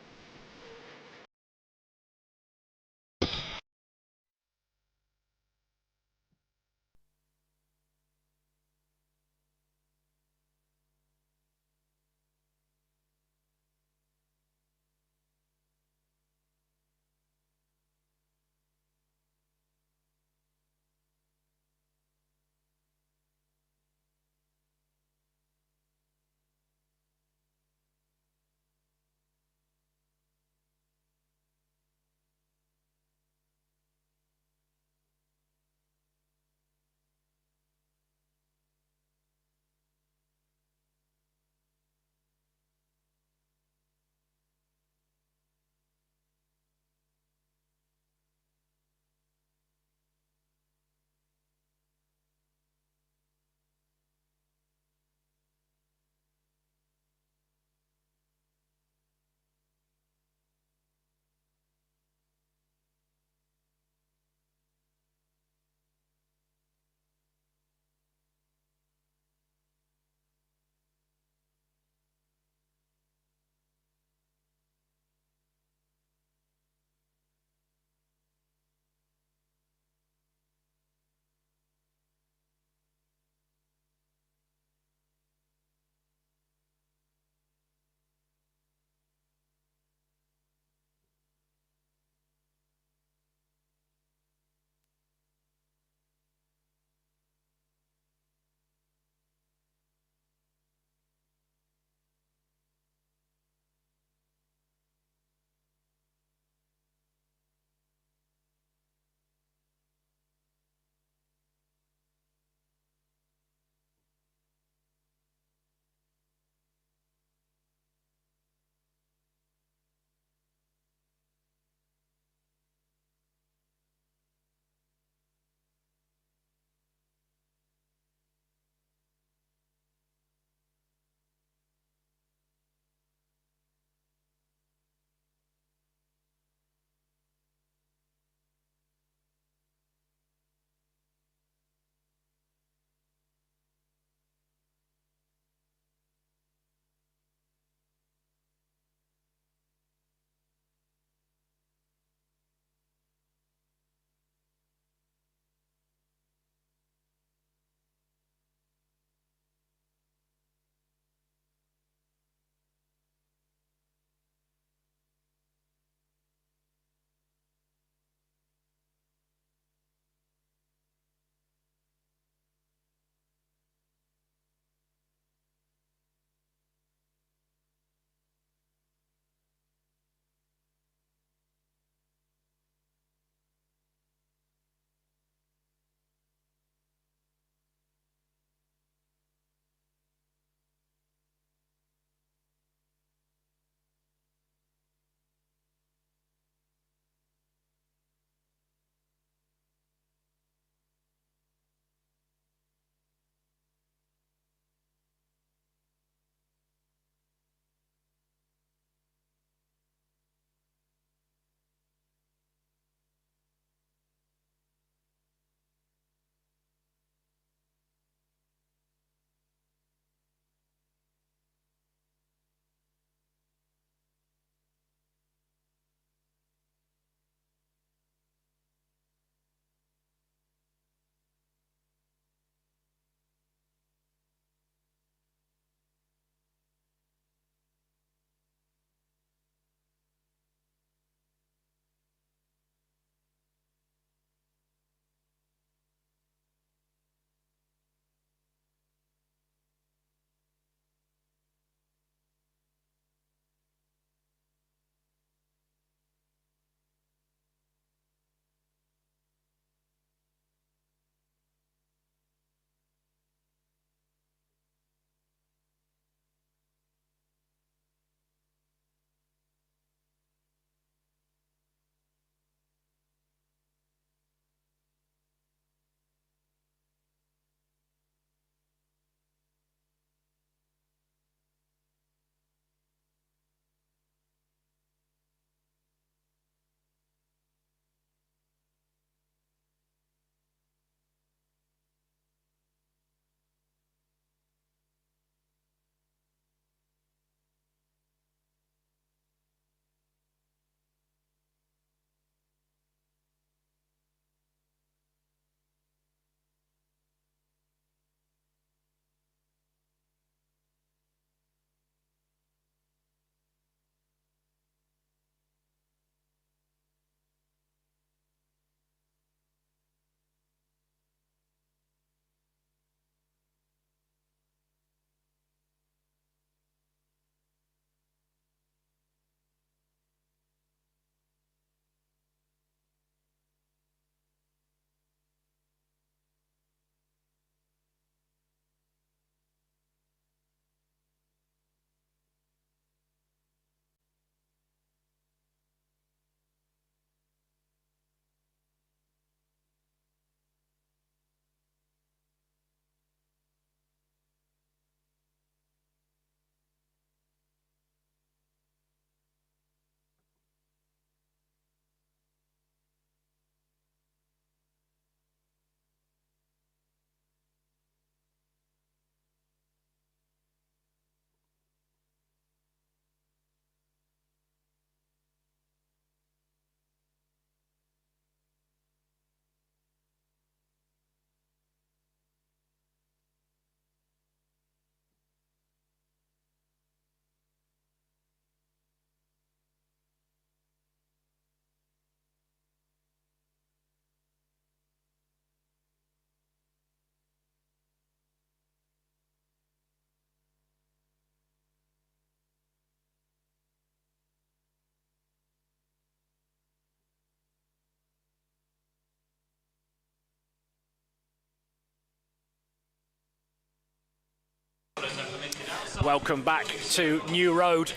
Welcome back to New Road.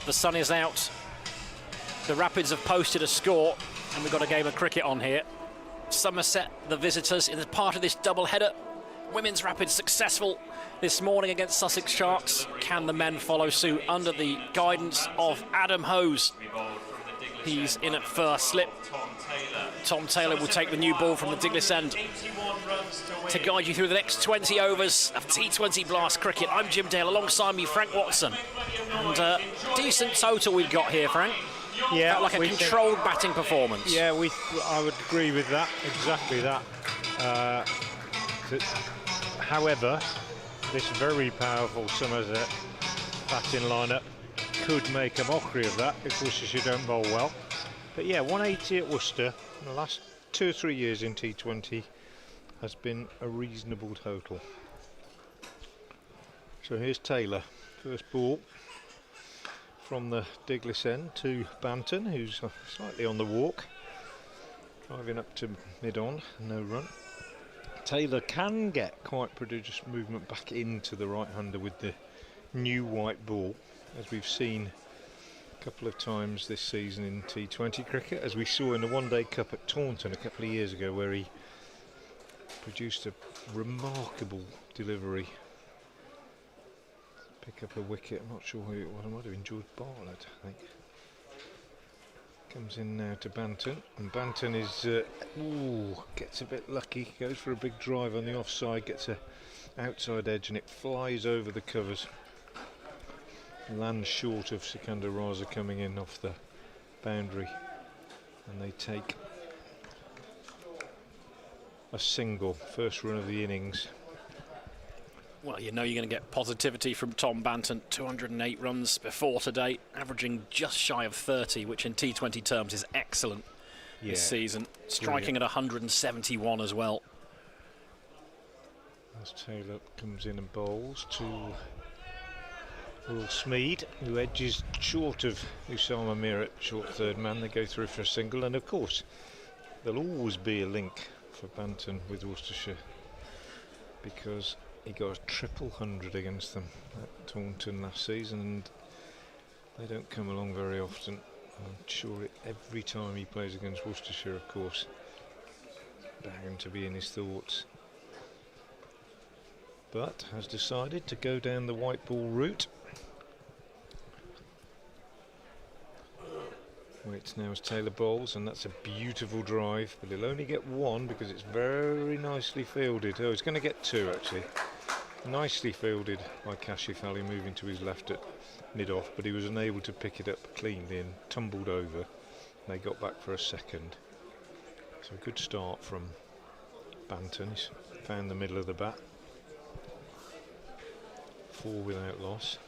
The sun is out. The Rapids have posted a score, and we've got a game of cricket on here. Somerset, the visitors, in part of this double-header. Women's Rapids successful this morning against Sussex Sharks. Can the men follow suit under the guidance of Adam Hose? He's in at first slip. Tom Taylor will take the new ball from the Diglis end to guide you through the next 20 overs of T20 Blast cricket. I'm Jim Dale, alongside me Frank Watson. And decent total we've got here, Frank. Yeah, felt like a controlled batting performance. Yeah, I would agree with that, exactly that. However, this very powerful Somerset batting lineup could make a mockery of that if Worcestershire don't bowl well. But yeah, 180 at Worcester in the last 2 or 3 years in T20 has been a reasonable total. So here's Taylor, first ball from the Diglis end to Banton, who's slightly on the walk, driving up to mid-on, no run. Taylor can get quite prodigious movement back into the right-hander with the new white ball, as we've seen a couple of times this season in T20 cricket, as we saw in the One Day Cup at Taunton a couple of years ago, where he produced a remarkable delivery. Pick up a wicket, I'm not sure who it was, I might have been George Bartlett, I think. Comes in now to Banton, and Banton is, gets a bit lucky, goes for a big drive on the offside, gets a outside edge and it flies over the covers. Lands short of Sikandar Raza coming in off the boundary, and they take a single, first run of the innings. Well, you know you're going to get positivity from Tom Banton. 208 runs before today, averaging just shy of 30, which in T20 terms is excellent this season. Striking at 171 as well. As Taylor comes in and bowls to Will Smeed, who edges short of Usama Mir at short third man. They go through for a single, and of course there'll always be a link for Banton with Worcestershire, because he got a 300 against them at Taunton last season, and they don't come along very often. I'm sure every time he plays against Worcestershire, of course, bound to be in his thoughts. But has decided to go down the white ball route. Waits now as Taylor bowls, and that's a beautiful drive, but he'll only get one because it's very nicely fielded. Oh, he's going to get two actually. Nicely fielded by Kashif Ali, moving to his left at mid-off, but he was unable to pick it up cleanly and tumbled over. They got back for a second. So a good start from Banton. He's found the middle of the bat. 4 without loss.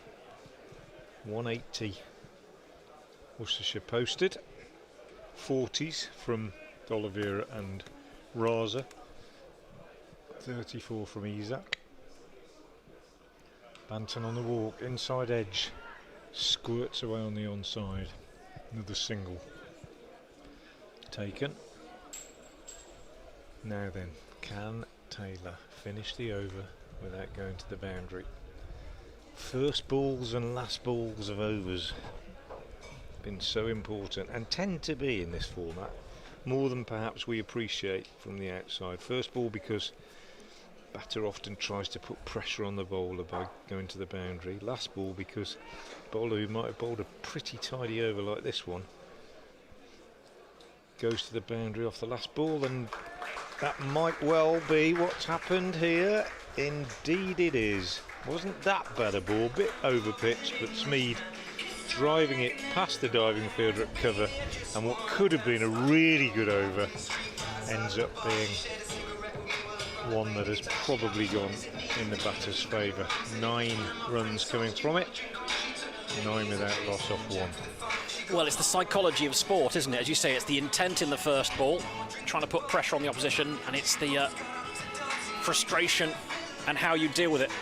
180 Worcestershire posted. 40s from D'Oliveira and Raza. 34 from Isaac. Banton on the walk, inside edge, squirts away on the onside. Another single taken. Now then, can Taylor finish the over without going to the boundary? First balls and last balls of overs been so important, and tend to be in this format, more than perhaps we appreciate from the outside. First ball because batter often tries to put pressure on the bowler by going to the boundary. Last ball because bowler who might have bowled a pretty tidy over like this one goes to the boundary off the last ball, and that might well be what's happened here. Indeed it is. Wasn't that bad a ball, bit over pitch, but Smeed driving it past the diving fielder at cover, and what could have been a really good over ends up being one that has probably gone in the batter's favour. 9 runs coming from it, 9 without loss off 1. Well, it's the psychology of sport, isn't it? As you say, it's the intent in the first ball, trying to put pressure on the opposition, and it's the frustration and how you deal with it.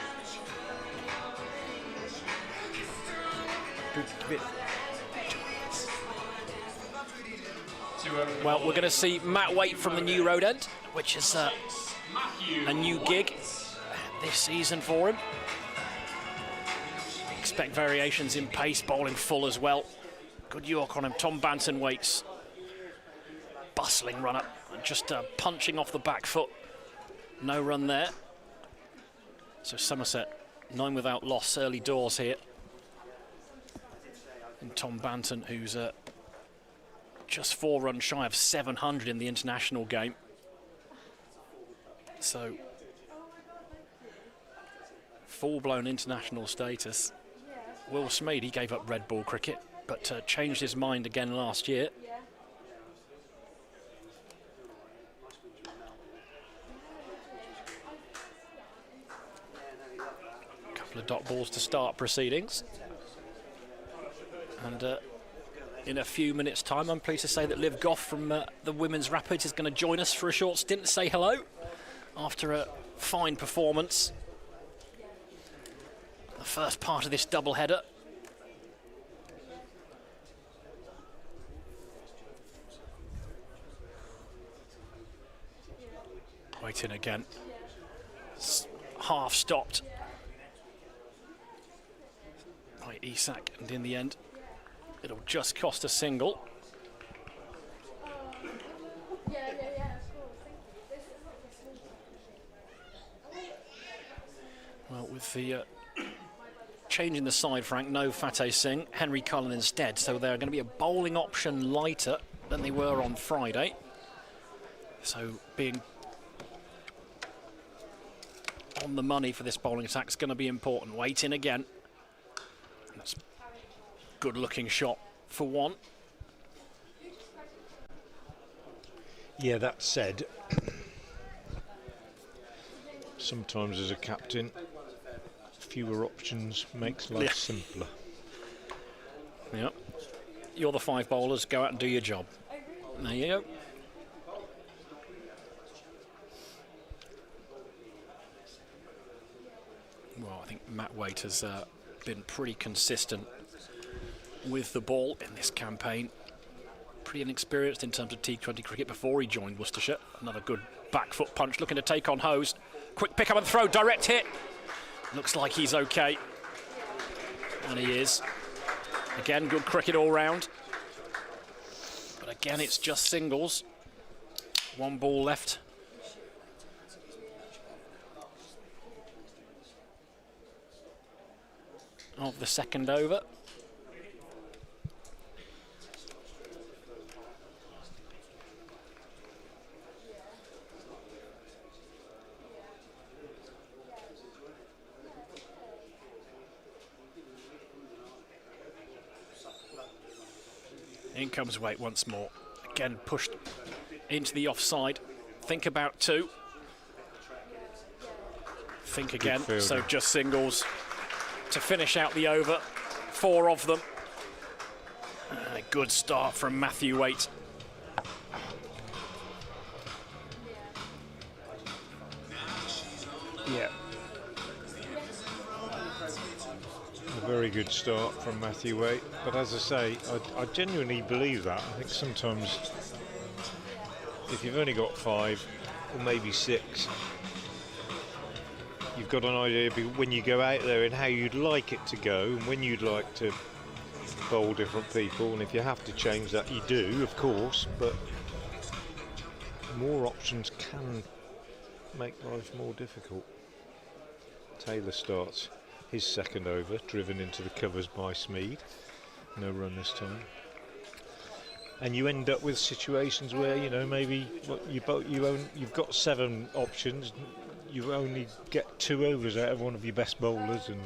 Well, we're going to see Matt Waite from the New Road end, which is a new gig this season for him. expect variations in pace, bowling full as well. Good York on him. Tom Banton waits. Bustling run up, just punching off the back foot. No run there. So Somerset 9 without loss early doors here. And Tom Banton, who's just 4 runs shy of 700 in the international game. So full-blown international status. Will Smead, he gave up red ball cricket, but changed his mind again last year. Couple of dot balls to start proceedings. And in a few minutes' time, I'm pleased to say that Liv Goff from the Women's Rapids is going to join us for a short stint to say hello after a fine performance. The first part of this double-header. Waiting again. Half stopped by Isak, and in the end, it'll just cost a single. Well, with the change in the side, Frank, no Fateh Singh, Henry Cullen instead, so they're going to be a bowling option lighter than they were on Friday. So being on the money for this bowling attack is going to be important. Waiting again. That's a good looking shot for one. Yeah, that said, sometimes as a captain, fewer options makes life simpler. Yep. You're the 5 bowlers, go out and do your job. There you go. Well, I think Matt Waite has been pretty consistent with the ball in this campaign. Pretty inexperienced in terms of T20 cricket before he joined Worcestershire. Another good back foot punch, looking to take on Hose. Quick pick up and throw, direct hit. Looks like he's okay. And he is. Again, good cricket all round. But again, it's just singles. 1 ball left. Of the second over. In comes Waite once more. Again, pushed into the offside. Think about 2. Think again. So just singles to finish out the over. 4 of them. And a good start from Matthew Waite. Yeah. A very good start from Matthew Waite, but as I say, I genuinely believe that. I think sometimes if you've only got 5 or maybe 6, you've got an idea when you go out there and how you'd like it to go and when you'd like to bowl different people, and if you have to change that, you do, of course, but more options can make life more difficult. Taylor starts his second over, driven into the covers by Smead. No run this time. And you end up with situations where, you know, maybe you've got 7 options, you only get 2 overs out of one of your best bowlers, and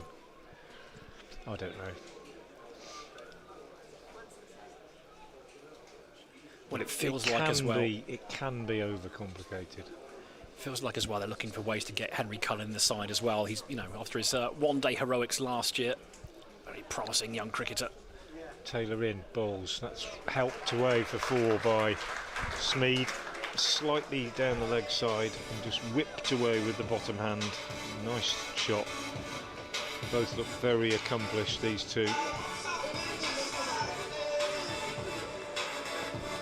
I don't know. Well, it feels like as well. It can be overcomplicated. Feels like as well they're looking for ways to get Henry Cullen in the side as well. He's, you know, after his one-day heroics last year, very promising young cricketer. Taylor in, bowls. That's helped away for 4 by Smead. Slightly down the leg side and just whipped away with the bottom hand. Nice shot. They both look very accomplished, these two.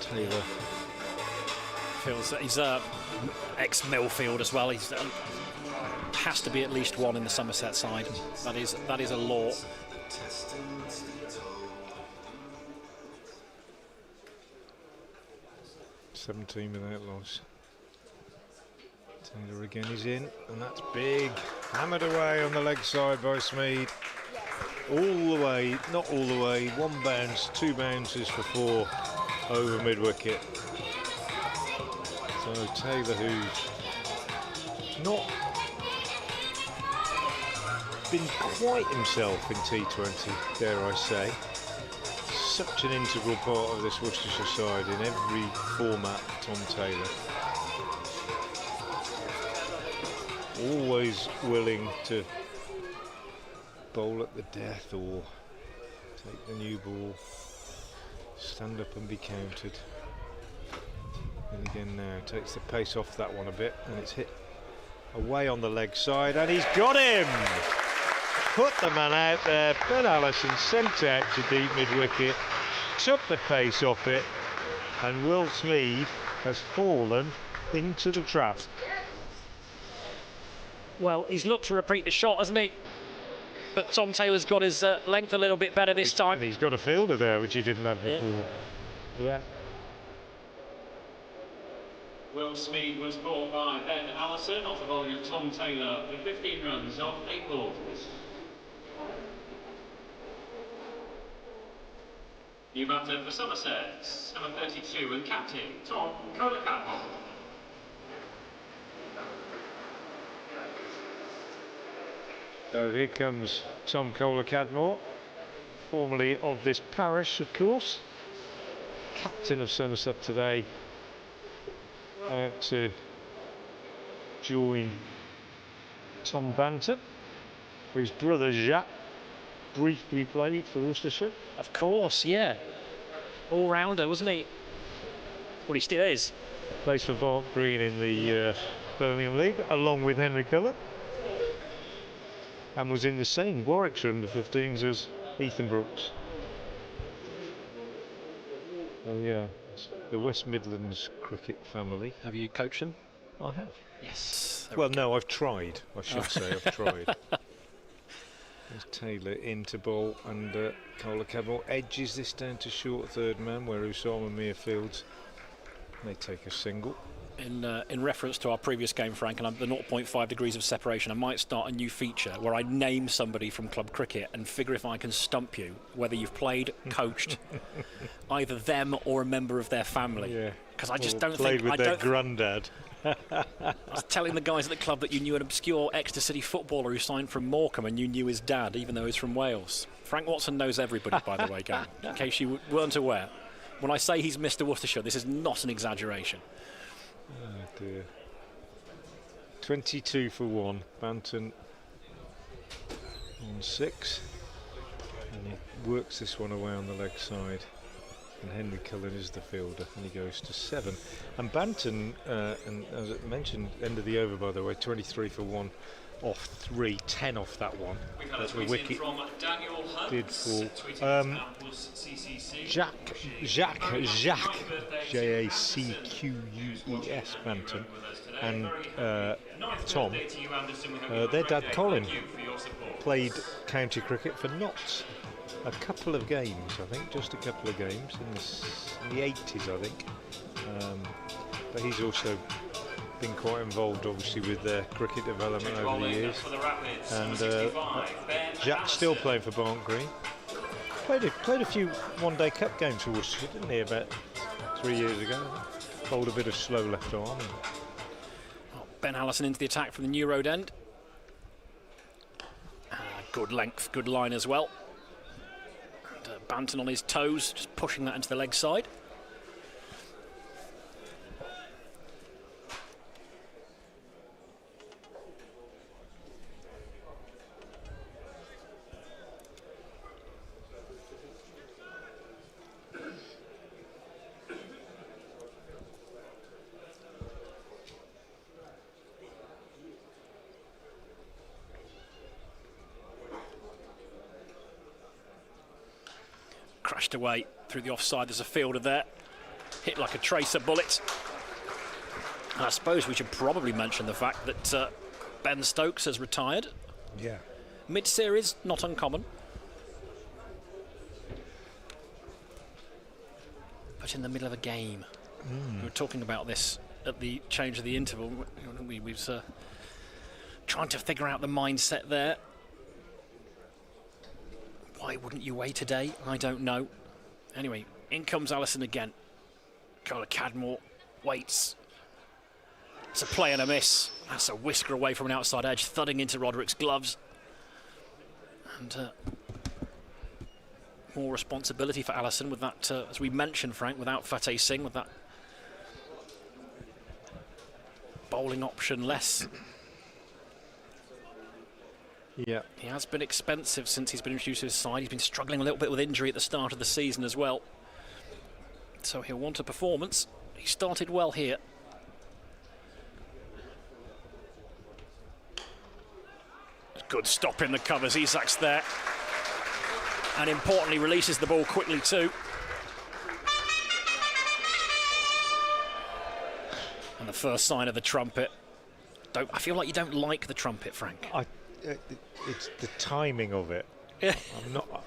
Taylor feels that he's ex-Millfield as well. He's has to be at least 1 in the Somerset side. That is a law. "17 without loss." Taylor again is in, and that's big. Hammered away on the leg side by Smeed. All the way, not all the way, 1 bounce, 2 bounces for 4 over mid-wicket. So Taylor, who's not been quite himself in T20, dare I say. Such an integral part of this Worcestershire side in every format, Tom Taylor. Always willing to bowl at the death or take the new ball, stand up and be counted. And again now takes the pace off that one a bit, and it's hit away on the leg side, and he's got him! Put the man out there. Ben Allison sent out to deep mid-wicket, took the pace off it, and Will Smeed has fallen into the trap. Well, he's looked to repeat the shot, hasn't he? But Tom Taylor's got his length a little bit better this time. He's got a fielder there, which he didn't have before. Yeah. Will Smeed was bought by Ben Allison off the bowling of Tom Taylor with 15 runs off 8 balls. New batter for Somerset, number 32 and captain Tom Taylor. So here comes Tom Kohler-Cadmore, formerly of this parish, of course. Captain of Somerset today, to join Tom Banton, whose brother Jacques briefly played for Worcestershire. Of course, yeah. All-rounder, wasn't he? Well, he still is. Plays for Barnt Green in the Birmingham League, along with Henry Cullen. And was in the same Warwickshire under 15s as Ethan Brooks. Oh yeah, it's the West Midlands cricket family. Have you coached him? I have. Yes. Well, no, I've tried. I should say I've tried. There's Taylor into bowl, and Kohler-Cadmore edges this down to short third man, where Usama Mirfields may take a single. In reference to our previous game, Frank, and the 0.5 degrees of separation, I might start a new feature where I name somebody from club cricket and figure if I can stump you, whether you've played, coached, either them or a member of their family. Yeah. Because I just don't played think... with their granddad. I was telling the guys at the club that you knew an obscure Exeter City footballer who signed from Morecambe, and you knew his dad, even though he's from Wales. Frank Watson knows everybody, by the way, gang, in case you weren't aware. When I say he's Mr. Worcestershire, this is not an exaggeration. Oh dear. 22 for 1. Banton on 6. And he works this one away on the leg side. And Henry Cullen is the fielder, and he goes to 7. And Banton, and as I mentioned, end of the over by the way, 23 for 1 off 3, 10 off that one. That the wicket from Daniel Hunt, did fall. Jacques, Jacqueus Banton, and Tom, their dad Colin, played county cricket for Notts. A couple of games, I think, just a couple of games in the 80s, I think. But he's also been quite involved, obviously, with their cricket development over the years. And Jack's still playing for Barnt Green. Played a few one-day cup games for Worcestershire, didn't he, about 3 years ago? Bowled a bit of slow left arm. Ben Allison into the attack from the New Road end. Good length, good line as well. And, Banton on his toes, just pushing that into the leg side. Crashed away through the offside. There's a fielder there. Hit like a tracer bullet. And I suppose we should probably mention the fact that Ben Stokes has retired. Yeah. Mid-series, not uncommon. but in the middle of a game. We were talking about this at the change of the interval. We was trying to figure out the mindset there. Why wouldn't you wait a day? I don't know. Anyway, in comes Allison again. Cola Cadmore waits. It's a play and a miss. That's a whisker away from an outside edge, thudding into Roderick's gloves. And more responsibility for Allison with that, as we mentioned, Frank, without Fateh Singh, with that bowling option less. Yeah. He has been expensive since he's been introduced to his side. He's been struggling a little bit with injury at the start of the season as well. So he'll want a performance. He started well here. Good stop in the covers. Isak's there. And importantly, releases the ball quickly too. And the first sign of the trumpet. I feel like you don't like the trumpet, Frank. It's the timing of it.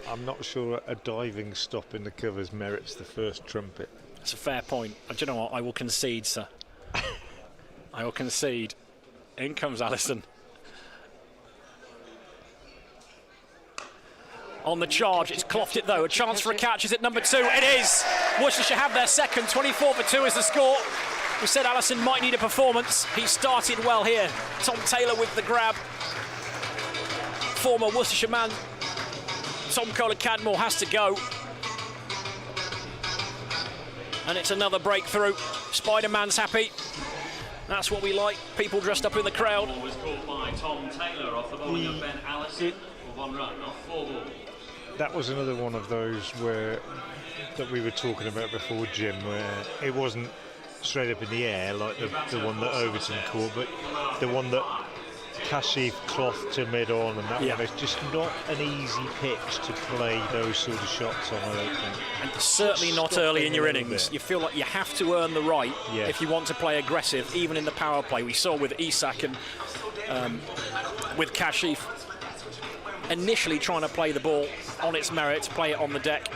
I'm not sure a diving stop in the covers merits the first trumpet. That's a fair point. Do you know what? I will concede, sir. I will concede. In comes Allison. On the charge, it's clothed it though. A chance for a catch. Is it number 2? It is! Worcestershire have their second. 24 for 2 is the score. We said Allison might need a performance. He started well here. Tom Taylor with the grab. Former Worcestershire man Tom Cola Cadmore has to go. And it's another breakthrough. Spider-Man's happy. That's what we like. People dressed up in the crowd. Ball was caught by Tom Taylor off the bowling of Ben Allison for 1 run off 4 balls. That was another one of those that we were talking about before, Jim, where it wasn't straight up in the air like the one that Overton caught, but the one that Kashif clothed to mid-on, and that one is just not an easy pitch to play those sort of shots on, I don't think. And certainly not early in your innings. You feel like you have to earn the right if you want to play aggressive, even in the power play. We saw with Isak and with Kashif initially trying to play the ball on its merits, play it on the deck.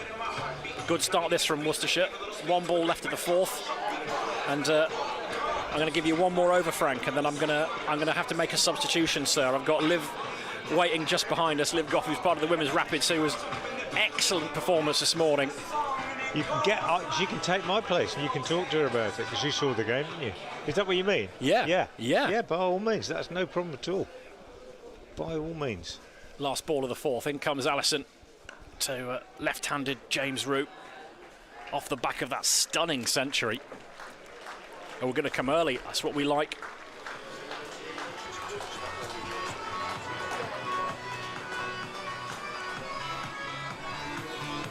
Good start this from Worcestershire. 1 ball left of the 4th, and I'm going to give you one more over, Frank, and then I'm going to have to make a substitution, sir. I've got Liv waiting just behind us. Liv Goff, who's part of the Women's Rapids, who was excellent performance this morning. You can take my place and you can talk to her about it because you saw the game, didn't you? Is that what you mean? Yeah. By all means, that's no problem at all. By all means. Last ball of the 4th. In comes Allison to left-handed James Root off the back of that stunning century. And we're going to come early. That's what we like.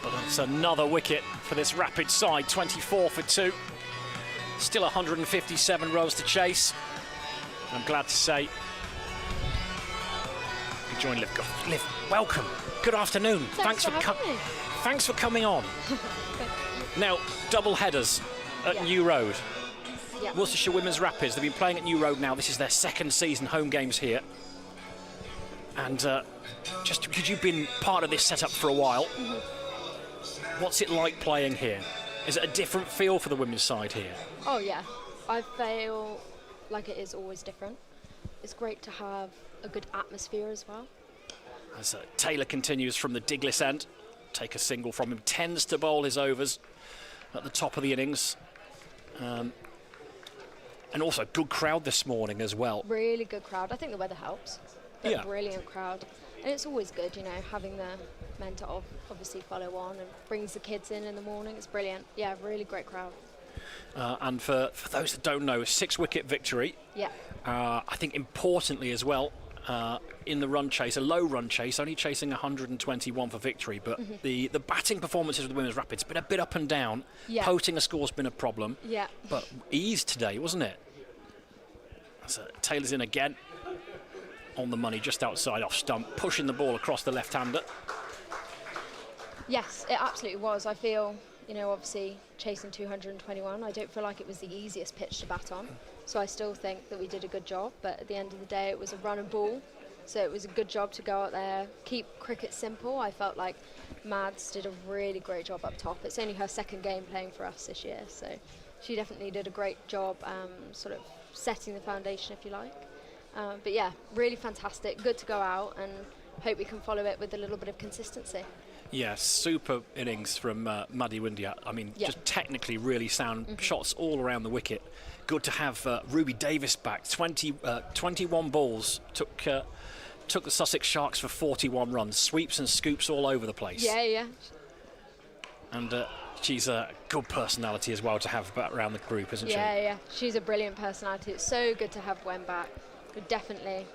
But it's another wicket for this Rapid side. 24 for 2. Still 157 runs to chase. I'm glad to say. Join Liv. Liv, welcome. Good afternoon. Thanks for coming on. Now, double headers at New Road. Yeah. Worcestershire Women's Rapids, they've been playing at New Road now. This is their 2nd season, home games here. And just because you've been part of this setup for a while, what's it like playing here? Is it a different feel for the women's side here? Oh yeah, I feel like it is always different. It's great to have a good atmosphere as well. As Taylor continues from the Diglis end, take a single from him, tends to bowl his overs at the top of the innings. And also good crowd this morning as well. Really good crowd. I think the weather helps. But brilliant crowd. And it's always good, you know, having the men to obviously follow on and brings the kids in the morning. It's brilliant. Yeah, really great crowd. And for those that don't know, a 6-wicket victory. Yeah. I think importantly as well, in the run chase, a low run chase, only chasing 121 for victory, but the batting performances of the Women's Rapids been a bit up and down. Yeah. Posting a score's been a problem. Yeah. But ease today, wasn't it? So Taylor's in again. On the money, just outside off stump, pushing the ball across the left-hander. Yes, it absolutely was. I feel, you know, obviously chasing 221, I don't feel like it was the easiest pitch to bat on. So I still think that we did a good job, but at the end of the day, it was a run and ball. So it was a good job to go out there, keep cricket simple. I felt like Mads did a really great job up top. It's only her second game playing for us this year, so she definitely did a great job sort of setting the foundation, if you like. But yeah, really fantastic. Good to go out, and hope we can follow it with a little bit of consistency. Yeah, super innings from Maddie Windia. I mean, just technically really sound shots all around the wicket. Good to have Ruby Davis back. 21 balls, took the Sussex Sharks for 41 runs. Sweeps and scoops all over the place. Yeah. And she's a good personality as well to have around the group, isn't she? Yeah. She's a brilliant personality. It's so good to have Gwen back. We definitely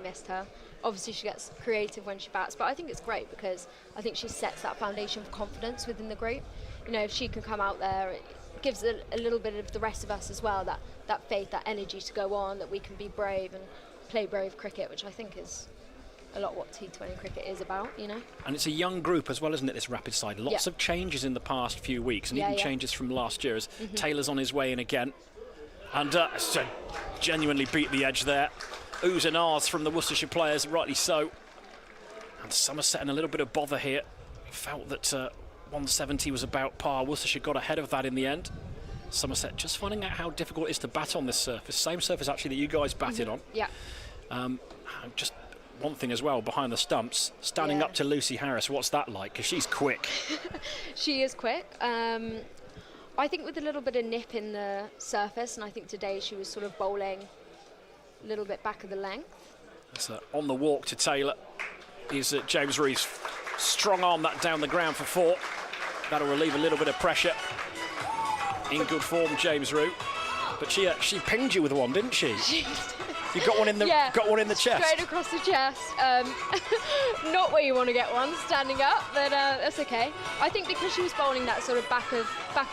missed her. Obviously, she gets creative when she bats, but I think it's great because I think she sets that foundation for confidence within the group. You know, if she can come out there, it gives a little bit of the rest of us as well, that faith, that energy to go on, that we can be brave and play brave cricket, which I think is a lot what T20 cricket is about, you know. And it's a young group as well, isn't it, this rapid side? Lots of changes in the past few weeks, and even changes from last year as Taylor's on his way in again. And so genuinely beat the edge there. Oohs and ahs from the Worcestershire players, rightly so. And Somerset in a little bit of bother here. Felt that 170 was about par. Worcestershire got ahead of that in the end. Somerset just finding out how difficult it is to bat on this surface. Same surface actually that you guys batted on. Yeah. Just one thing as well, behind the stumps, standing up to Lucy Harris. What's that like? Because she's quick. She is quick. I think with a little bit of nip in the surface, and I think today she was sort of bowling a little bit back of the length. It's on the walk to Taylor. Is James Rees strong arm that down the ground for 4. That'll relieve a little bit of pressure. In good form, James Rue. But she pinged you with one, didn't she? You got one in the chest. Straight across the chest. Not where you want to get one, standing up, but that's okay. I think because she was bowling that sort of back of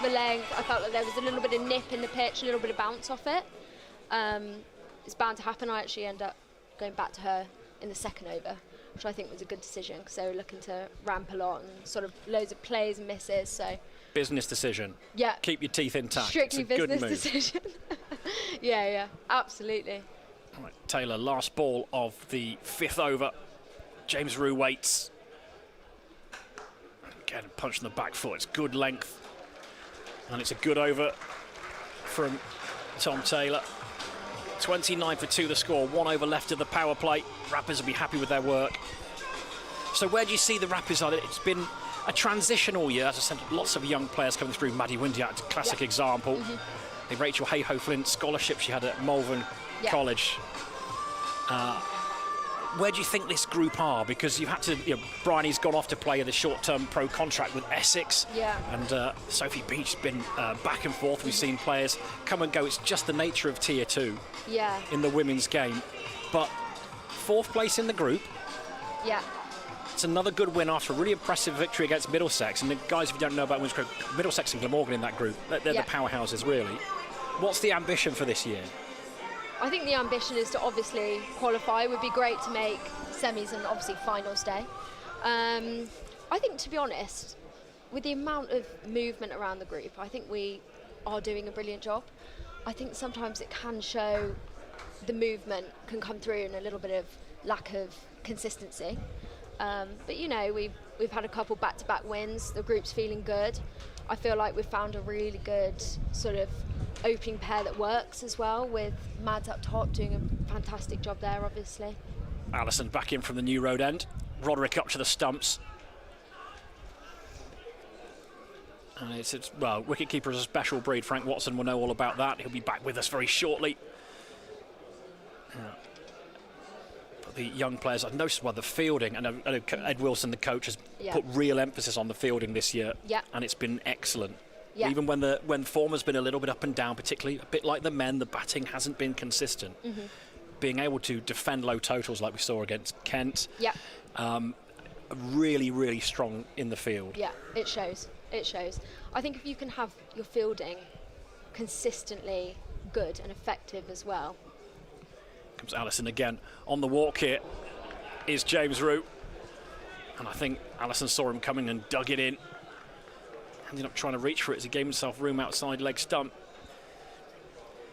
the length, I felt like there was a little bit of nip in the pitch, a little bit of bounce off it. It's bound to happen. I actually end up going back to her in the second over, which I think was a good decision because they were looking to ramp a lot and sort of loads of plays and misses. So business decision. Yeah. Keep your teeth intact. Strictly it's a business good move. decision. Yeah, absolutely. All right, Taylor, last ball of the 5th over. James Rue waits. Again, punch on the back foot. It's good length. And it's a good over from Tom Taylor. 29 for 2 the score, 1 over left of the power play. Rappers will be happy with their work. So where do you see the Rappers are? It's been a transitional year. As I said, lots of young players coming through. Maddie Windiat, a classic example. The Rachel Hayhoe-Flint scholarship she had at Malvern College. Where do you think this group are? Because you've had to, Bryony's gone off to play the short-term pro contract with Essex. Yeah. And Sophie Beach's been back and forth. We've seen players come and go. It's just the nature of Tier 2 in the women's game. But 4th place in the group. Yeah. It's another good win after a really impressive victory against Middlesex. And the guys, if you don't know about women's cricket, Middlesex and Glamorgan in that group, they're the powerhouses, really. What's the ambition for this year? I think the ambition is to obviously qualify. It would be great to make semis and obviously finals day. I think, to be honest, with the amount of movement around the group, I think we are doing a brilliant job. I think sometimes it can show the movement can come through in a little bit of lack of consistency. But we've had a couple back-to-back wins. The group's feeling good. I feel like we've found a really good sort of opening pair that works as well, with Mads up top doing a fantastic job there, obviously. Alison back in from the New Road end. Roderick up to the stumps. And well, wicketkeeper is a special breed. Frank Watson will know all about that. He'll be back with us very shortly. But the young players, I've noticed the fielding, and Ed Wilson, the coach, has put real emphasis on the fielding this year, and it's been excellent. Yeah. Even when form has been a little bit up and down, particularly a bit like the men, the batting hasn't been consistent. Being able to defend low totals like we saw against Kent, really, really strong in the field. Yeah, it shows. It shows. I think if you can have your fielding consistently good and effective as well. Comes Alison again. On the walk here is James Rue. And I think Alison saw him coming and dug it in. Ended up trying to reach for it as he gave himself room outside leg stump.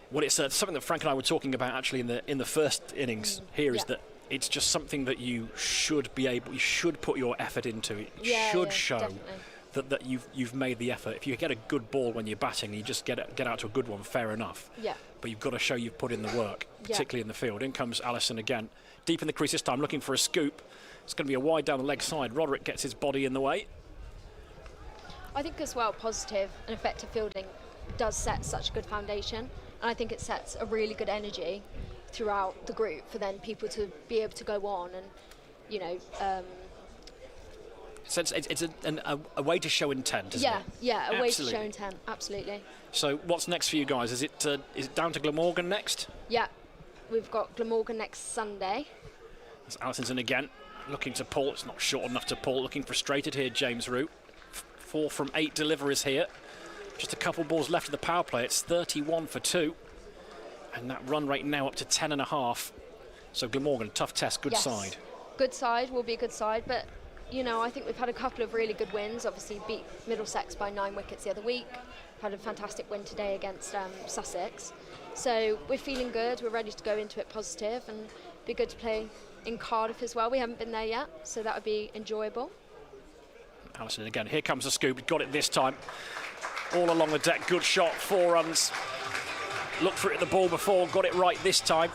What it's something that Frank and I were talking about actually in the first innings here is that it's just something that you should put your effort into. It Yeah, should yeah, show definitely. that you've made the effort. If you get a good ball when you're batting, you just get out to a good one, fair enough. Yeah. But you've got to show you've put in the work, Yeah. particularly in the field. In comes Allison again, deep in the crease this time, looking for a scoop. It's going to be a wide down the leg side. Roderick gets his body in the way. I think as well, positive and effective fielding does set such a good foundation, and I think it sets a really good energy throughout the group for then people to be able to go on and, you know. So it's a way to show intent, isn't it? Yeah, a way to Absolutely. show intent, absolutely. So what's next for you guys? Is it down to Glamorgan next? Yeah, we've got Glamorgan next Sunday. That's Allison's in again, looking to pull. It's not short enough to pull. Looking frustrated here, James Root. 4 from 8 deliveries here. Just a couple balls left of the power play. It's 31 for 2. And that run rate now up to 10.5. So Glamorgan, tough test, good Yes. side. Good side, will be a good side, but, you know, I think we've had a couple of really good wins. Obviously beat Middlesex by 9 wickets the other week. Had a fantastic win today against Sussex. So we're feeling good, we're ready to go into it positive, and it'd be good to play in Cardiff as well. We haven't been there yet, so that would be enjoyable. Allison again, here comes the scoop, got it this time. All along the deck, good shot, 4 runs. Looked for it at the ball before, got it right this time.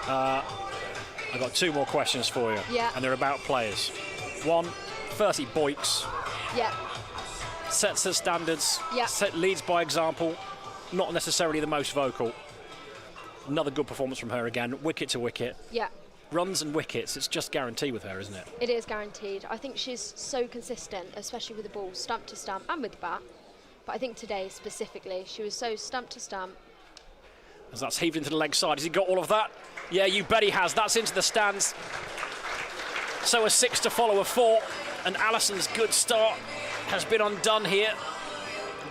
I've got 2 more questions for you. Yeah. And they're about players. One, firstly, Boyks. Yeah. Sets the standards, Yeah. leads by example, not necessarily the most vocal. Another good performance from her again, wicket to wicket. Yeah. Runs and wickets, it's just guaranteed with her, isn't it? It is guaranteed. I think she's so consistent, especially with the ball, stump to stump, and with the bat. But I think today specifically, she was so stump to stump. As that's heaved into the leg side. Has he got all of that? Yeah, you bet he has. That's into the stands. So a 6 to follow a 4. And Allison's good start has been undone here.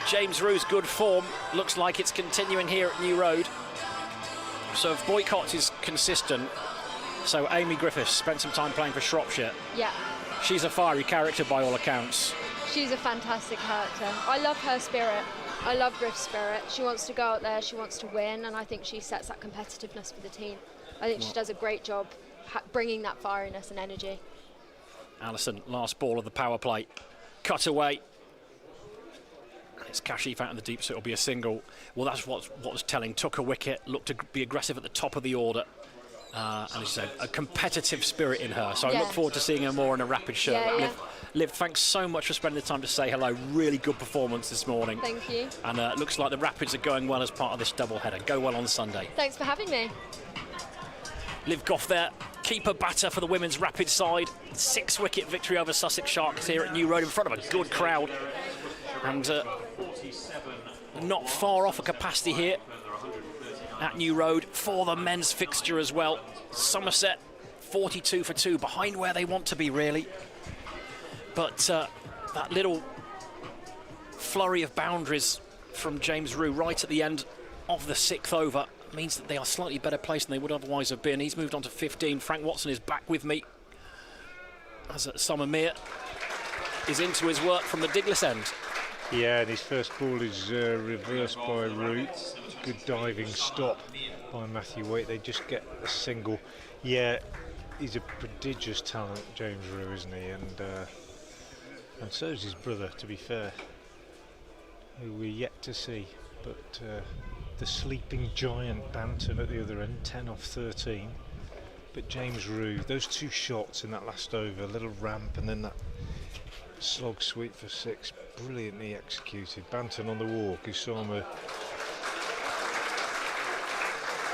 James Roo's good form looks like it's continuing here at New Road. So if Boycott is consistent, so Amy Griffiths spent some time playing for Shropshire. Yeah. She's a fiery character by all accounts. She's a fantastic character. I love her spirit. I love Griff's spirit. She wants to go out there, she wants to win, and I think she sets that competitiveness for the team. I think she does a great job bringing that fieriness and energy. Allison, last ball of the power play. Cut away. It's Kashif out in the deep, so it'll be a single. Well, that's what was telling. Took a wicket, looked to be aggressive at the top of the order. And as you said, a competitive spirit in her. So I look forward to seeing her more in a rapid shirt. Yeah. Liv, thanks so much for spending the time to say hello. Really good performance this morning. Thank you. And it looks like the Rapids are going well as part of this doubleheader. Go well on Sunday. Thanks for having me. Liv Goff there, keeper batter for the women's Rapid side. 6-wicket victory over Sussex Sharks here at New Road in front of a good crowd. And not far off a capacity here at New Road for the men's fixture as well. Somerset 42 for 2, behind where they want to be really. But that little flurry of boundaries from James Roo right at the end of the 6th over means that they are slightly better placed than they would otherwise have been. He's moved on to 15. Frank Watson is back with me as Somerset is into his work from the Diglis end. Yeah, and his first ball is reversed by Root. Good diving stop by Matthew Waite. They just get a single. Yeah, he's a prodigious talent, James Roo, isn't he? And so is his brother, to be fair, who we're yet to see. But the sleeping giant Banton at the other end, 10 off 13. But James Roo, those 2 shots in that last over, a little ramp and then that slog sweep for 6, brilliantly executed. Banton on the walk, Usama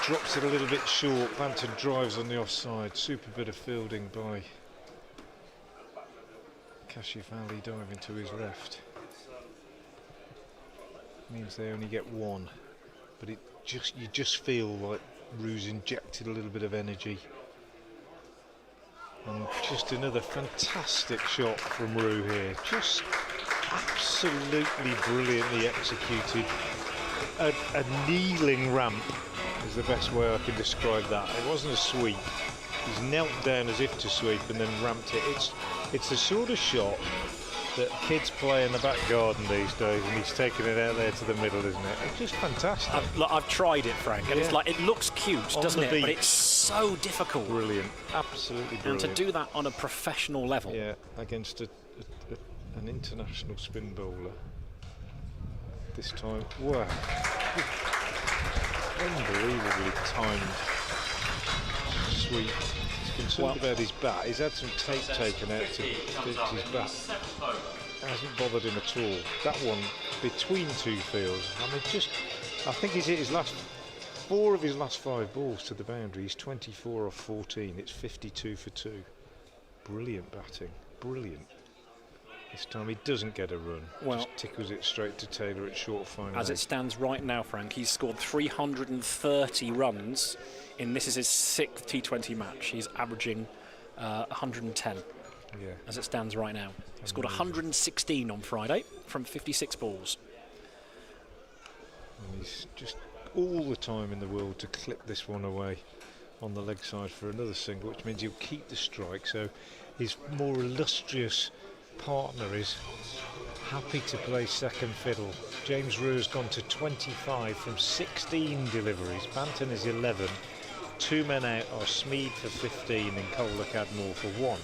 drops it a little bit short. Banton drives on the offside. Super bit of fielding by Kashif Ali diving to his left. Means they only get 1, but you just feel like Roo's injected a little bit of energy. And just another fantastic shot from Roo here. Just absolutely brilliantly executed. A kneeling ramp is the best way I can describe that. It wasn't a sweep. He's knelt down as if to sweep and then ramped it. It's the sort of shot that kids play in the back garden these days, and he's taking it out there to the middle, isn't it? It's just fantastic. I've tried it, Frank, and it's like, it looks cute, doesn't it? But it's so difficult. Brilliant, absolutely brilliant. And to do that on a professional level. Yeah, against an international spin bowler. This time, wow. Unbelievably timed sweep. He's concerned about his bat. He's had some tape taken out to his bat. Hasn't bothered him at all. That one between two fields. I mean, I think he's hit his last 4 of his last 5 balls to the boundary. He's 24 off 14. It's 52 for 2. Brilliant batting. Brilliant. This time he doesn't get a run. Well, just tickles it straight to Taylor at short fine. As it stands right now, Frank, he's scored 330 runs this is his 6th T20 match. He's averaging 110. Yeah. As it stands right now. He scored 116 on Friday from 56 balls. And he's just all the time in the world to clip this one away on the leg side for another single, which means he'll keep the strike. So his more illustrious partner is happy to play second fiddle. James Rew has gone to 25 from 16 deliveries. Banton is 11. 2 men out are Smead for 15 and Kohler-Cadmore for 1.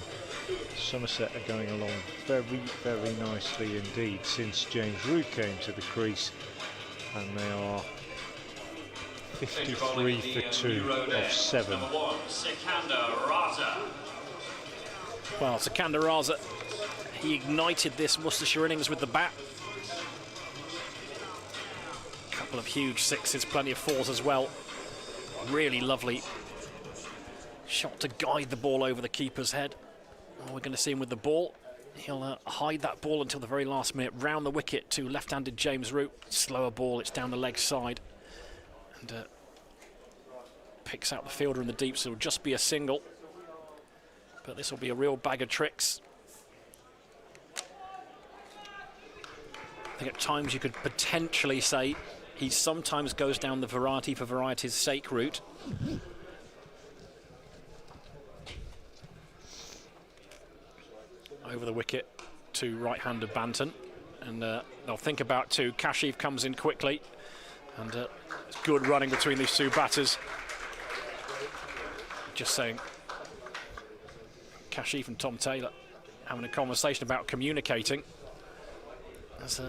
Somerset are going along very, very nicely indeed since James Rew came to the crease, and they are 53 for 2 of 7. Well, Sikandar Raza, he ignited this Worcestershire innings with the bat. A couple of huge 6s, plenty of 4s as well. Really lovely shot to guide the ball over the keeper's head. Oh, we're going to see him with the ball. He'll hide that ball until the very last minute, round the wicket to left-handed James Rew. Slower ball, it's down the leg side. And picks out the fielder in the deep, so it'll just be a single. But this will be a real bag of tricks. I think at times you could potentially say he sometimes goes down the variety for variety's sake route. Over the wicket to right-hander Banton, and they'll think about 2. Kashif comes in quickly, and it's good running between these 2 batters. Just saying, Kashif and Tom Taylor having a conversation about communicating, as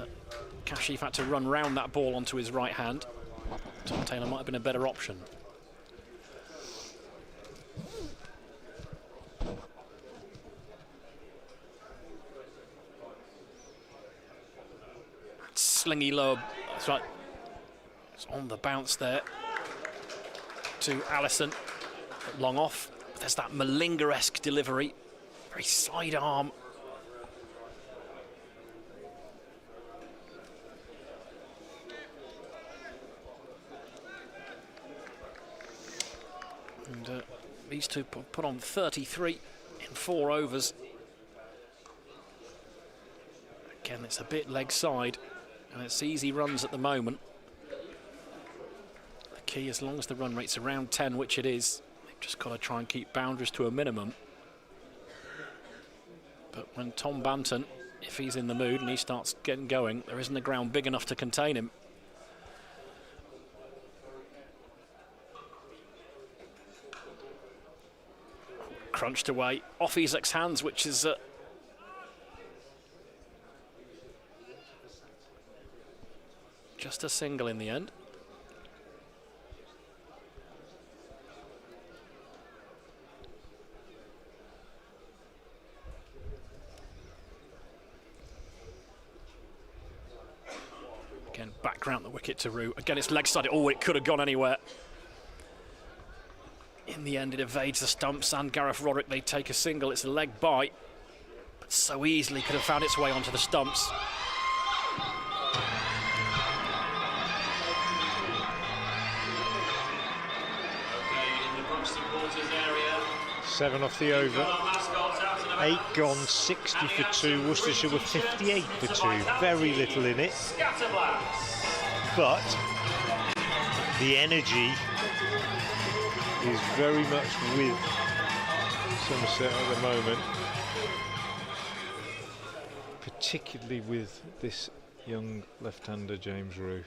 Kashif had to run round that ball onto his right hand. Tom Taylor might have been a better option. Slingy lob, that's right, it's on the bounce there to Allison, long off. There's that Malinga-esque delivery, very sidearm. And these 2 put on 33 in 4 overs. Again, it's a bit leg side, and it's easy runs at the moment. The key, as long as the run rate's around 10, which it is, they've just got to try and keep boundaries to a minimum. But when Tom Banton, if he's in the mood and he starts getting going, there isn't a ground big enough to contain him. Crunched away off Isaac's hands, which is just a single in the end. Again, back round the wicket to Rew. Again, it's leg side. Oh, it could have gone anywhere. In the end, it evades the stumps, and Gareth Roderick, they take a single. It's a leg bite, but so easily could have found its way onto the stumps. Seven off the over. 8 gone, 60 for 2. Worcestershire were 58 for 2. Very little in it. But the energy is very much with Somerset at the moment. Particularly with this young left-hander, James Rew.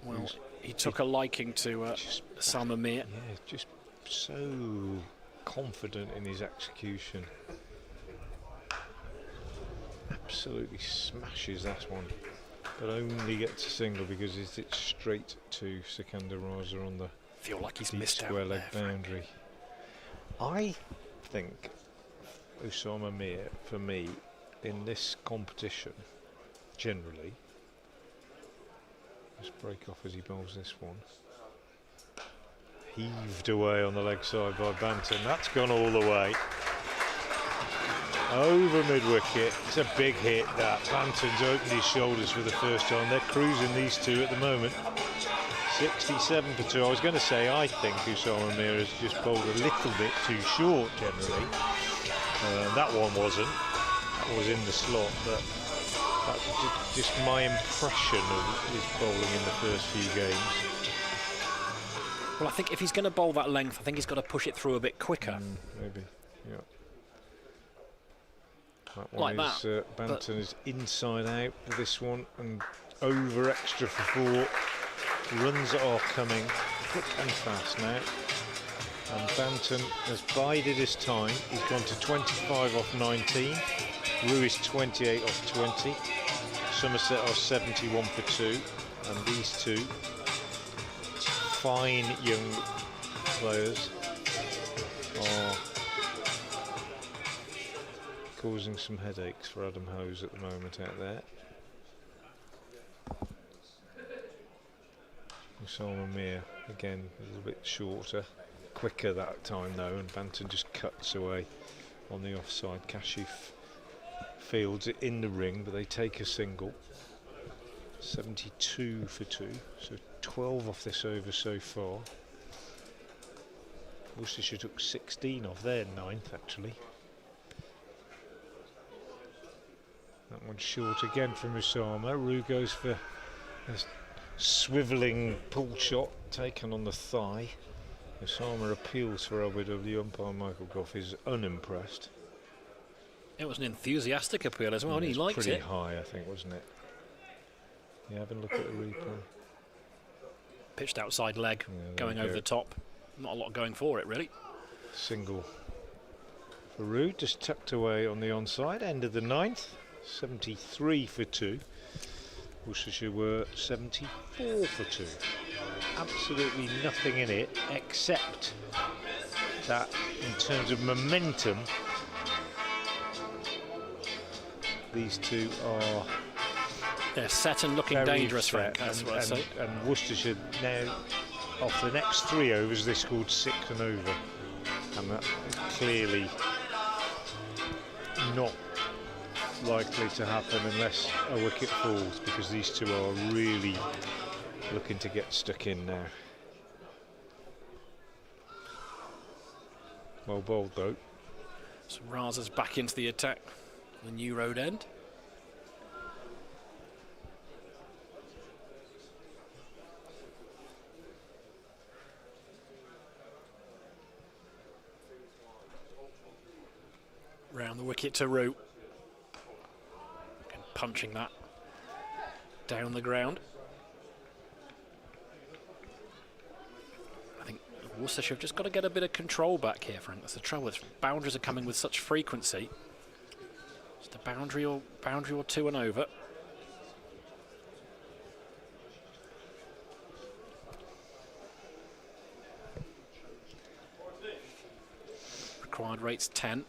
Well, he took a liking to Sam Amir. Yeah, just so confident in his execution. Absolutely smashes that one, but only gets a single because it's straight to Sikander Raza on the feel like he's missed out square leg there, boundary. I think Usama Mir, for me, in this competition, generally, just break off as he bowls this one. Heaved away on the leg side by Banton. That's gone all the way. Over mid-wicket. It's a big hit, that. Banton's opened his shoulders for the first time. They're cruising, these two, at the moment. 67 for 2. I was going to say, I think Usama Mir has just bowled a little bit too short, generally. That one wasn't. That was in the slot, but that's just my impression of his bowling in the first few games. Well, I think if he's going to bowl that length, I think he's got to push it through a bit quicker. Maybe, yeah. That one like is, that. Banton is inside out with this one and over extra for 4. Runs are coming quick and fast now. And Banton has bided his time. He's gone to 25 off 19. Rue is 28 off 20. Somerset are 71 for 2. And these two fine young players are causing some headaches for Adam Hose at the moment out there. Usama Mir again a little bit shorter, quicker that time though, and Banton just cuts away on the offside. Kashif fields it in the ring, but they take a single. 72 for 2, so 12 off this over so far. Worcestershire took 16 off their 9th actually. That one's short again from Usama. Rue goes for a swivelling pull shot taken on the thigh. Usama appeals for LBW. Umpire Michael Goff is unimpressed. It was an enthusiastic appeal as well. Yeah, He liked pretty it. High, I think, wasn't it? Yeah, have a look at the replay. Pitched outside leg, going over the top. Not a lot going for it, really. Single for Rue, just tucked away on the onside. End of the 9th. 73 for 2. Worcestershire were 74 for 2. Absolutely nothing in it except that in terms of momentum, these two are set and looking dangerous, Frank. That's what I say. And Worcestershire now, off the next 3 overs, they scored 6 and over, and that is clearly not likely to happen unless a wicket falls, because these two are really looking to get stuck in now. Well bowled though. So Raza's back into the attack, the New Road end. Round the wicket to Rue. And punching that down the ground. I think Worcestershire have just got to get a bit of control back here, Frank. That's the trouble. Boundaries are coming with such frequency. Just a boundary or two and over. Required rate's 10.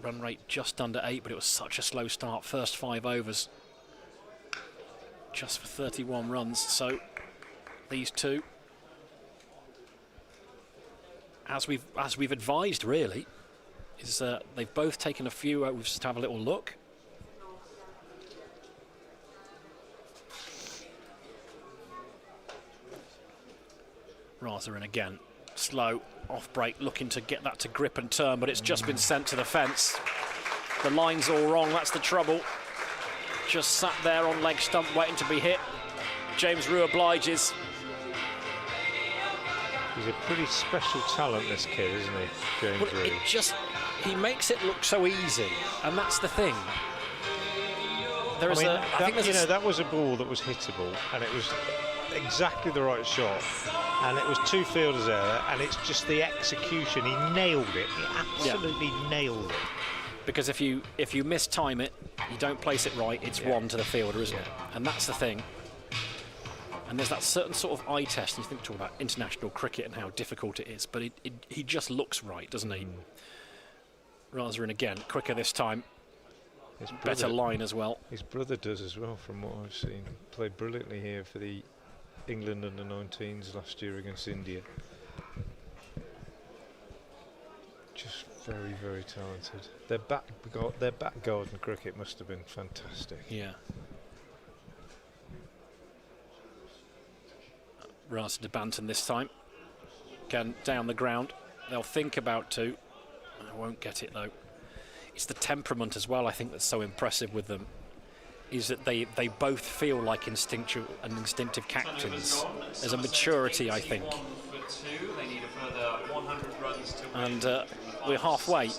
Run rate just under 8, but it was such a slow start. First 5 overs, just for 31 runs. So these two, as we've advised, really, is they've both taken a few overs to have a little look. Raza in again, slow. Off break, looking to get that to grip and turn, but it's just been sent to the fence. The line's all wrong, that's the trouble. Just sat there on leg stump waiting to be hit. James Rue obliges. He's a pretty special talent, this kid, isn't he, James Rue? He makes it look so easy, and that's the thing. That was a ball that was hittable, and exactly the right shot, and it was 2 fielders there, and it's just the execution. He nailed it. He absolutely nailed it. Because if you mistime it, you don't place it right, it's one to the fielder, isn't it? And that's the thing. And there's that certain sort of eye test, and you think talk about international cricket and how difficult it is, but he just looks right, doesn't he? Raza in again, quicker this time. His better line as well. His brother does as well, from what I've seen. Played brilliantly here for the England under-19s last year against India. Just very, very talented. Their back garden cricket must have been fantastic. Yeah. Raza de Banton this time. Again, down the ground. They'll think about 2. I won't get it though. It's the temperament as well, I think, that's so impressive with them, is that they both feel like instinctive captains. There's a maturity, I think. And we're halfway,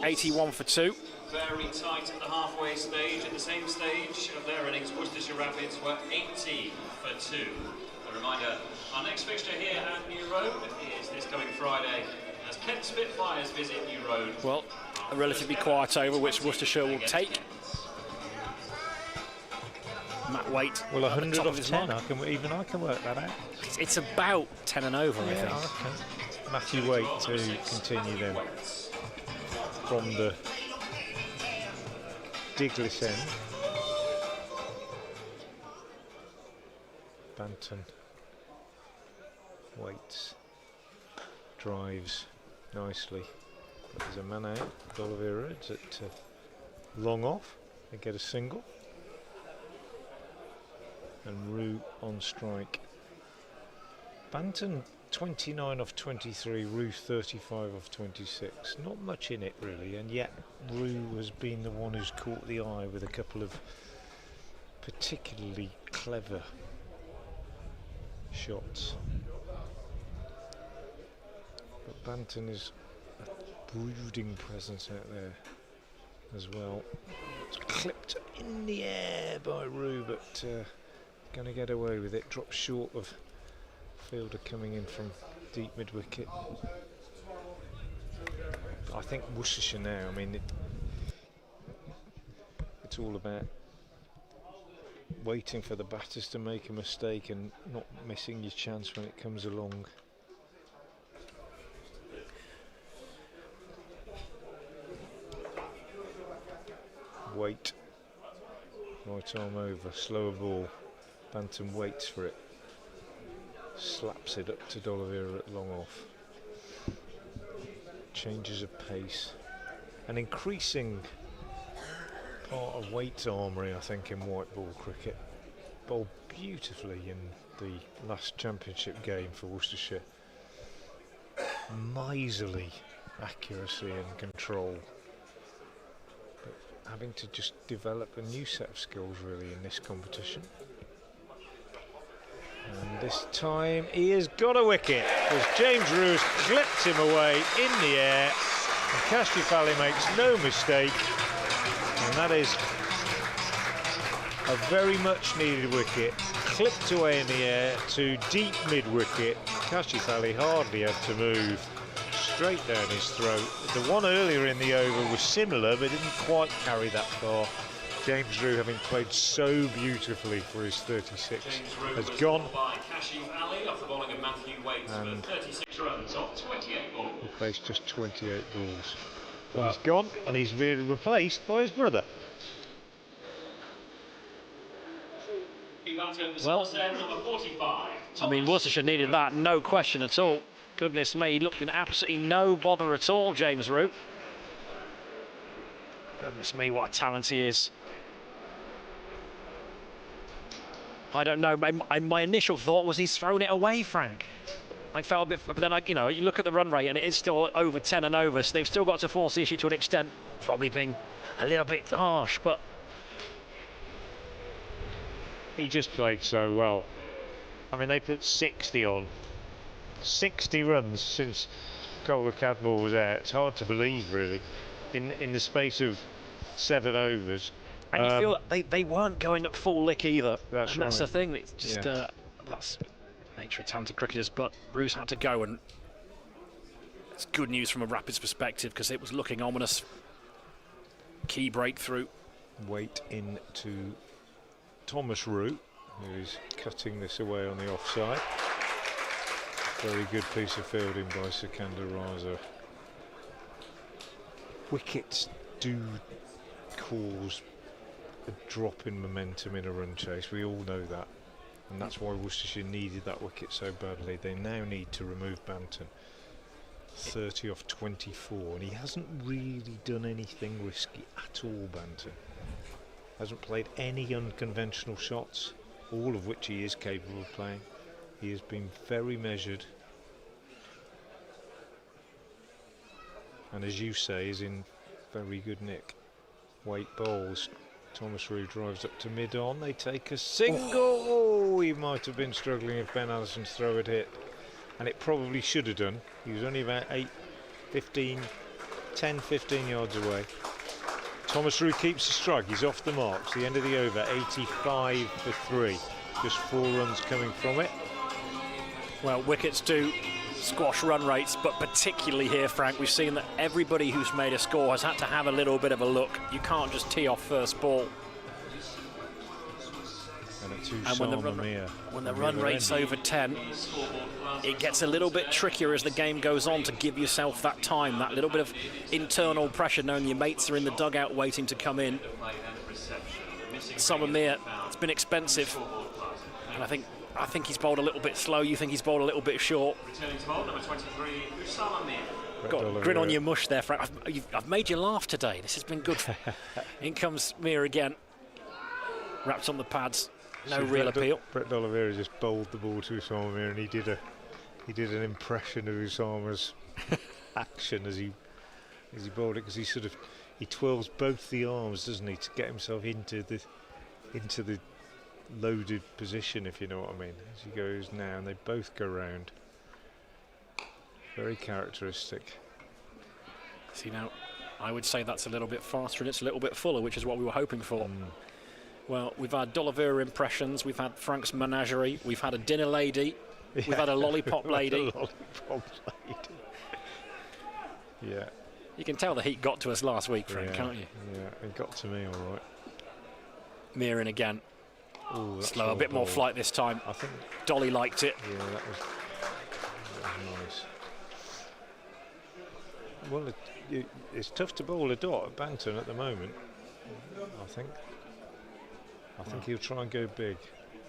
81 for 2. Very tight at the halfway stage. At the same stage of their innings, Worcestershire Rapids were 80 for 2. A reminder, our next fixture here at New Road is this coming Friday as Kent Spitfires visit New Road. Well, a relatively quiet over, which Worcestershire will take. Matt Waite. Well, 100 off 10, I can work that out. It's about 10 and over, I think. Okay. Matthew Waite to continue then from the Diglis end. Banton Waits drives nicely. There's a man out. D'Oliveira at long off. They get a single. And Roux on strike. Banton 29 off 23, Roux 35 off 26. Not much in it really, and yet Roux has been the one who's caught the eye with a couple of particularly clever shots. But Banton is a brooding presence out there as well. It's clipped in the air by Roux, but going to get away with it. Drops short of fielder coming in from deep mid-wicket. I think Worcestershire now, I mean, it's all about waiting for the batters to make a mistake and not missing your chance when it comes along. Wait. Right arm over, slower ball. Banton waits for it. Slaps it up to D'Oliveira at long off. Changes of pace. An increasing part of Waite's armoury, I think, in white ball cricket. Bowled beautifully in the last championship game for Worcestershire. Miserly accuracy and control. But having to just develop a new set of skills really in this competition. And this time he has got a wicket as James Roux clipped him away in the air. And Kashif makes no mistake. And that is a very much needed wicket. Clipped away in the air to deep mid-wicket. Kashif hardly had to move. Straight down his throat. The one earlier in the over was similar but didn't quite carry that far. James Roux, having played so beautifully for his 36, has gone. And 36 runs off 28 balls. He faced just 28 balls. But he's gone and he's been replaced by his brother. Well, I mean, Worcestershire needed that, no question at all. Goodness me, he looked in absolutely no bother at all, James Roux. Goodness me, what a talent he is. I don't know, my initial thought was he's thrown it away, Frank. I felt a bit, but then, you look at the run rate and it is still over 10 and over, so they've still got to force the issue to an extent, probably being a little bit harsh, but... He just played so well. I mean, they put 60 on. 60 runs since Cola Cadmore was out. It's hard to believe, really, in the space of 7 overs. And you feel that they weren't going at full lick either. That's the thing. It's just that's nature of talented cricketers, but Bruce had to go, and it's good news from a Rapids perspective because it was looking ominous. Key breakthrough. Weight into Thomas Root, who is cutting this away on the offside. Very good piece of fielding by Sikandar Raza. Wickets do cause a drop in momentum in a run chase, we all know that, and that's why Worcestershire needed that wicket so badly. They now need to remove Banton. 30 off 24, and he hasn't really done anything risky at all, Banton. Hasn't played any unconventional shots, all of which he is capable of playing. He has been very measured, and as you say, is in very good nick. Waite bowls. Thomas Root drives up to mid-on. They take a single. Oh, he might have been struggling if Ben Allison's throw had hit, and it probably should have done. He was only about 10, 15 yards away. Thomas Root keeps the strike. He's off the mark. It's the end of the over. 85 for 3. Just 4 runs coming from it. Well, wickets do squash run rates, but particularly here, Frank, we've seen that everybody who's made a score has had to have a little bit of a look. You can't just tee off first ball. And when the run rate's over 10, it gets a little bit trickier as the game goes on to give yourself that time, that little bit of internal pressure, knowing your mates are in the dugout waiting to come in. Somerset, it's been expensive, and I think he's bowled a little bit slow. You think he's bowled a little bit short. Returning to bowl, number 23, Got a grin on your mush there, Frank. I've made you laugh today. This has been good. In comes Mir again. Wrapped on the pads. No real appeal. Brett D'Oliveira just bowled the ball to Usama, and he did an impression of Usama's action as he bowled it, because he twirls both the arms, doesn't he, to get himself into the loaded position, if you know what I mean, as he goes now, and they both go round. Very characteristic. See, now I would say that's a little bit faster and it's a little bit fuller, which is what we were hoping for. Well, we've had D'Oliveira impressions, we've had Frank's menagerie, we've had a dinner lady, we've had a lollipop lady. Yeah. You can tell the heat got to us last week, Frank, can't you? Yeah, it got to me all right. Mir in again. Ooh, slow, a bit more flight this time. I think Dolly liked it. Yeah, that was nice. Well, it's tough to bowl a dot at Banton at the moment, I think. I think he'll try and go big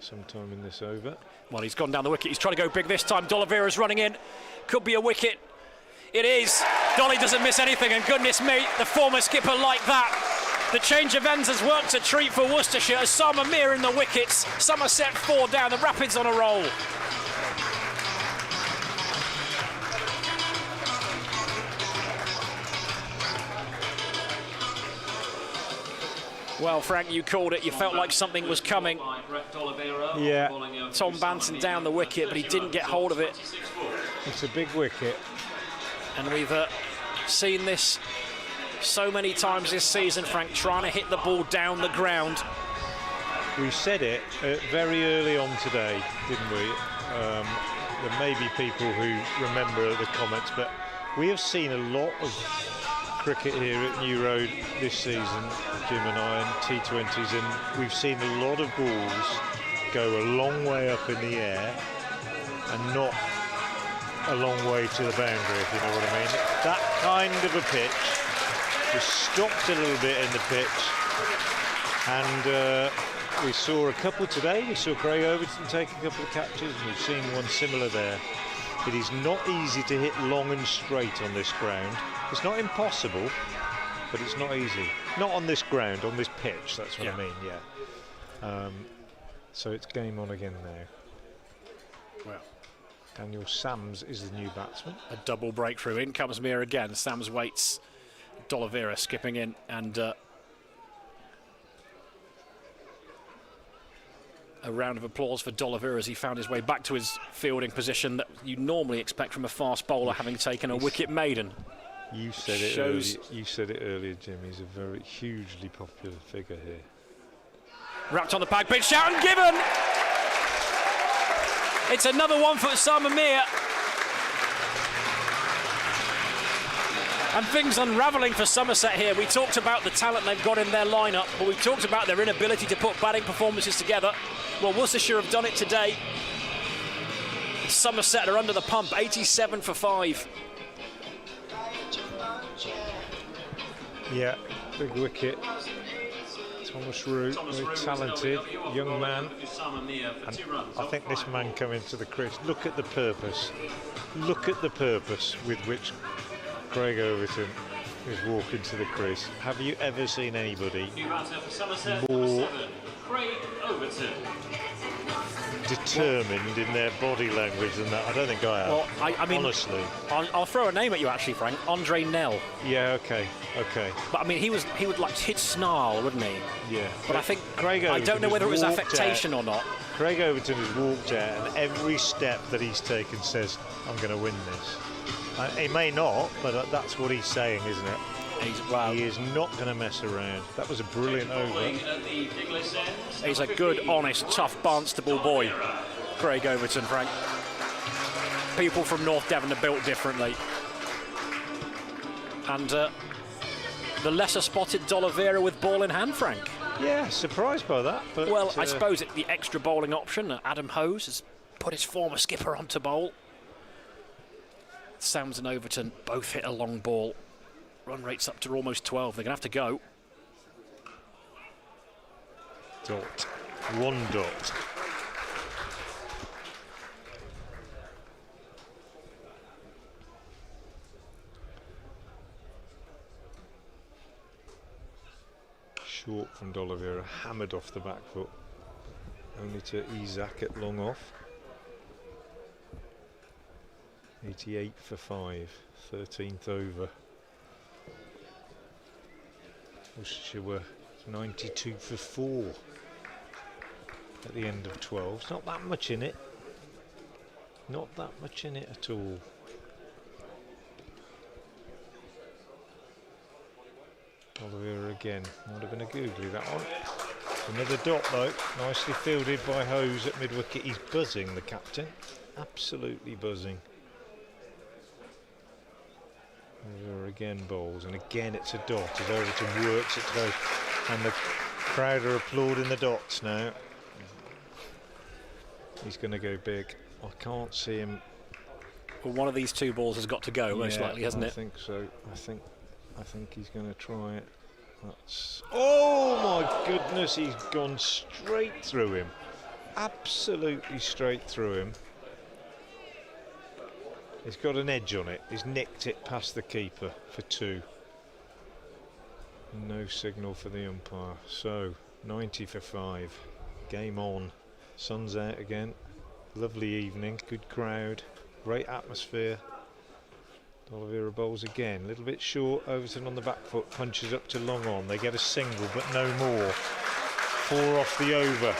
sometime in this over. Well, he's gone down the wicket. He's trying to go big this time. D'Oliveira's running in. Could be a wicket. It is. Dolly doesn't miss anything, and goodness me, the former skipper like that. The change of ends has worked a treat for Worcestershire. Osama Mir in the wickets. Somerset 4 down. The Rapids on a roll. Well, Frank, you called it. You felt like something was coming. Yeah. Tom Banton down the wicket, but he didn't get hold of it. It's a big wicket. And we've seen this so many times this season, Frank, trying to hit the ball down the ground. We said it very early on today, didn't we? There may be people who remember the comments, but we have seen a lot of cricket here at New Road this season, Jim and I, and T20s, and we've seen a lot of balls go a long way up in the air and not a long way to the boundary, if you know what I mean. That kind of a pitch was stopped a little bit in the pitch, and we saw a couple today. We saw Craig Overton take a couple of catches, and we've seen one similar there. It is not easy to hit long and straight on this ground. It's not impossible, but it's not easy. Not on this ground, on this pitch, that's what I mean, yeah. So it's game on again now. Well, Daniel Sams is the new batsman. A double breakthrough. In comes Mir again. Sams waits. D'Oliveira skipping in, and a round of applause for D'Oliveira as he found his way back to his fielding position that you normally expect from a fast bowler, having taken a wicket maiden. You said it earlier. You said it earlier, Jim. He's a very hugely popular figure here. Wrapped on the peg, pitched out and given. It's another 1 foot Samamia. And things unravelling for Somerset here. We talked about the talent they've got in their lineup, but we talked about their inability to put batting performances together. Well, Worcestershire have done it today. Somerset are under the pump, 87 for 5. Yeah, big wicket. Thomas Root, very talented young man. And I think this man coming to the crease. Look at the purpose. Look at the purpose with which Craig Overton is walking to the crease. Have you ever seen anybody more determined in their body language than that? I don't think I have. Well, I mean, honestly, I'll throw a name at you actually, Frank. Andre Nell. Yeah, okay. But I mean, he would like hit snarl, wouldn't he? Yeah. But I think Craig Overton, I don't know whether it was affectation or not. Craig Overton has walked out, and every step that he's taken says, "I'm going to win this." He may not, but that's what he's saying, isn't it? He is not going to mess around. That was a brilliant over. He's a good, honest, tough, Barnstable boy, Craig Overton, Frank. People from North Devon are built differently. And the lesser spotted D'Oliveira with ball in hand, Frank. Yeah, surprised by that. But well, I suppose the extra bowling option, Adam Hose has put his former skipper onto bowl. Sams and Overton both hit a long ball. Run rate's up to almost 12. They're going to have to go. Dot. 1 dot. Short from D'Oliveira, hammered off the back foot. Only to Isaac at long off. 88 for 5, 13th over. Worcestershire were 92 for 4 at the end of 12. It's not that much in it. Not that much in it at all. Oliveira again. Might have been a googly, that one. Another dot though. Nicely fielded by Hose at mid-wicket. He's buzzing, the captain. Absolutely buzzing. Oliveira again bowls, and again it's a dot as Overton works it to go. And the crowd are applauding the dots now. He's going to go big. I can't see him. Well, one of these two balls has got to go, most likely, hasn't it? I think so. I think he's going to try it. That's. Oh my goodness! He's gone straight through him. Absolutely straight through him. He's got an edge on it. He's nicked it past the keeper for 2. No signal for the umpire. So 90 for 5. Game on. Sun's out again. Lovely evening. Good crowd. Great atmosphere. D'Oliveira bowls again. A little bit short. Overton on the back foot. Punches up to long on. They get a single, but no more. 4 off the over.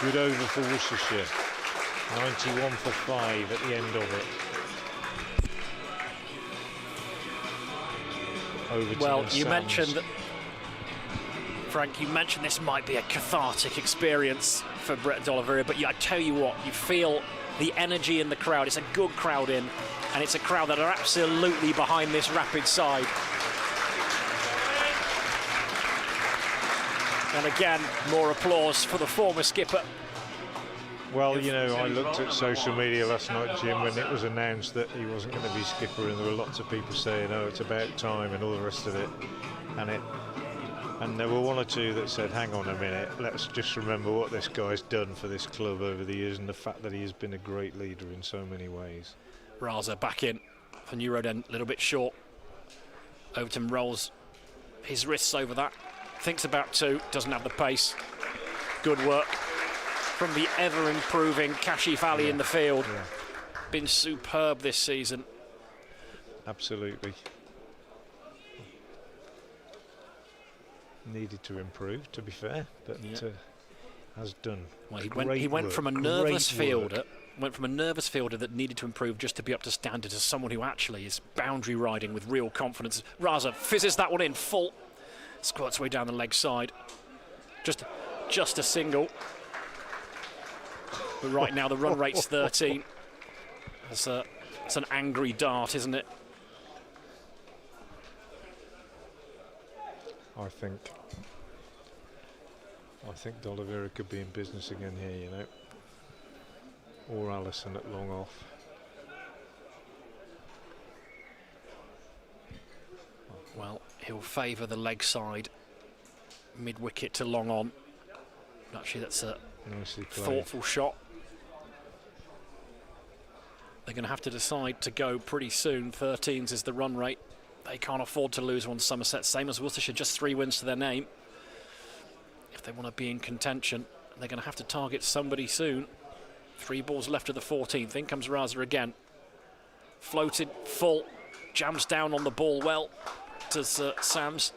Good over for Worcestershire. 91 for 5 at the end of it. Overton well, and you Sams. mentioned that, Frank, you mentioned this might be a cathartic experience for Brett D'Oliveira, but I tell you what, you feel the energy in the crowd. It's a good crowd in, and it's a crowd that are absolutely behind this Rapid side. And again, more applause for the former skipper. Well, you know, I looked at social media last night, Jim, when it was announced that he wasn't going to be skipper, and there were lots of people saying, "Oh, it's about time," and all the rest of it. And there were 1 or 2 that said, "Hang on a minute, let's just remember what this guy's done for this club over the years, and the fact that he has been a great leader in so many ways." Raza back in for New Road End, a little bit short. Overton rolls his wrists over that, thinks about 2, doesn't have the pace. Good work from the ever-improving Kashif Ali in the field. Yeah. Been superb this season. Absolutely. Needed to improve, to be fair, but has done. Well, he went from a nervous fielder. Went from a nervous fielder that needed to improve just to be up to standard to someone who actually is boundary riding with real confidence. Raza fizzes that one in full. Squirts way down the leg side. Just a single. But right now the run rate's 13. It's an angry dart, isn't it? I think D'Oliveira could be in business again here, you know. Or Allison at long off. Well, he'll favour the leg side, mid-wicket to long on. Actually, that's a thoughtful shot. They're going to have to decide to go pretty soon. 13s is the run rate. They can't afford to lose one. Somerset, same as Worcestershire, just 3 wins to their name. If they want to be in contention, they're going to have to target somebody soon. 3 balls left of the 14th. In comes Raza again. Floated, full, jams down on the ball well. Does Sams.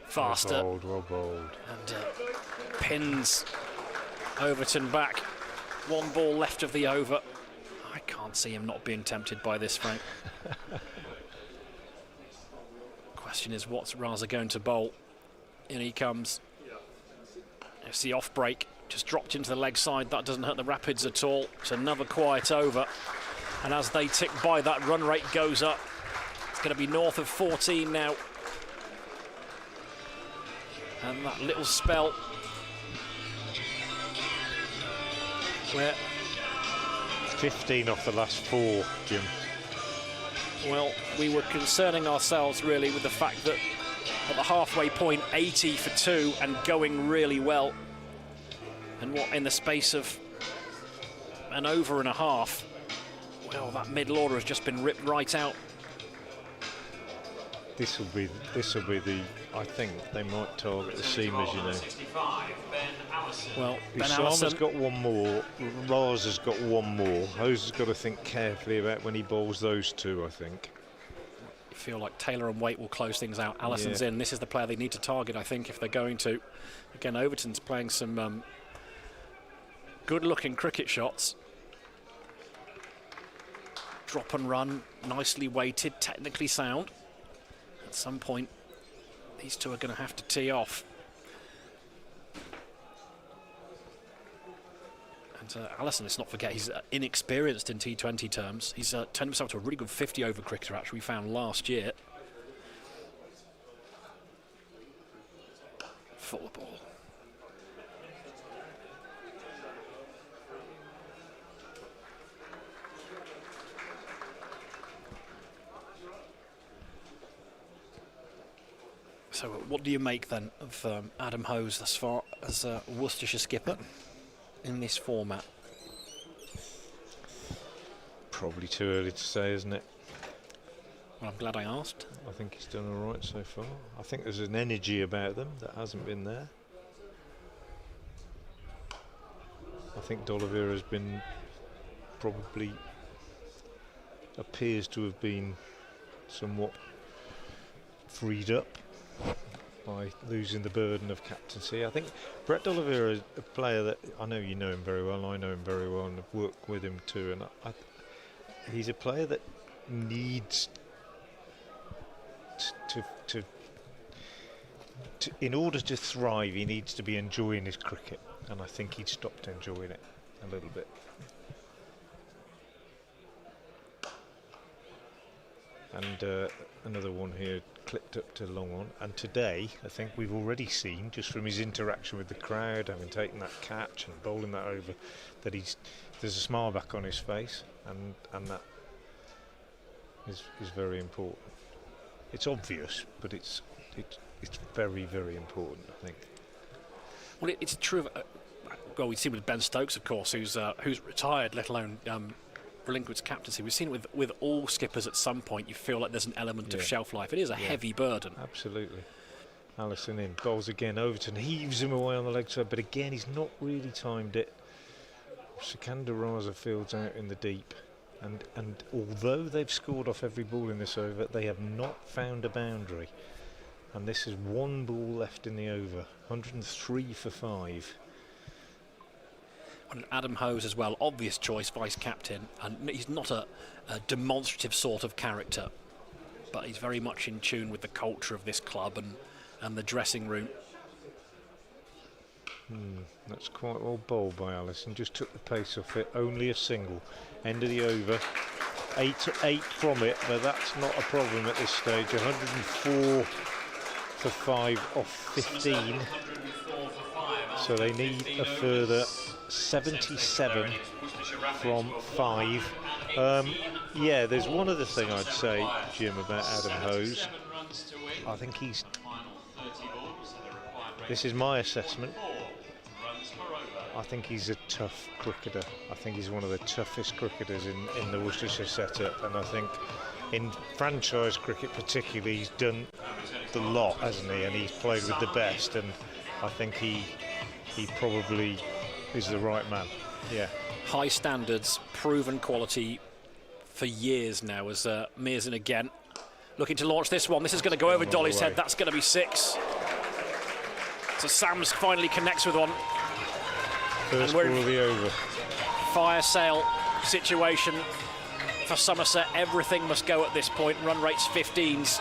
Faster. Well bowled. And pins Overton back. 1 ball left of the over. I can't see him not being tempted by this, Frank. Question is, what's Raza going to bowl? In he comes. It's the off break, just dropped into the leg side. That doesn't hurt the Rapids at all. It's another quiet over. And as they tick by, that run rate goes up. It's going to be north of 14 now. And that little spell where 15 off the last 4, Jim. Well, we were concerning ourselves really with the fact that at the halfway point, 80 for 2 and going really well. And what, in the space of an over and a half, well, that middle order has just been ripped right out. This will be the. I think they might target the seamers, you know. Well, Usama's got 1 more. Raza's got 1 more. Hose has got to think carefully about when he bowls those 2, I think. You feel like Taylor and Waite will close things out. Allison's in. This is the player they need to target, I think, if they're going to. Again, Overton's playing some good-looking cricket shots. Drop and run, nicely weighted, technically sound. At some point, these 2 are going to have to tee off. And Allison, let's not forget, he's inexperienced in T20 terms. He's turned himself to a really good 50-over cricketer, actually, we found last year. Full ball. So what do you make then of Adam Hose as far as Worcestershire skipper in this format? Probably too early to say, isn't it? Well, I'm glad I asked. I think he's done all right so far. I think there's an energy about them that hasn't been there. I think D'Oliveira has been probably appears to have been somewhat freed up by losing the burden of captaincy. I think Brett D'Oliveira is a player that I know you know him very well, I know him very well, and I've worked with him too. And he's a player that needs to in order to thrive, he needs to be enjoying his cricket, and I think he'd stopped enjoying it a little bit. And another one here clipped up to long on, and today I think we've already seen, just from his interaction with the crowd, having taken that catch and bowling that over, that there's a smile back on his face, and that is very important. It's obvious, but it's very, very important, I think. Well, it's true. Well, we've seen with Ben Stokes, of course, who's retired, let alone relinquished captaincy. We've seen it with all skippers at some point. You feel like there's an element of shelf life. It is a heavy burden. Absolutely. Allison in, bowls again. Overton heaves him away on the leg side, but again he's not really timed it. Sikandar Raza fields out in the deep, and although they've scored off every ball in this over, they have not found a boundary. And this is 1 ball left in the over. 103 for 5. And Adam Hose as well, obvious choice, vice-captain, and he's not a demonstrative sort of character, but he's very much in tune with the culture of this club and the dressing room. That's quite well bowled by Allison, just took the pace off it, only a single. End of the over, 8 from it, but that's not a problem at this stage. 104 for 5 off 15, so they need a further 77 from 5. Yeah, there's one other thing I'd say, Jim, about Adam Hose. I think he's, this is my assessment, I think he's a tough cricketer. I think he's one of the toughest cricketers in the Worcestershire setup, and I think in franchise cricket particularly he's done the lot, hasn't he, and he's played with the best, and I think he probably is the right man. Yeah. High standards, proven quality for years now as Mearson again looking to launch this one. This is going to go over Dolly's head. That's going to be 6. So Sams finally connects with one. First ball of the over. Fire sale situation for Somerset. Everything must go at this point. Run rate's 15s.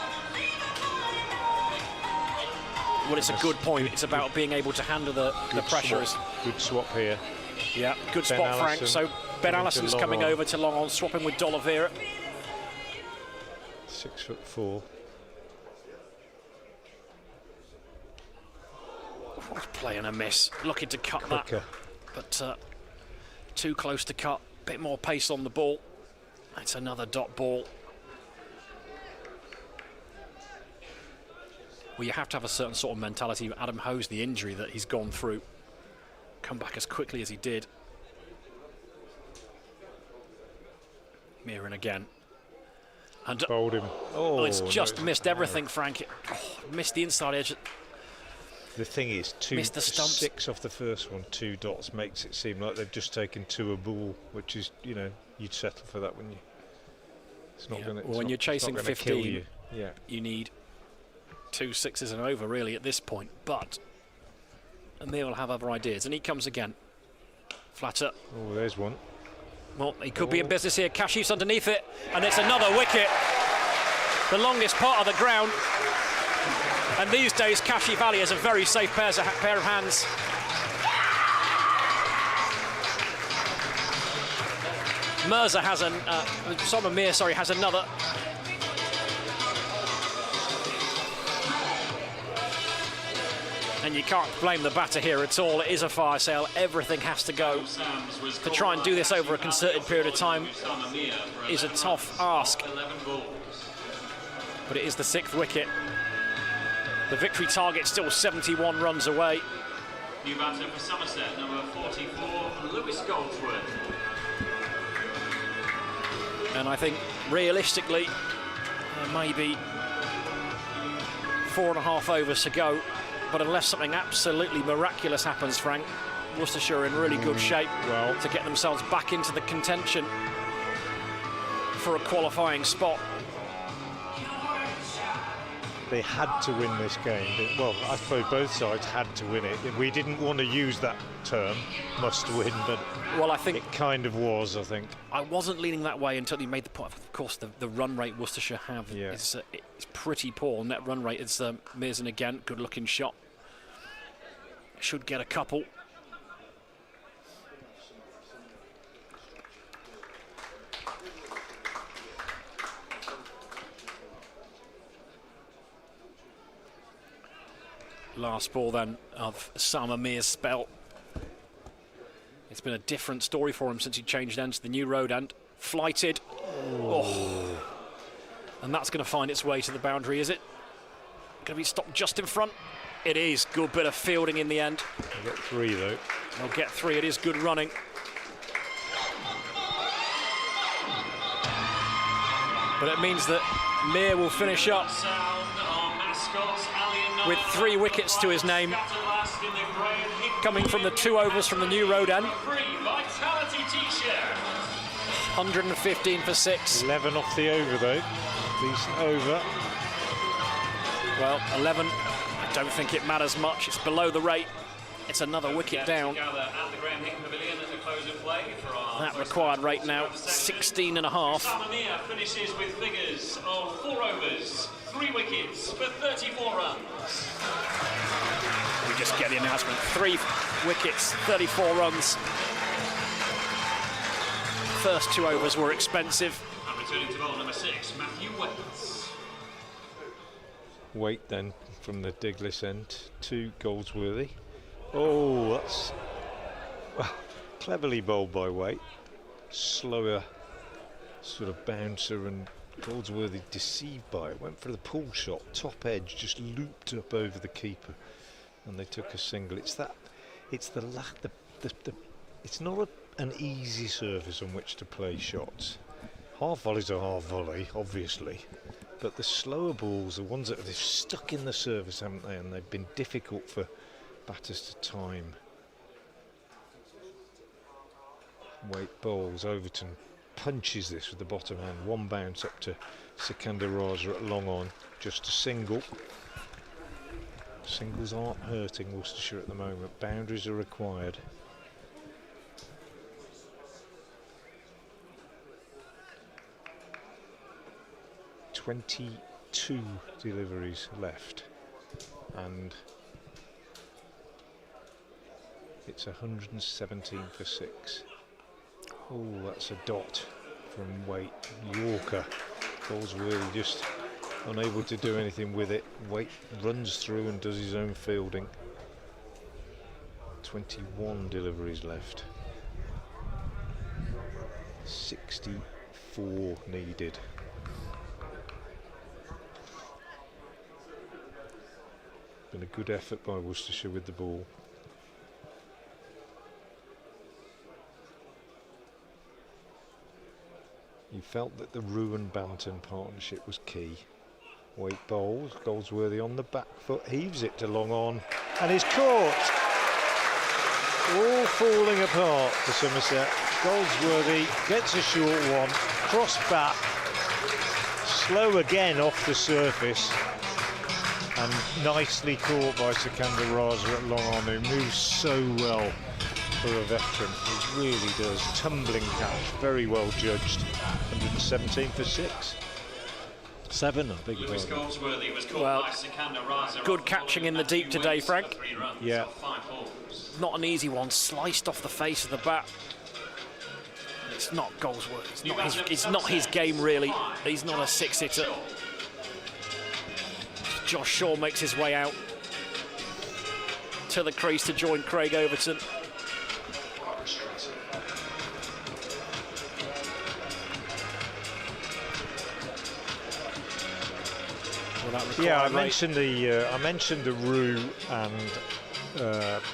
Well, it's a good point. It's about being able to handle the pressure. Good swap here. Yeah, good spot, Frank. So Ben Allison's coming over to long on, swapping with D'Oliveira. 6'4". Play and a miss. Looking to cut Quicker. That, but too close to cut. Bit more pace on the ball. It's another dot ball. Well, you have to have a certain sort of mentality. Adam Hose, the injury that he's gone through, come back as quickly as he did. Mearson again. And bowled him. Oh, it's just missed everything, Frank. Missed the inside edge. The thing is, 6 off the first one, 2 dots makes it seem like they've just taken 2 a ball, which is, you know, you'd settle for that, wouldn't you? It's not going to. Well, when you're chasing 15, yeah, you need 2 6s and over really at this point. But Amir will have other ideas, and he comes again. Flatter. Oh, there's one. Well, he could be in business here. Kashif's underneath it, and it's another wicket. The longest part of the ground. And these days, Kashif Ali is a very safe pair of hands. Mirza has Somer Mir, sorry, has another. And you can't blame the batter here at all. It is a fire sale. Everything has to go. To try and do this over a concerted period of time is a tough ask. But it is the 6th wicket. The victory target still 71 runs away. New batter for Somerset, number 44, Lewis Goldsworth. And I think realistically, there may be 4.5 overs to go. But unless something absolutely miraculous happens, Frank, Worcestershire are in really good shape to get themselves back into the contention for a qualifying spot. They had to win this game. Well, I suppose both sides had to win it. We didn't want to use that term, must win, but well, I think it kind of was, I think. I wasn't leaning that way until you made the point. Of course, the run rate Worcestershire have is it's pretty poor. Net run rate is Mearson again, good-looking shot. Should get a couple. Last ball then of Somer Mir's spell. It's been a different story for him since he changed ends to the new road end. Flighted. Oh. And that's going to find its way to the boundary, is it? Going to be stopped just in front? It is. Good bit of fielding in the end. They'll get 3 though. They'll get 3. It is good running. But it means that Mir will finish up with 3 wickets to his name, coming from the 2 overs from the new road end. 115 for 6. 11 off the over though. Decent over. Well, 11, I don't think it matters much. It's below the rate. It's another wicket down. That required rate now, 16.5. Samamia finishes with figures of 4 overs, 3 wickets for 34 runs. We just get the announcement, 3 wickets, 34 runs. First 2 overs were expensive. And returning to bowl number 6, Matthew Waits. Waite then from the Diglis end to Goldsworthy. Oh, that's well, cleverly bowled by Waite. Slower sort of bouncer, and Goldsworthy deceived by it. Went for the pull shot, top edge, just looped up over the keeper, and they took a single. It's that. It's the it's not an easy surface on which to play shots. Half volley's a half volley, obviously, but the slower balls, the ones that they've stuck in the surface, haven't they? And they've been difficult for batters to time. Waite bowls, Overton punches this with the bottom hand. 1 bounce up to Sikandar Raza at long on, just a single. Singles aren't hurting Worcestershire at the moment. Boundaries are required. "22 deliveries left, and it's 117 for 6. Oh, that's a dot from Waite. Yorker. Goldsworthy just unable to do anything with it. Waite runs through and does his own fielding. 21 deliveries left. 64 needed. Been a good effort by Worcestershire with the ball. He felt that the Ruan-Banton partnership was key. Waite bowls, Goldsworthy on the back foot, heaves it to long on, and is caught. All falling apart for Somerset. Goldsworthy gets a short one, cross bat, slow again off the surface, and nicely caught by Sikandar Raza at long on, who moves so well for a veteran. He really does. Tumbling catch, very well judged. 117 for 6. 7, I beg your pardon. Goldsworthy was caught Well, by Sikandar Raza. good catching in the deep today, Frank. Yeah. Not an easy one, sliced off the face of the bat. It's not Goldsworthy. It's not his game, really. He's not a 6-hitter. Josh Shaw makes his way out to the crease to join Craig Overton. Yeah, I mentioned the Rue and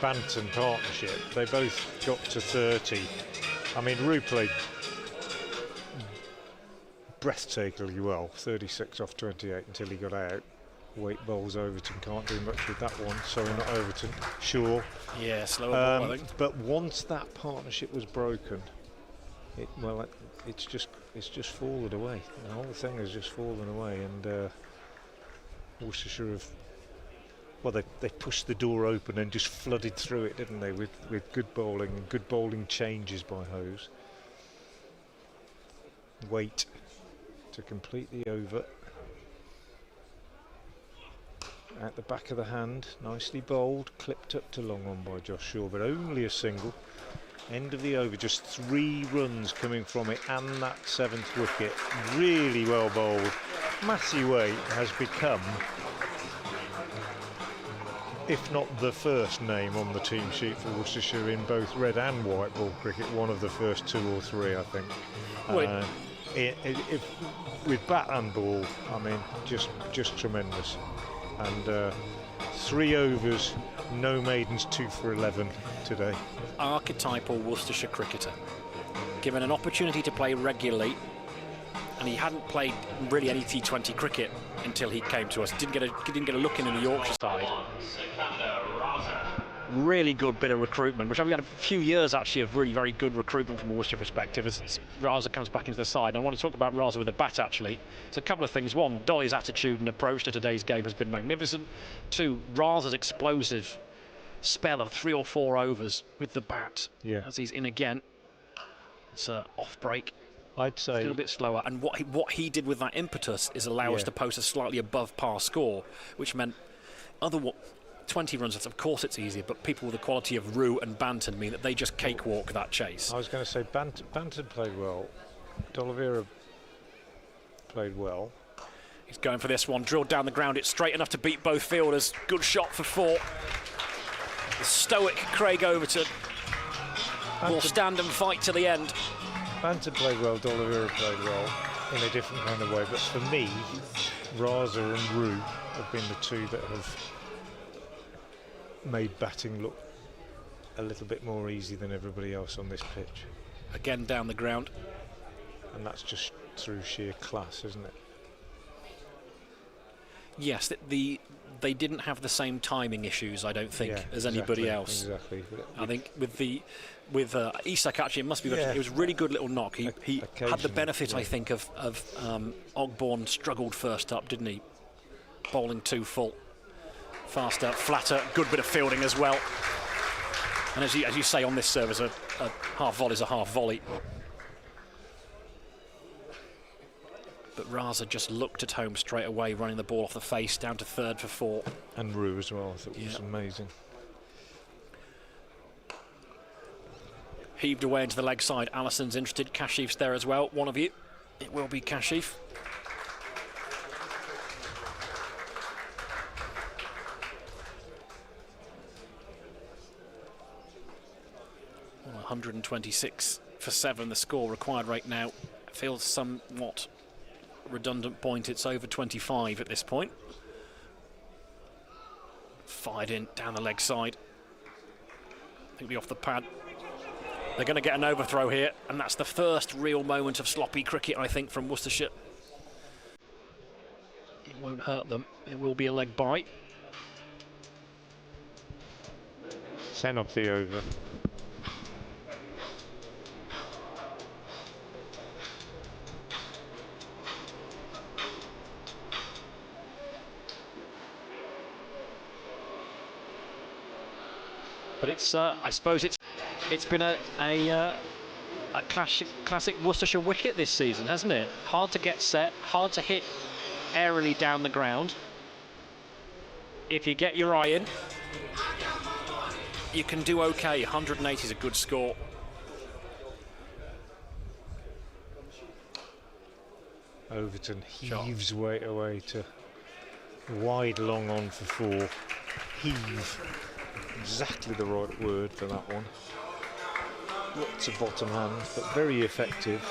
Banton partnership. They both got to 30. I mean, Rue played breathtakingly well, 36 off 28 until he got out. Waite bowls Overton, can't do much with that one. Sorry, not Overton. Shaw. Yeah, slower ball, I think. But once that partnership was broken, it's just fallen away. The whole thing has just fallen away, and Worcestershire have, well, they pushed the door open and just flooded through it, didn't they, with good bowling and good bowling changes by Hose. Waite to complete the over. At the back of the hand, nicely bowled, clipped up to long on by Josh Shaw, but only a single. End of the over, just 3 runs coming from it, and that 7th wicket. Really well bowled. Matthew Waite has become, if not the first name on the team sheet for Worcestershire in both red and white ball cricket, one of the first 2 or 3, I think. With bat and ball, I mean, just tremendous. And 3 overs, no maidens, 2 for 11 today. Archetypal Worcestershire cricketer, given an opportunity to play regularly, and he hadn't played really any T20 cricket until he came to us. Didn't get a look in the Yorkshire side. Really good bit of recruitment, which I've had a few years actually of really very good recruitment from a Worcestershire perspective as Raza comes back into the side. And I want to talk about Raza with the bat actually. It's a couple of things. One, Dolly's attitude and approach to today's game has been magnificent. 2, Raza's explosive spell of 3 or 4 overs with the bat. Yeah. As he's in again. It's off break. I'd say still a bit slower. And what he did with that impetus is allow us to post a slightly above par score, which meant 20 runs. Of course, it's easier, but people with the quality of Roux and Banton mean that they just cakewalk that chase. I was going to say Banton played well. D'Oliveira played well. He's going for this one, drilled down the ground. It's straight enough to beat both fielders. Good shot for 4. The stoic Craig Overton will stand and fight to the end. Banton played well, D'Oliveira played well in a different kind of way, but for me, Raza and Roux have been the two that have made batting look a little bit more easy than everybody else on this pitch. Again down the ground. And that's just through sheer class, isn't it? Yes, they didn't have the same timing issues, I don't think, as anybody else. Exactly. I think with Isak, actually, it must be. It was a really good little knock. He had the benefit, I think, of Ogborn struggled first up, didn't he? Bowling too full, faster, flatter, good bit of fielding as well. And as you say on this service, a half volley is a half volley. But Raza just looked at home straight away, running the ball off the face, down to 3rd for 4. And Roux as well, I thought it was amazing. Heaved away into the leg side. Allison's interested. Kashif's there as well. One of you. It will be Kashif. Well, 126 for 7. The score required right now feels somewhat redundant point. It's over 25 at this point. Fired in down the leg side. I think be off the pad. They're going to get an overthrow here, and that's the first real moment of sloppy cricket, I think, from Worcestershire. It won't hurt them. It will be a leg bye. Send up the over. But it's, I suppose it's been a classic Worcestershire wicket this season, hasn't it? Hard to get set, hard to hit airily down the ground. If you get your eye in, you can do okay. 180 is a good score. Overton heaves weight away to wide long on for 4. Heave. Exactly the right word for that one. Lots of bottom hands, but very effective.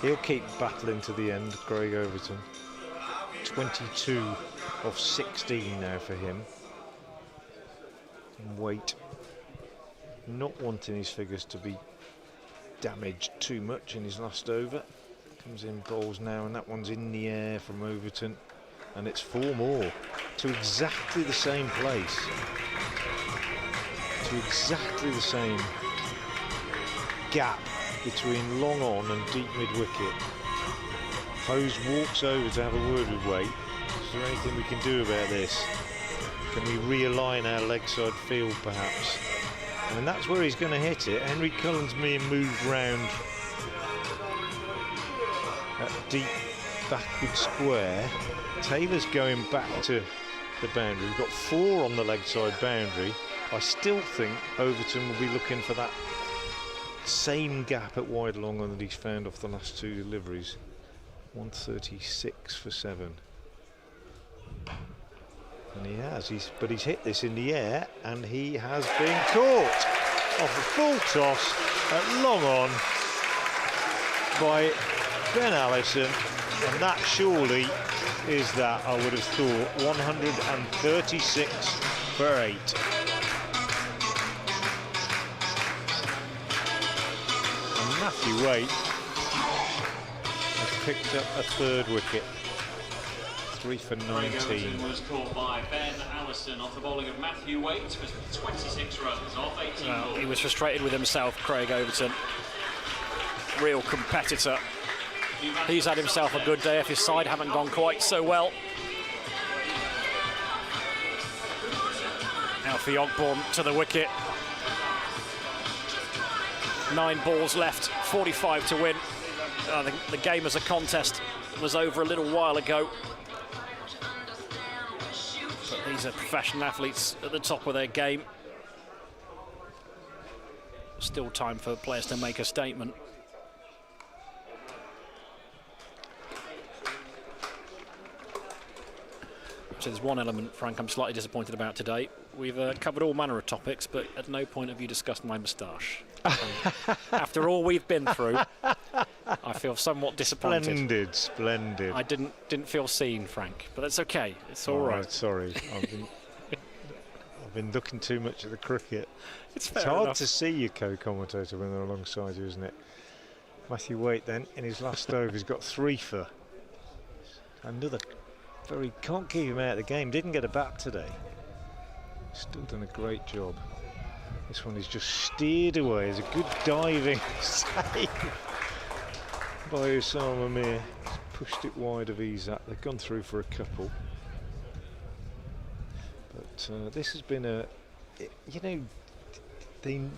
He'll keep battling to the end, Craig Overton. 22 of 16 now for him. And Waite not wanting his figures to be damaged too much in his last over. Comes in, bowls now, and that one's in the air from Overton. And it's 4 more to exactly the same place. To exactly the same gap between long on and deep mid-wicket. Hose walks over to have a word with Waite. Is there anything we can do about this? Can we realign our leg side field perhaps? And that's where he's going to hit it. Henry Cullen's being moved round at deep backward square. Taylor's going back to the boundary. We've got 4 on the leg side boundary. I still think Overton will be looking for that same gap at wide long on that he's found off the last 2 deliveries. 136 for 7. And he has, but he's hit this in the air and he has been caught off a full toss at long on by Ben Allison, and that surely is that, I would have thought, 136 for 8. Matthew Waite has picked up a 3rd wicket. 3 for 19. Was caught by Ben Allison off the bowling of Matthew Waite for 26 runs off 18 balls. He was frustrated with himself, Craig Overton. Real competitor. He's had himself a good day if his side haven't gone quite so well. Now for Ogbourne to the wicket. 9 balls left, 45 to win. I think the game as a contest was over a little while ago. But these are professional athletes at the top of their game. Still time for players to make a statement. So there's one element, Frank, I'm slightly disappointed about today. We've covered all manner of topics, but at no point have you discussed my moustache. After all we've been through, I feel somewhat disappointed. Splendid. I didn't feel seen, Frank, but that's okay. It's all right. Sorry, I've been looking too much at the cricket. It's hard enough. to see your co-commentator when they're alongside you, isn't it? Matthew Waite then, in his last over, he's got 3 for. Another very, can't keep him out of the game. Didn't get a bat today. Still done a great job. This one is just steered away. It's a good diving save by Osama Mir. He's pushed it wide of Izak. They've gone through for a couple. But this has been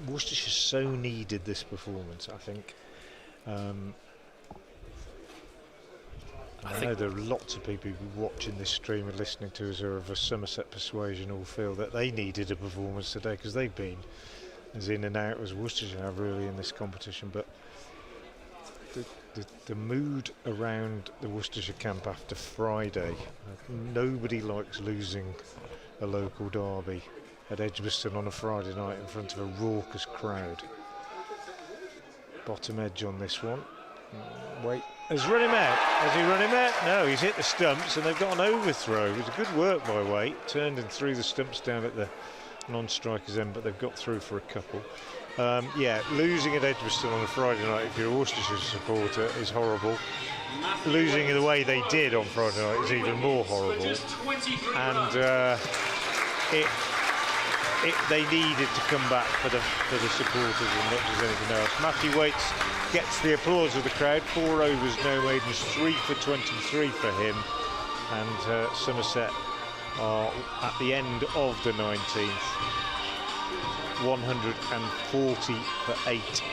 Worcestershire so needed this performance, I think. I know there are lots of people watching this stream and listening to us who are of a Somerset persuasion all feel that they needed a performance today because they've been as in and out as Worcestershire have really in this competition. But the mood around the Worcestershire camp after Friday, nobody likes losing a local derby at Edgbaston on a Friday night in front of a raucous crowd. Bottom edge on this one. Wait, has run him out. Has he run him out? No, he's hit the stumps and they've got an overthrow. It was a good work by Waite. Turned and threw the stumps down at the non-striker's end, but they've got through for a couple. Yeah, losing at Edgbaston on a Friday night if you're a Worcestershire supporter is horrible. Losing the way they did on Friday night is even more horrible. And they needed to come back for the supporters as much as anything else. Matthew Waite gets the applause of the crowd. 4 overs, no maidens, 3 for 23 for him. And Somerset are at the end of the 19th, 140 for 8.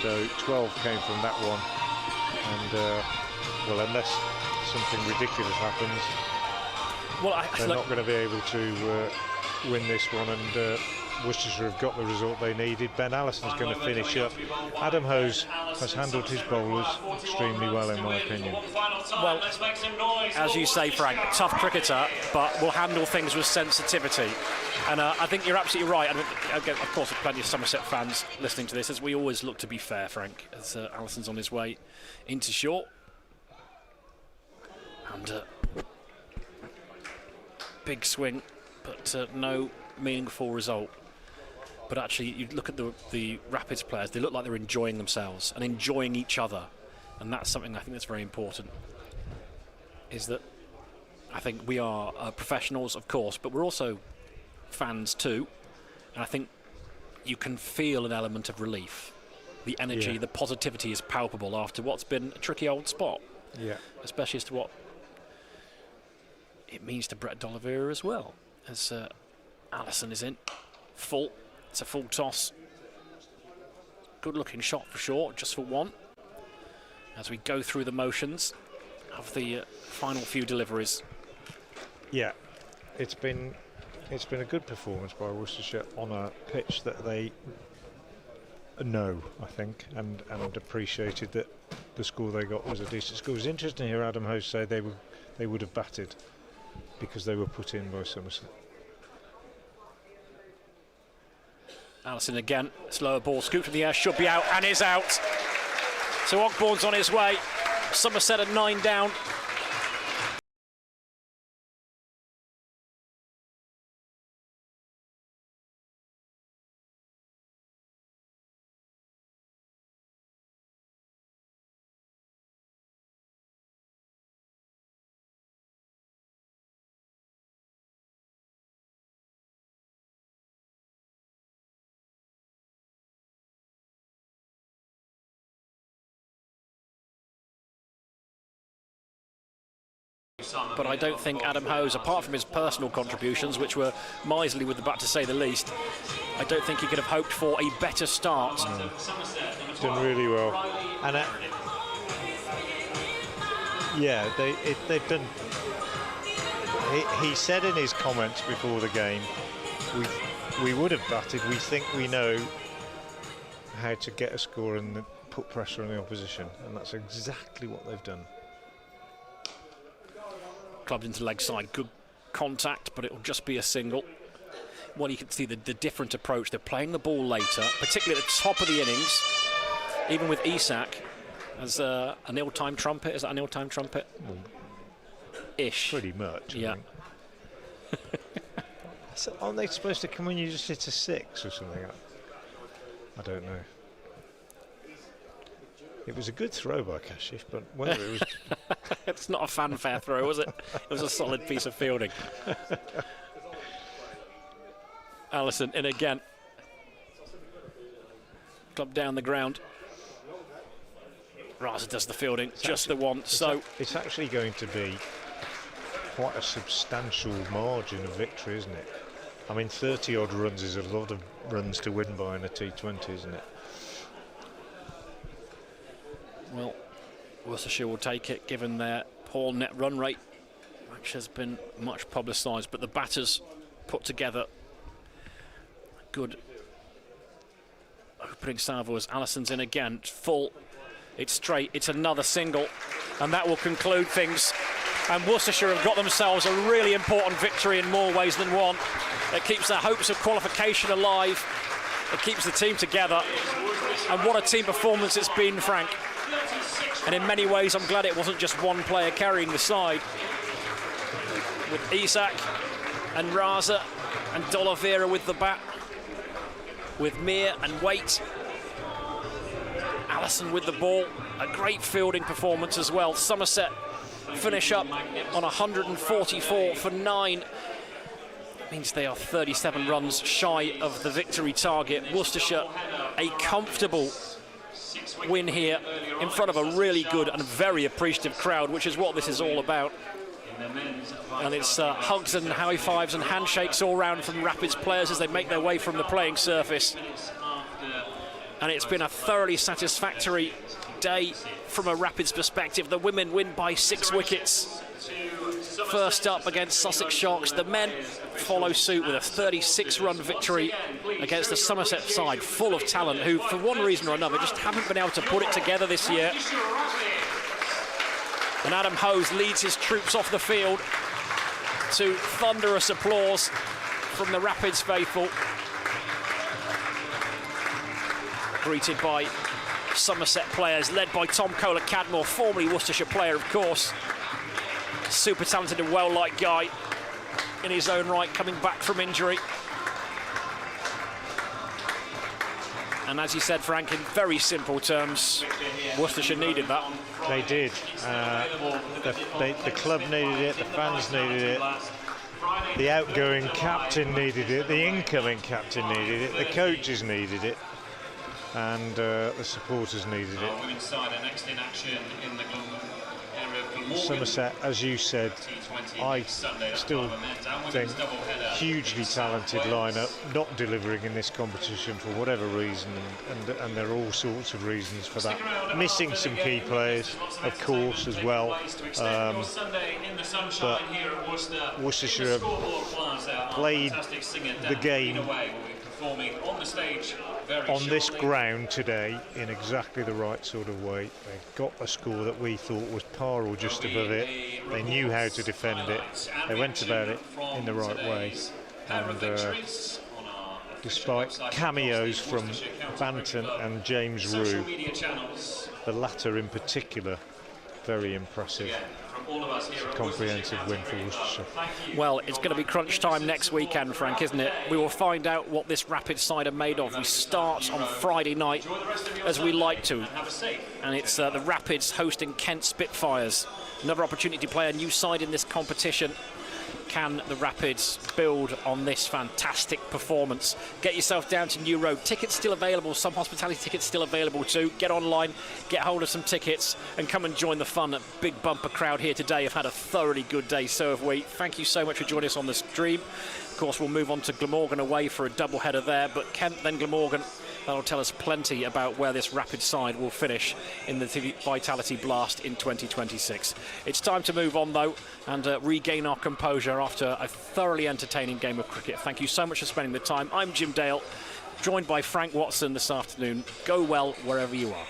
So 12 came from that one. And well, unless something ridiculous happens, they're not going to be able to win this one, and Worcestershire have got the result they needed. Ben Allison's going to finish up. Adam Hose has handled his bowlers extremely well, in my opinion. Well, as you say, Frank, a tough cricketer, but will handle things with sensitivity. And I think you're absolutely right. I mean, again, of course, there's plenty of Somerset fans listening to this, as we always look to be fair, Frank, as Allison's on his way into short. And big swing, but no meaningful result. But actually, you look at the Rapids players, they look like they're enjoying themselves and enjoying each other. And that's something I think that's very important, is that I think we are professionals, of course, but we're also fans too. And I think you can feel an element of relief. The energy, the positivity is palpable after what's been a tricky old spot. Yeah. Especially as to what it means to Brett D'Oliveira as well. As Allison is in full. It's a full toss. Good looking shot for sure, just for one. As we go through the motions of the final few deliveries. Yeah, it's been a good performance by Worcestershire on a pitch that they know, I think, and appreciated that the score they got was a decent score. It was interesting to hear Adam Hose say they would have batted because they were put in by Somerset. Allison again, slower ball, scooped in the air, should be out, and is out. So Ogbourne's on his way. Somerset at 9 down. but I don't think Adam Hose, apart from his personal contributions, which were miserly with the bat to say the least, I don't think he could have hoped for a better start. No. Done really well. And yeah, they've done. He said in his comments before the game, we would have batted. We think we know how to get a score and put pressure on the opposition, and that's exactly what they've done. Clubbed into leg side, good contact, but it'll just be a single. Well, you can see the different approach. They're playing the ball later, particularly at the top of the innings, even with Isak as an ill-timed trumpet. Is that an ill-timed trumpet? Ish. Pretty much. Yeah. So aren't they supposed to come when you just hit a 6 or something? I don't know. It was a good throw by Kashif, but whether it was... It's not a fanfare throw, was it? It was a solid piece of fielding. Allison in again. Club down the ground. Raza does the fielding, just the one. So it's actually going to be quite a substantial margin of victory, isn't it? I mean, 30-odd runs is a lot of runs to win by in a T20, isn't it? Well, Worcestershire will take it, given their poor net run rate, which has been much publicised. But the batters put together good opening salvo as Allison's in again. Full, it's straight, it's another single, and that will conclude things. And Worcestershire have got themselves a really important victory in more ways than one. It keeps their hopes of qualification alive. It keeps the team together. And what a team performance it's been, Frank. And in many ways, I'm glad it wasn't just one player carrying the side. With Isak and Raza and D'Oliveira with the bat. With Mir and Waite. Allison with the ball. A great fielding performance as well. Somerset finish up on 144 for 9. Means they are 37 runs shy of the victory target. Worcestershire, a comfortable win here in front of a really good and very appreciative crowd, which is what this is all about. And it's hugs and high fives and handshakes all round from Rapids players as they make their way from the playing surface. And it's been a thoroughly satisfactory day from a Rapids perspective. The women win by 6 wickets. First up against Sussex Sharks, the men follow suit with a 36-run victory against the Somerset side, full of talent, who for one reason or another just haven't been able to put it together this year. And Adam Hose leads his troops off the field to thunderous applause from the Rapids faithful, greeted by Somerset players led by Tom Kohler-Cadmore, formerly Worcestershire player, of course. Super talented and well-liked guy in his own right, coming back from injury. And as you said, Frank, in very simple terms, Worcestershire needed that. They did. The club needed it, the fans needed it, the outgoing captain needed it, the incoming captain needed it, the coaches needed it, and the supporters needed it. Somerset, as you said, I still think hugely talented lineup, not delivering in this competition for whatever reason, and there are all sorts of reasons for that. Missing some key players, of course, as well. But Worcestershire have played the game on this ground today in exactly the right sort of way. They got a score that we thought was par or just above it. They knew how to defend it. They went about it in the right way. And despite cameos from Banton and James Rue, the latter in particular, very impressive. It's a comprehensive win for Worcestershire. Well, it's going to be crunch time next weekend, Frank, isn't it? We will find out what this Rapids side are made of. We start on Friday night, as we like to. And it's the Rapids hosting Kent Spitfires. Another opportunity to play a new side in this competition. Can the Rapids build on this fantastic performance? Get yourself down to New Road. Tickets still available, some hospitality tickets still available too. Get online, get hold of some tickets and come and join the fun. Big bumper crowd here today. Have had a thoroughly good day, so have we. Thank you so much for joining us on the stream. Of course, we'll move on to Glamorgan away for a double header there, but Kent then Glamorgan. That'll tell us plenty about where this Rapid side will finish in the Vitality Blast in 2026. It's time to move on, though, and regain our composure after a thoroughly entertaining game of cricket. Thank you so much for spending the time. I'm Jim Dale, joined by Frank Watson this afternoon. Go well wherever you are.